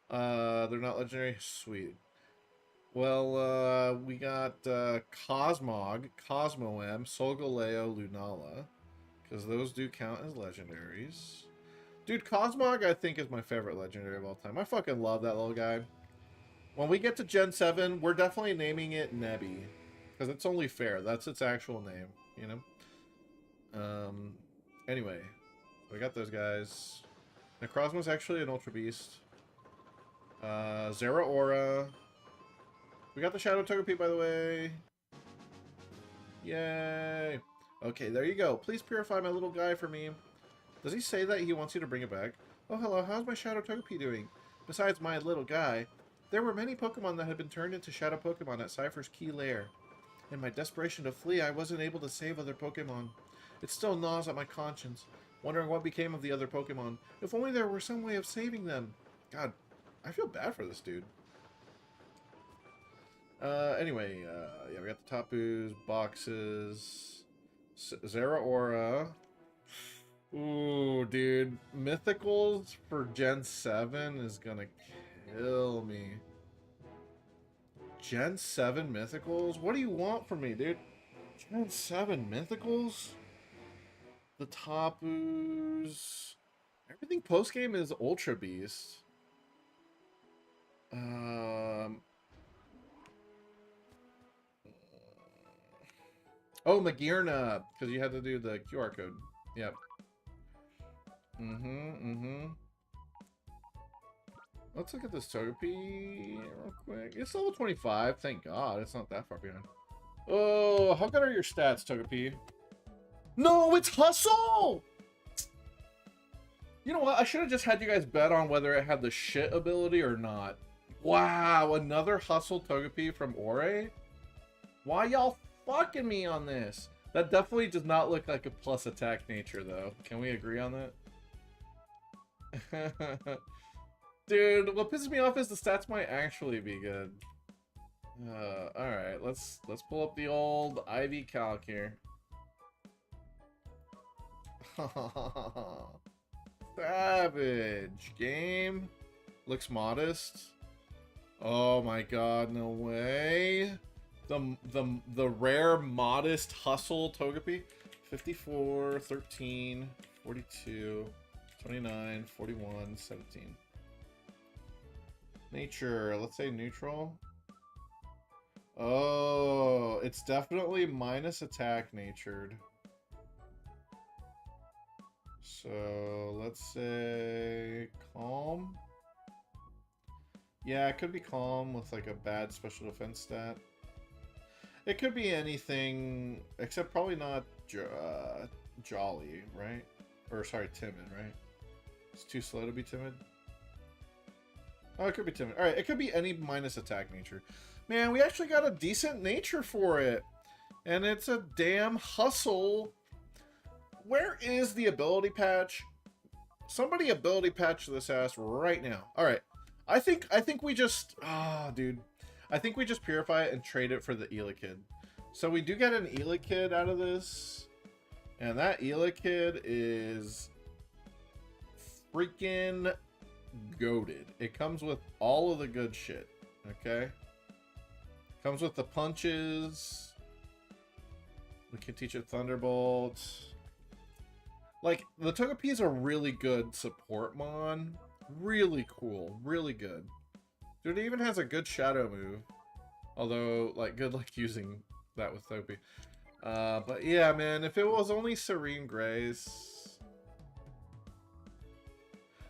They're not legendary? Sweet. Well, we got Cosmog, Cosmoem, Solgaleo, Lunala. Because those do count as legendaries. Dude, Cosmog, I think, is my favorite legendary of all time. I fucking love that little guy. When we get to Gen 7, we're definitely naming it Nebby. Because it's only fair. That's its actual name, you know? Anyway. We got those guys. Necrozma's actually an Ultra Beast. Zeraora. We got the Shadow Togepi, by the way. Yay. Okay, there you go. Please purify my little guy for me. Does he say that he wants you to bring it back? Oh, hello. How's my Shadow Togepi doing? Besides my little guy, there were many Pokemon that had been turned into Shadow Pokemon at Cypher's key lair. In my desperation to flee, I wasn't able to save other Pokemon. It still gnaws at my conscience, wondering what became of the other Pokemon. If only there were some way of saving them. God, I feel bad for this dude. Anyway, yeah, we got the Tapus, boxes, Zeraora. Ooh, dude. Mythicals for Gen 7 is gonna kill me. Gen 7 Mythicals? What do you want from me, dude? Gen 7 Mythicals? The Tapus... Everything post-game is Ultra Beast. Oh, Magirna, because you had to do the QR code. Yep. Let's look at this Togepi real quick. It's level 25. Thank God. It's not that far behind. Oh, how good are your stats, Togepi? No, it's Hustle! You know what? I should have just had you guys bet on whether it had the shit ability or not. Wow, another Hustle Togepi from Ore? Why y'all fucking me on this? That definitely does not look like a plus attack nature, though. Can we agree on that? Dude, what pisses me off is the stats might actually be good. Alright, let's pull up the old Ivy calc here. Savage. Game. Looks modest. Oh my god, no way. The rare modest Hustle Togepi. 54, 13, 42, 29, 41, 17. Nature, let's say neutral. Oh, it's definitely minus attack natured. So let's say calm. Yeah, it could be calm with like a bad special defense stat. It could be anything except probably not jolly, right? Or sorry, timid, right? It's too slow to be timid. Oh, it could be timid. Alright, it could be any minus attack nature. Man, we actually got a decent nature for it. And it's a damn Hustle. Where is the ability patch? Somebody ability patch this ass right now. Alright. I think we just... dude. I think we just purify it and trade it for the Elekid. So we do get an Elekid out of this. And that Elekid is... freaking... goated. It comes with all of the good shit. Okay? Comes with the punches. We can teach it Thunderbolt. Like, the Togepi is a really good support mon. Really cool. Really good. Dude, it even has a good shadow move. Although, like, good luck using that with Togepi. But yeah, man, if it was only Serene Grace...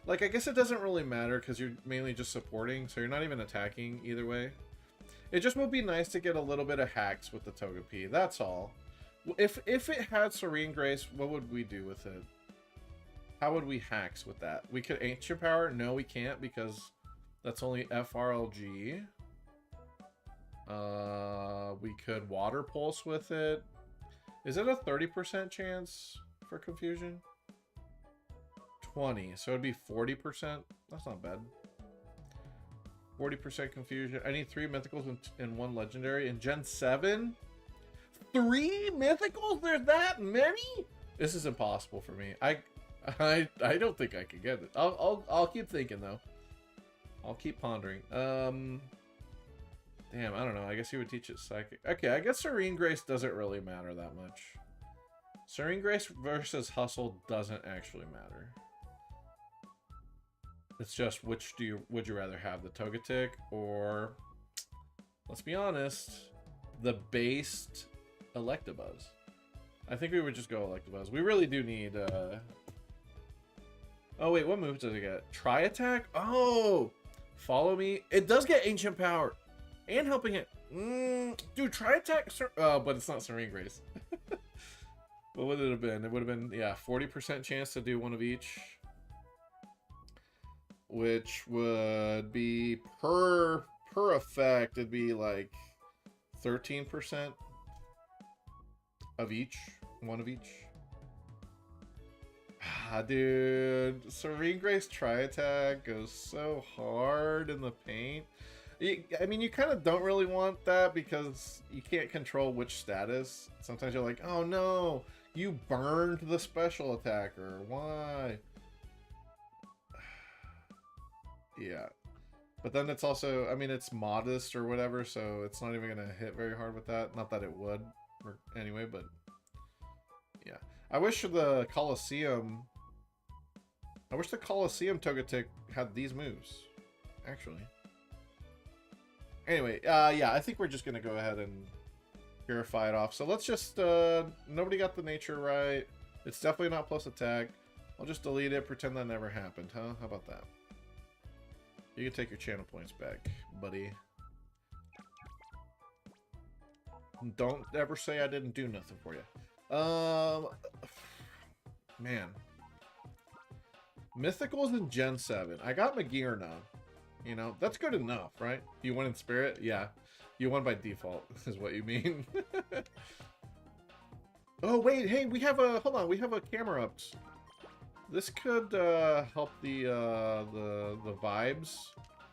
Like, I guess it doesn't really matter because you're mainly just supporting, so you're not even attacking either way. It just would be nice to get a little bit of hacks with the Togepi, that's all. If it had Serene Grace, what would we do with it? How would we hacks with that? We could Ancient Power? No, we can't because that's only FRLG. We could Water Pulse with it. Is it a 30% chance for confusion? 20, so it'd be 40%. That's not bad. 40% confusion. I need 3 mythicals and 1 legendary. In Gen 7? 3 mythicals? There's that many? This is impossible for me. I don't think I can get it. I'll keep thinking though. I'll keep pondering. Damn, I don't know. I guess he would teach it Psychic. Okay, I guess Serene Grace doesn't really matter that much. Serene Grace versus Hustle doesn't actually matter. It's just would you rather have the Togetic or, let's be honest, the based Electabuzz? I think we would just go Electabuzz. We really do need oh wait, what move does it get? Tri-Attack? Oh! Follow me. It does get Ancient Power. And Helping It. Dude, Tri-Attack... but it's not Serene Grace. What would it have been? It would have been, yeah, 40% chance to do one of each. Which would be per effect, it'd be like 13% of each. One of each. Dude, Serene Grace Tri-Attack goes so hard in the paint. I mean, you kind of don't really want that because you can't control which status. Sometimes you're like, oh no, You burned the special attacker. Why? Yeah. But then it's also, I mean, it's modest or whatever, so it's not even going to hit very hard with that. Not that it would, or anyway, but yeah. I wish the Colosseum Togetic had these moves, actually. Anyway, yeah, I think we're just going to go ahead and purify it off. So let's just, nobody got the nature right. It's definitely not plus attack. I'll just delete it, pretend that never happened, huh? How about that? You can take your channel points back, buddy. Don't ever say I didn't do nothing for you. Man. Mythicals in Gen 7. I got Magearna. You know, that's good enough, right? You won in Spirit? Yeah. You won by default, is what you mean. Oh, wait, hey, we have a... Hold on, we have a camera up. This could help the vibes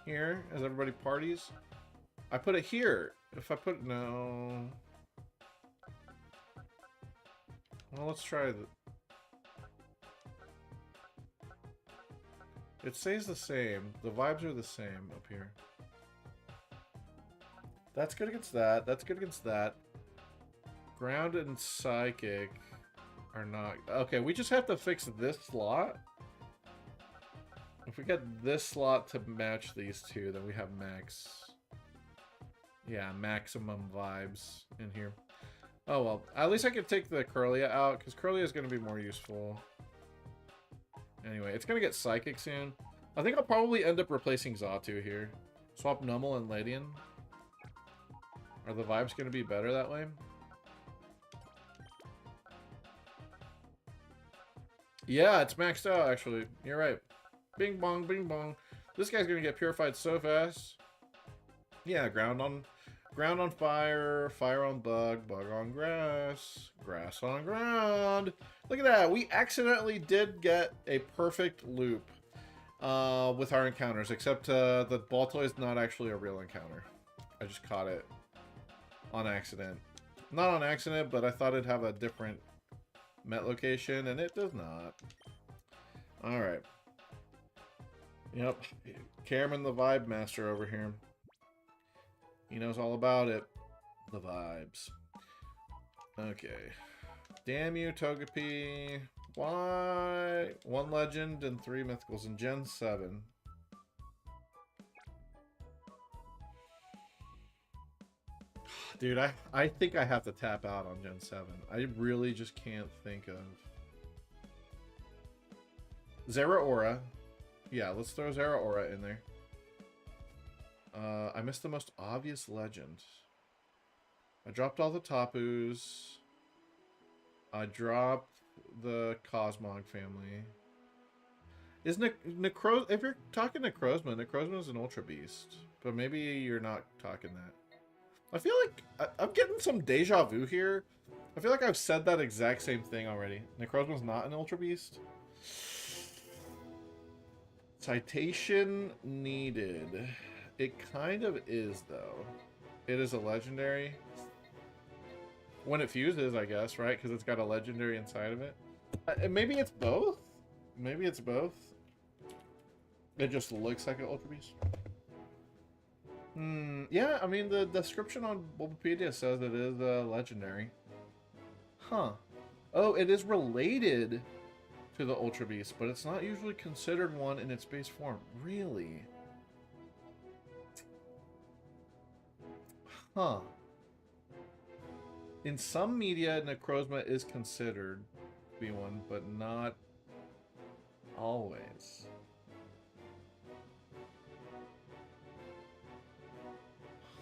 here as everybody parties. I put it here. If I put... No. Well, let's try the... It stays the same. The vibes are the same up here. That's good against that. That's good against that. Ground and Psychic are not... Okay, we just have to fix this slot. If we get this slot to match these two, then we have max... Yeah, maximum vibes in here. Oh, well. At least I can take the Curlia out, because Curlia is going to be more useful. Anyway, it's going to get Psychic soon. I think I'll probably end up replacing Xatu here. Swap Numel and Ladian. Are the vibes going to be better that way? Yeah, it's maxed out, actually. You're right. Bing bong, bing bong. This guy's going to get purified so fast. Yeah, ground on fire, fire on bug, bug on grass, grass on ground. Look at that. We accidentally did get a perfect loop with our encounters, except the Baltoy is not actually a real encounter. I just caught it on accident. Not on accident, but I thought it'd have a different Met location, and it does not. Alright. Yep. Cameron the Vibe Master over here. He knows all about it. The vibes. Okay. Damn you, Togepi. Why? 1 legend and 3 mythicals in Gen 7. Dude, I think I have to tap out on Gen 7. I really just can't think of... Zeraora. Yeah, let's throw Zeraora in there. I missed the most obvious legend. I dropped all the Tapus. I dropped the Cosmog family. Is Necro... If you're talking Necrozma is an Ultra Beast. But maybe you're not talking that. I feel like I'm getting some deja vu here. I feel like I've said that exact same thing already. Necrozma's not an Ultra Beast. Citation needed. It kind of is, though. It is a legendary. When it fuses, I guess, right? Because it's got a legendary inside of it. Maybe it's both? Maybe it's both. It just looks like an Ultra Beast. Yeah, I mean, the description on Bulbapedia says it is legendary. Huh. Oh, it is related to the Ultra Beast, but it's not usually considered one in its base form. Really? Huh. In some media, Necrozma is considered to be one, but not always.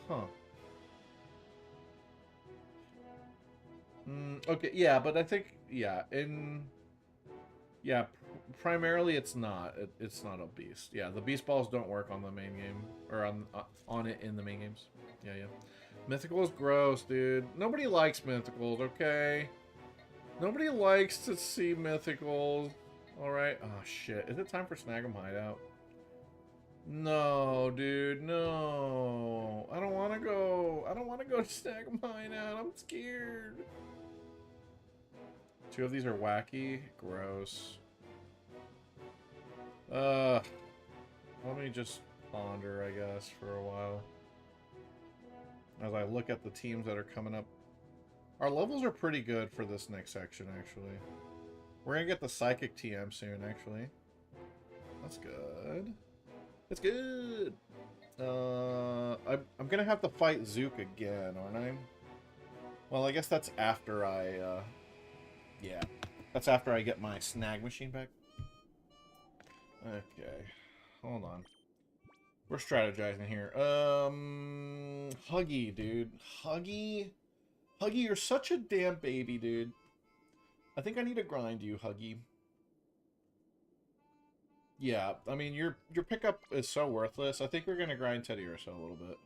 Huh. Okay, yeah, but I think, yeah, primarily it's not. It's not a beast. Yeah, the beast balls don't work on the main game, or on it in the main games. Yeah. Mythical is gross, dude. Nobody likes mythicals, okay? Nobody likes to see mythicals. Alright. Oh, shit. Is it time for Snag 'em Hideout? No, dude, no. I don't want to go. I don't want to go to Snag 'em Hideout. I'm scared. 2 of these are wacky. Gross. Let me just ponder, I guess, for a while. As I look at the teams that are coming up. Our levels are pretty good for this next section, actually. We're gonna get the Psychic TM soon, actually. That's good. It's good! I'm gonna have to fight Zook again, aren't I? Well, I guess that's after I, yeah. That's after I get my snag machine back. Okay. Hold on. We're strategizing here. Huggy, dude. Huggy? Huggy, you're such a damn baby, dude. I think I need to grind you, Huggy. Yeah, I mean, your pickup is so worthless. I think we're gonna grind Teddy Ursa a little bit.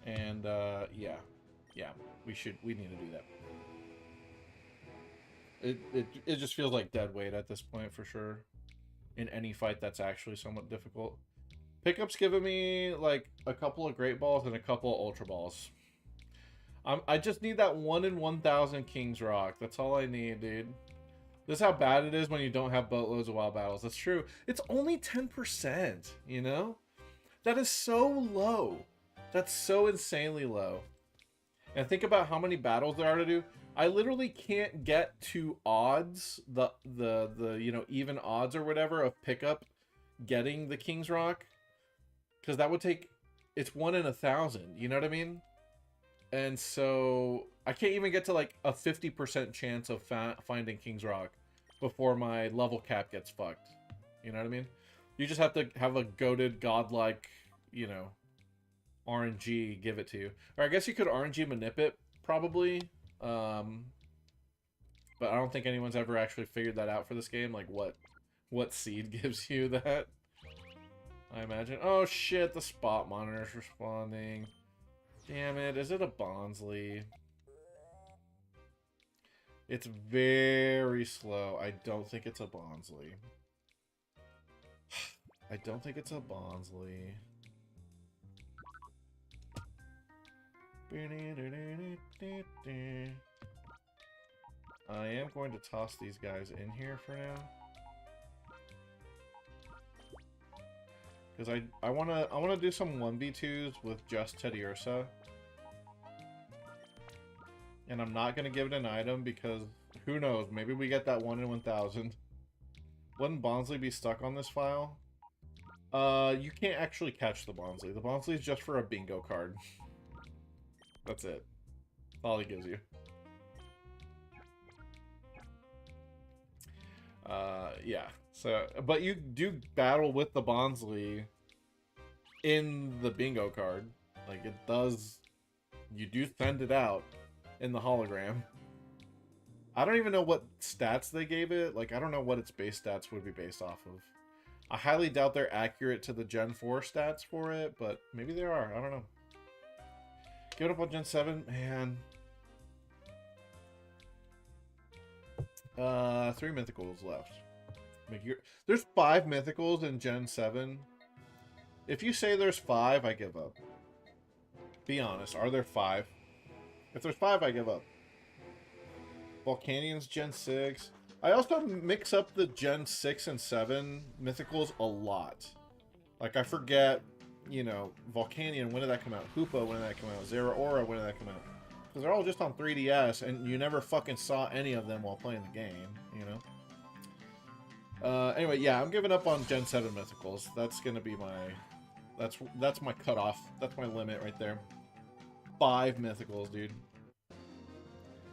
And, yeah. Yeah, we need to do that. It just feels like dead weight at this point, for sure. In any fight that's actually somewhat difficult. Pickup's giving me, like, a couple of Great Balls and a couple of Ultra Balls. I just need that 1 in 1,000 King's Rock. That's all I need, dude. This is how bad it is when you don't have boatloads of wild battles. That's true. It's only 10%, you know? That is so low. That's so insanely low. And think about how many battles there are to do. I literally can't get to odds, the you know, even odds or whatever of pickup getting the King's Rock. Because that would take, it's 1 in 1,000, you know what I mean? And so I can't even get to like a 50% chance of finding King's Rock before my level cap gets fucked. You know what I mean? You just have to have a goated godlike, you know, RNG give it to you. Or I guess you could RNG manip it, probably. But I don't think anyone's ever actually figured that out for this game. Like what seed gives you that? I imagine. Oh shit, the spot monitor's responding. Damn it, is it a Bonsly? It's very slow. I don't think it's a Bonsly. I don't think it's a Bonsly. I am going to toss these guys in here for now. Because I wanna do some 1v2s with just Teddy Ursa. And I'm not gonna give it an item because who knows, maybe we get that 1 in 1,000. Wouldn't Bonsly be stuck on this file? You can't actually catch the Bonsly. The Bonsly is just for a bingo card. That's it. That's all he gives you. Yeah. So, but you do battle with the Bonsly in the bingo card. Like, it does... You do send it out in the hologram. I don't even know what stats they gave it. Like, I don't know what its base stats would be based off of. I highly doubt they're accurate to the Gen 4 stats for it, but maybe they are. I don't know. Give it up on Gen 7? Man. 3 mythicals left. There's 5 mythicals in Gen 7. If you say there's 5, I give up. Be honest, are there 5? If there's 5, I give up. Volcanions Gen 6. I also mix up the Gen 6 and 7 mythicals a lot. Like, I forget, you know, Volcanion, when did that come out? Hoopa, when did that come out? Zeraora, when did that come out? Because they're all just on 3DS, and you never fucking saw any of them while playing the game, you know? Anyway, yeah, I'm giving up on Gen 7 mythicals. That's gonna be my... That's my cutoff. That's my limit right there. 5 mythicals, dude.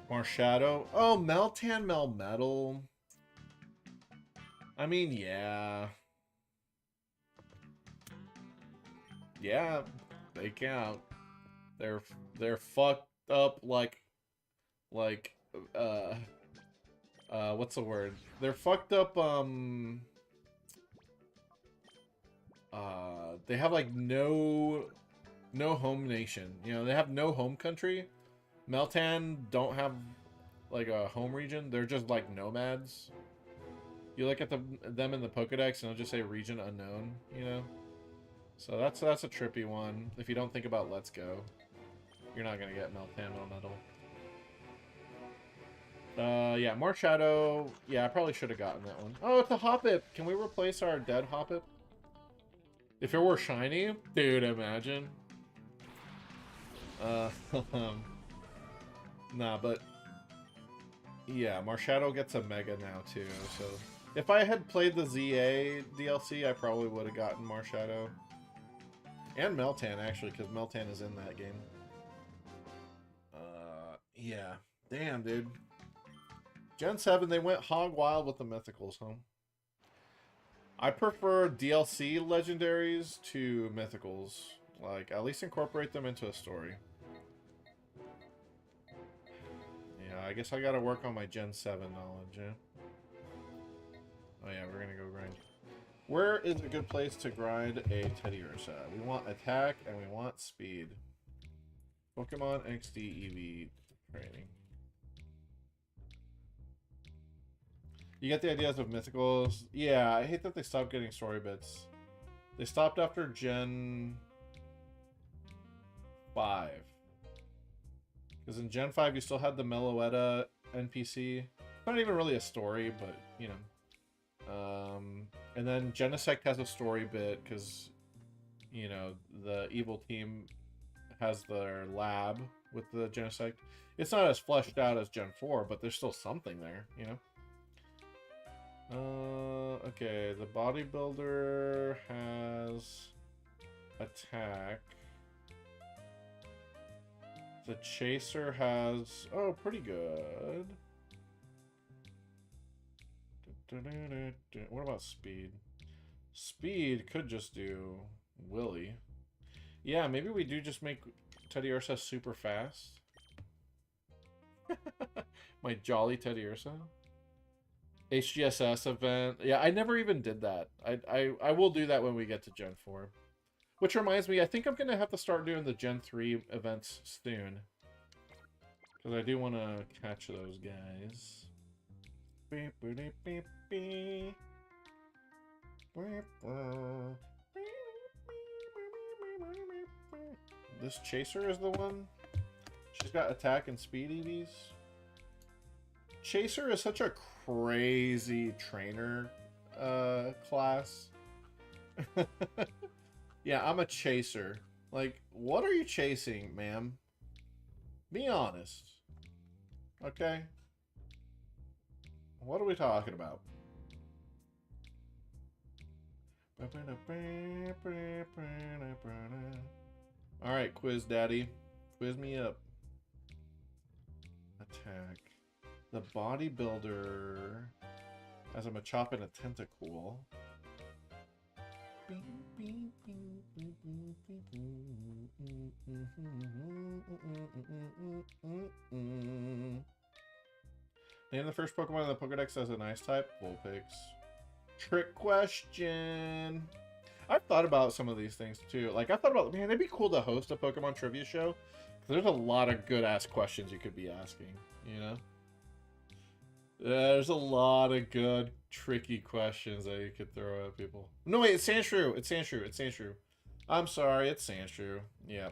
More Shadow. Oh, Meltan Melmetal. I mean, yeah. Yeah, they count. They're fucked up like what's the word? They're fucked up they have like no home nation. You know, they have no home country. Meltan don't have like a home region. They're just like nomads. You look at them in the Pokedex and it'll just say region unknown, you know? So that's a trippy one. If you don't think about Let's Go, you're not gonna get Meltan Melmetal. Yeah, more Shadow. Yeah, I probably should have gotten that one. Oh, it's a Hoppip. Can we replace our dead Hoppip? If it were shiny? Dude, imagine. Nah, but... Yeah, Marshadow gets a Mega now, too, so... If I had played the ZA DLC, I probably would have gotten Marshadow. And Meltan, actually, because Meltan is in that game. Yeah. Damn, dude. Gen 7, they went hog wild with the mythicals, huh? I prefer DLC legendaries to mythicals. Like, at least incorporate them into a story. Yeah, I guess I gotta work on my Gen 7 knowledge, yeah? Oh yeah, we're gonna go grind. Where is a good place to grind a Teddy Ursa? We want attack and we want speed. Pokemon XD EV training. You get the ideas of mythicals. Yeah, I hate that they stopped getting story bits. They stopped after Gen 5. Because in Gen 5 you still had the Meloetta NPC. Not even really a story, but you know. And then Genesect has a story bit because, you know, the evil team has their lab with the Genesect. It's not as fleshed out as Gen 4, but there's still something there, you know? Okay, the bodybuilder has attack. The chaser has... Oh, pretty good. What about speed? Speed could just do Willy. Yeah, maybe we do just make Teddy Ursa super fast. My jolly Teddy Ursa. HGSS event. Yeah, I never even did that. I will do that when we get to Gen 4. Which reminds me, I think I'm going to have to start doing the Gen 3 events soon. Because I do want to catch those guys. This Chaser is the one? She's got attack and speed EVs. Chaser is such a crazy trainer class. Yeah, I'm a chaser. Like, what are you chasing, ma'am? Be honest. Okay? What are we talking about? Alright, Quiz Daddy. Quiz me up. Attack. The bodybuilder has a Machop and a Tentacool. Name the first Pokemon in the Pokedex as an Ice type. Vulpix. Trick question. I've thought about some of these things too. Like, I thought about, man, it'd be cool to host a Pokemon trivia show. There's a lot of good ass questions you could be asking, you know? There's a lot of good, tricky questions that you could throw at people. No, wait, it's Sandshrew. It's Sandshrew. It's Sandshrew. I'm sorry, it's Sandshrew. Yeah.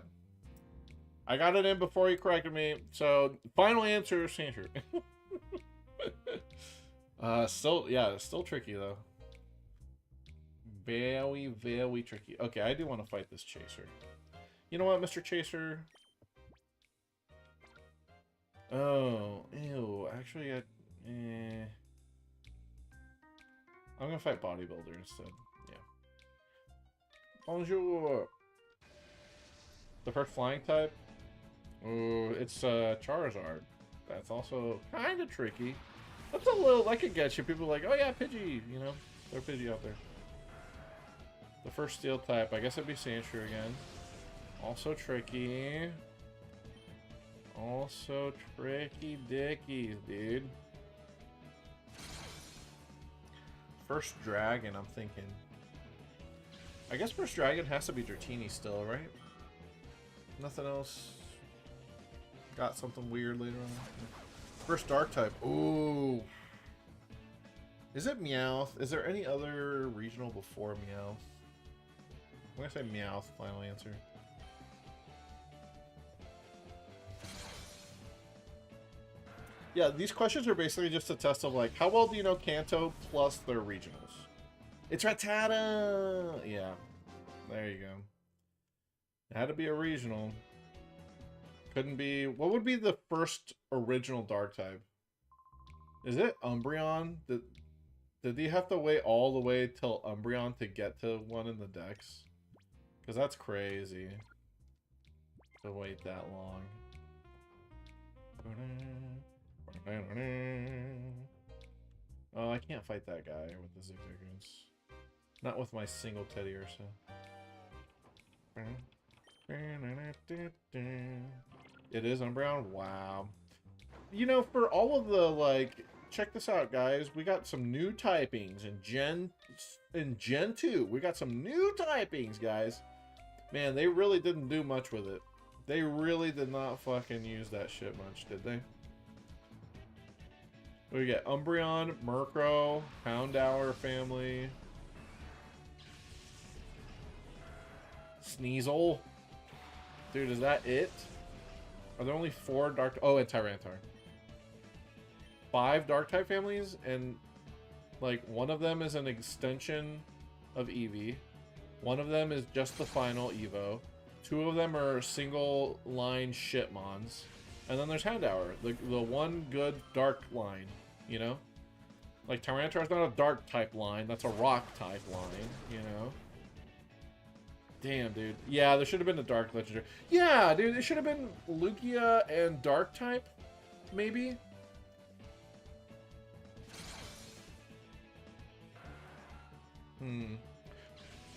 I got it in before you corrected me. So, final answer is Sandshrew. Still tricky, though. Very, very tricky. Okay, I do want to fight this Chaser. You know what, Mr. Chaser? Oh, ew. Actually, I'm gonna fight Bodybuilder instead. Yeah. Bonjour. The first flying type? Oh, it's Charizard. That's also kind of tricky. That's a little, I could get you. People are like, oh yeah, Pidgey. You know, throw Pidgey out there. The first steel type, I guess it'd be Sandshrew again. Also tricky. Also tricky dickies, dude. First dragon, I'm thinking. I guess first dragon has to be Dratini still, right? Nothing else. Got something weird later on. First dark type. Ooh. Is it Meowth? Is there any other regional before Meowth? I'm gonna say Meowth, final answer. Yeah, these questions are basically just a test of like, how well do you know Kanto plus their regionals? It's Rattata! Yeah, there you go. It had to be a regional. Couldn't be... What would be the first original Dark type? Is it Umbreon? Did you have to wait all the way till Umbreon to get to one in the Dex? Because that's crazy. To wait that long. Oh, I can't fight that guy with the Zigzagoons. Not with my single Teddy Ursa. It is Umbreon? Wow. You know, for all of the, like... Check this out, guys. We got some new typings in Gen 2. We got some new typings, guys. Man, they really didn't do much with it. They really did not fucking use that shit much, did they? We get Umbreon, Murkrow, Houndour family, Sneasel. Dude, is that it? Are there only 4 Dark... Oh, and Tyranitar. 5 Dark type families, and like one of them is an extension of Eevee. One of them is just the final Evo. 2 of them are single line Shitmons. And then there's Houndour, the one good dark line, you know? Like Tyranitar is not a dark type line, that's a rock type line, you know? Damn, dude. Yeah, there should have been a dark legendary. Yeah, dude, it should have been Lugia and dark type, maybe?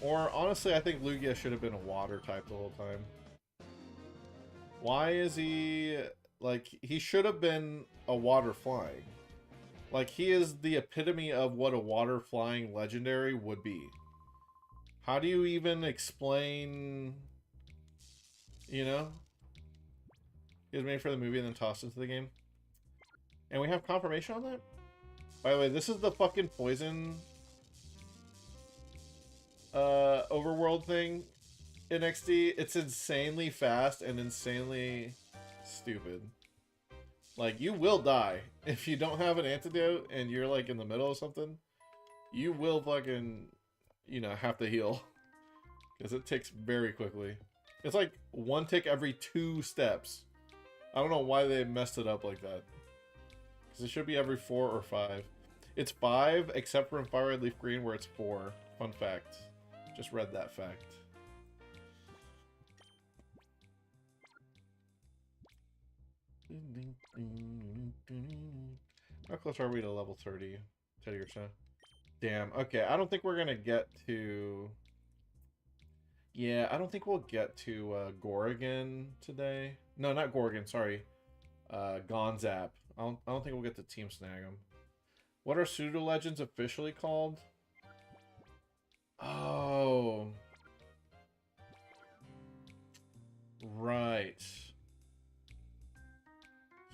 Or, honestly, I think Lugia should have been a water type the whole time. Why is he... Like, he should have been a water flying. Like, he is the epitome of what a water flying legendary would be. How do you even explain... You know? He was made for the movie and then tossed into the game. And we have confirmation on that? By the way, this is the fucking poison... overworld thing in XD. It's insanely fast and insanely stupid. Like, you will die if you don't have an antidote and you're like in the middle of something. You will fucking, you know, have to heal because it ticks very quickly. It's like 1 tick every 2 steps. I don't know why they messed it up like that, because it should be every 4 or 5. It's 5 except for in Fire Red Leaf Green where it's 4. Fun fact. Just read that fact. How close are we to level 30? Teddy Ursa. Damn. Okay, I don't think we're gonna get to... Yeah, I don't think we'll get to Gorgon today. No, not Gorgon, sorry. Gonzap. I don't think we'll get to Team Snag'em. What are Pseudo Legends officially called? Oh. Right.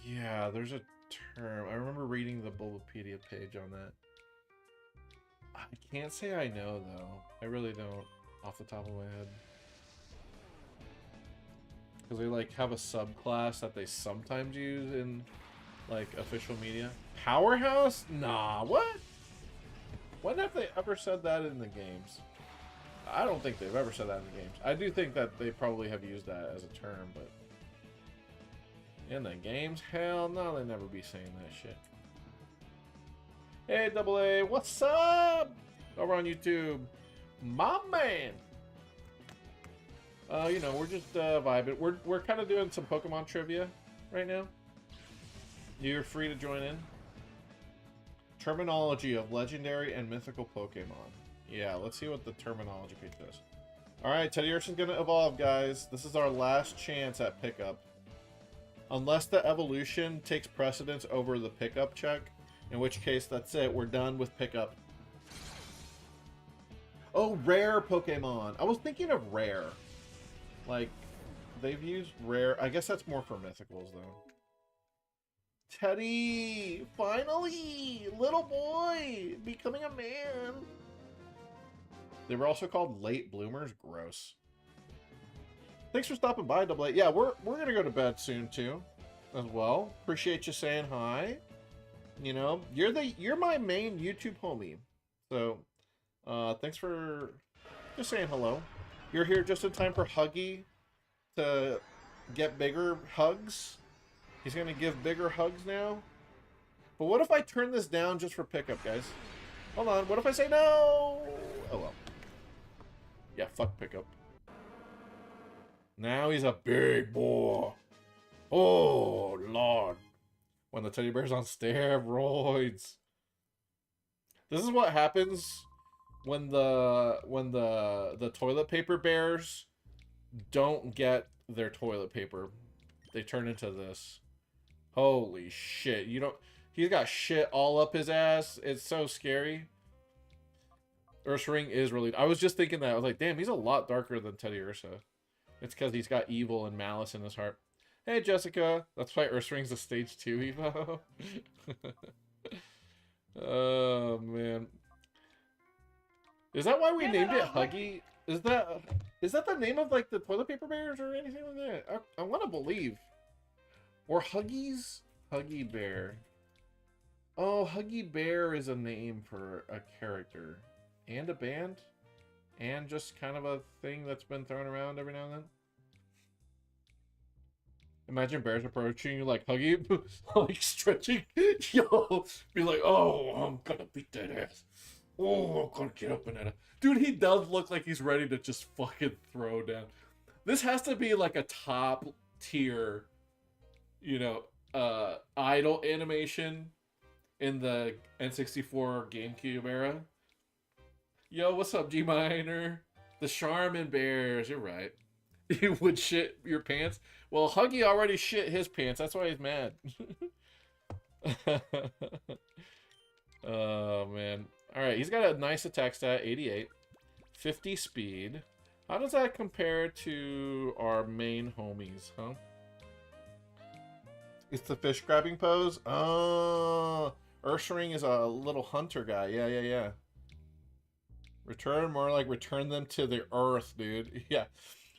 Yeah, there's a term. I remember reading the Bulbapedia page on that. I can't say I know, though. I really don't, off the top of my head. Because they, like, have a subclass that they sometimes use in, like, official media. Powerhouse? Nah, what? When have they ever said that in the games? I don't think they've ever said that in the games. I do think that they probably have used that as a term, but... In the games? Hell no, they never be saying that shit. Hey, Double A, what's up? Over on YouTube. My man! You know, we're just vibing. We're kind of doing some Pokemon trivia right now. You're free to join in. Terminology of legendary and mythical Pokemon. Yeah, let's see what the terminology page does. Alright, Teddy Ursa's gonna evolve, guys. This is our last chance at pickup. Unless the evolution takes precedence over the pickup check, in which case that's it. We're done with pickup. Oh, rare Pokemon. I was thinking of rare. Like, they've used rare. I guess that's more for mythicals, though. Teddy! Finally! Little boy! Becoming a man! They were also called late bloomers. Gross. Thanks for stopping by, Double A. Yeah, we're gonna go to bed soon, too. as well. Appreciate you saying hi. You know, you're my main YouTube homie. So, thanks for just saying hello. You're here just in time for Huggy to get bigger hugs. He's gonna give bigger hugs now. But what if I turn this down just for pickup, guys? Hold on. What if I say no? Oh well. Yeah, fuck pickup. Now he's a big boy. Oh Lord. When the teddy bear's on steroids. This is what happens when the toilet paper bears don't get their toilet paper. They turn into this. Holy shit. You don't... He's got shit all up his ass. It's so scary. Ursaring is really... I was just thinking that. I was like, damn, he's a lot darker than Teddy Ursa. It's because he's got evil and malice in his heart. Hey, Jessica. That's why Ursaring's a stage 2 Evo. Oh, man. Is that why we named it Huggy? Is that the name of, like, the toilet paper bears or anything like that? I want to believe. Or Huggies? Huggy Bear. Oh, Huggy Bear is a name for a character. And a band? And just kind of a thing that's been thrown around every now and then? Imagine bears approaching you like Huggy, like stretching. Yo, be like, oh, I'm gonna beat that ass. Oh, I'm gonna get up in that ass. Dude, he does look like he's ready to just fucking throw down. This has to be like a top tier, you know, idol animation in the N64 GameCube era. Yo, what's up, G Minor? The Charmin Bears, you're right. You would shit your pants? Well, Huggy already shit his pants, that's why he's mad. Oh, man. Alright, he's got a nice attack stat, 88. 50 speed. How does that compare to our main homies, huh? It's the fish grabbing pose? Oh, Ursaring is a little hunter guy. Yeah. Return, more like return them to the earth, dude. Yeah.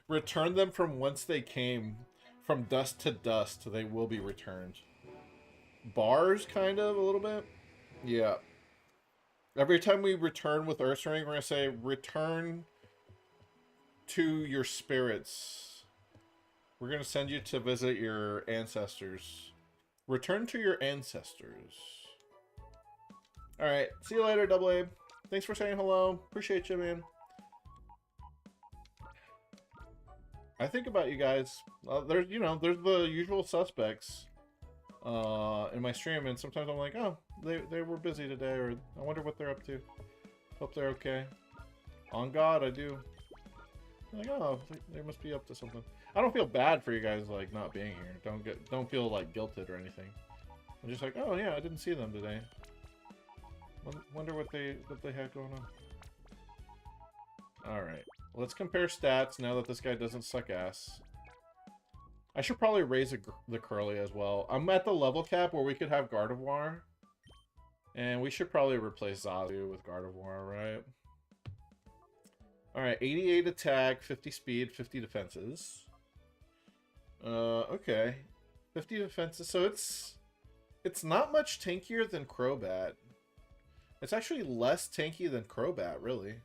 Return them from whence they came. From dust to dust, they will be returned. Bars, kind of, a little bit? Yeah. Every time we return with Ursaring, we're going to say, return to your spirits. We're going to send you to visit your ancestors. Return to your ancestors. Alright, see you later, Double A. Thanks for saying hello. Appreciate you, man. I think about you guys. There's the usual suspects in my stream, and sometimes I'm like, oh, they were busy today, or I wonder what they're up to. Hope they're okay. On God, I do. I'm like, oh, they must be up to something. I don't feel bad for you guys like not being here. Don't feel like guilted or anything. I'm just like, oh yeah, I didn't see them today. Wonder what they had going on. All right. Let's compare stats now that this guy doesn't suck ass. I should probably raise the Curly as well. I'm at the level cap where we could have Gardevoir. And we should probably replace Zazu with Gardevoir, right? Alright, 88 attack, 50 speed, 50 defenses. Okay. 50 defenses, so it's not much tankier than Crobat. It's actually less tanky than Crobat, really.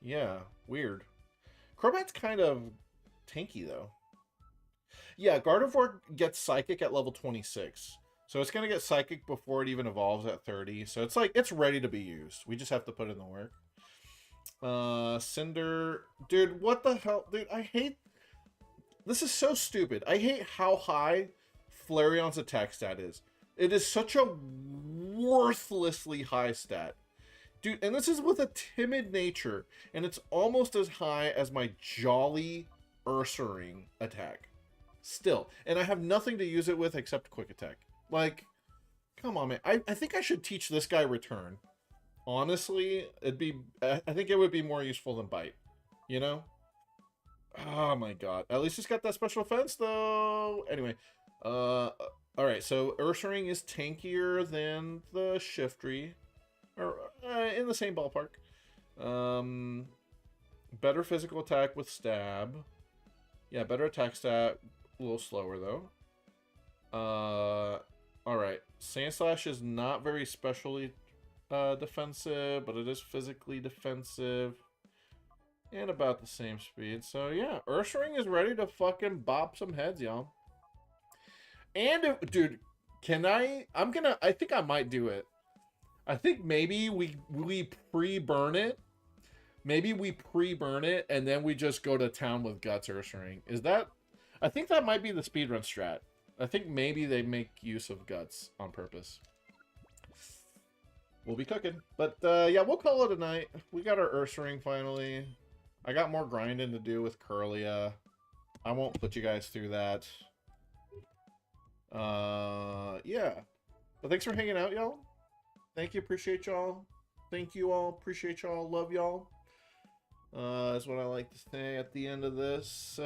Yeah, weird. Crobat's kind of tanky, though. Yeah, Gardevoir gets Psychic at level 26. So it's going to get Psychic before it even evolves at 30. So it's like, it's ready to be used. We just have to put in the work. Cinder. Dude, what the hell? Dude, I hate... This is so stupid. I hate how high Flareon's attack stat is. It is such a worthlessly high stat. Dude, and this is with a timid nature, and it's almost as high as my Jolly Ursaring attack. Still. And I have nothing to use it with except Quick Attack. Like, come on, man. I think I should teach this guy Return. Honestly, I think it would be more useful than Bite. You know? Oh my god. At least it's got that special defense, though. Anyway. Alright, so Ursaring is tankier than the Shiftry. Or, in the same ballpark. Better physical attack with Stab. Yeah, better attack stat. A little slower, though. Alright. Sandslash is not very specially defensive, but it is physically defensive. And about the same speed. So, yeah. Ursaring is ready to fucking bop some heads, y'all. And, dude, can I... I think I might do it. I think maybe we pre-burn it. Maybe we pre-burn it, and then we just go to town with Guts Ursaring. Is that... I think that might be the speedrun strat. I think maybe they make use of Guts on purpose. We'll be cooking. But, yeah, we'll call it a night. We got our Ursaring finally. I got more grinding to do with Curlia. I won't put you guys through that. Yeah. But thanks for hanging out, y'all. Thank you. Appreciate y'all. Thank you all. Appreciate y'all. Love y'all. That's what I like to say at the end of this.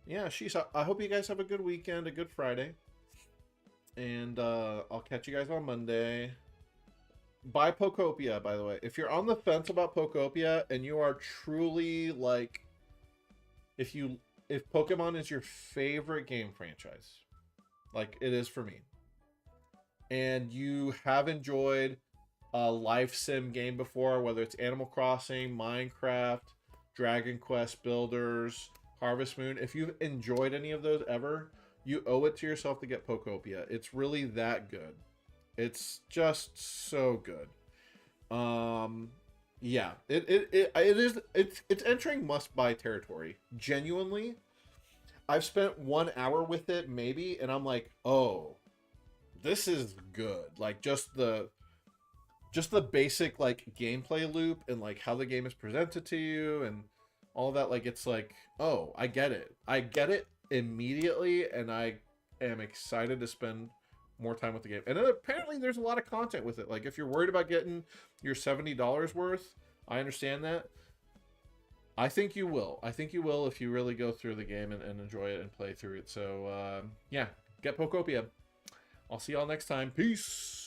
Yeah, sheesh. I hope you guys have a good weekend, a good Friday. And I'll catch you guys on Monday. Buy Pokopia, by the way. If you're on the fence about Pokopia and you are truly like, if Pokemon is your favorite game franchise, like it is for me, and you have enjoyed a life sim game before, whether it's Animal Crossing, Minecraft, Dragon Quest Builders, Harvest Moon, if you've enjoyed any of those ever, you owe it to yourself to get Pokopia. It's really that good. It's just so good. Yeah, it's entering must-buy territory. Genuinely, I've spent 1 hour with it maybe, and I'm like, oh, this is good. Like just the basic like gameplay loop and like how the game is presented to you and all that. Like it's like, oh, I get it. I get it immediately, and I am excited to spend more time with the game. And then apparently there's a lot of content with it. Like if you're worried about getting your $70 worth, I understand that. I think you will. I think you will if you really go through the game and enjoy it and play through it. So yeah, get Pokopia. I'll see y'all next time. Peace.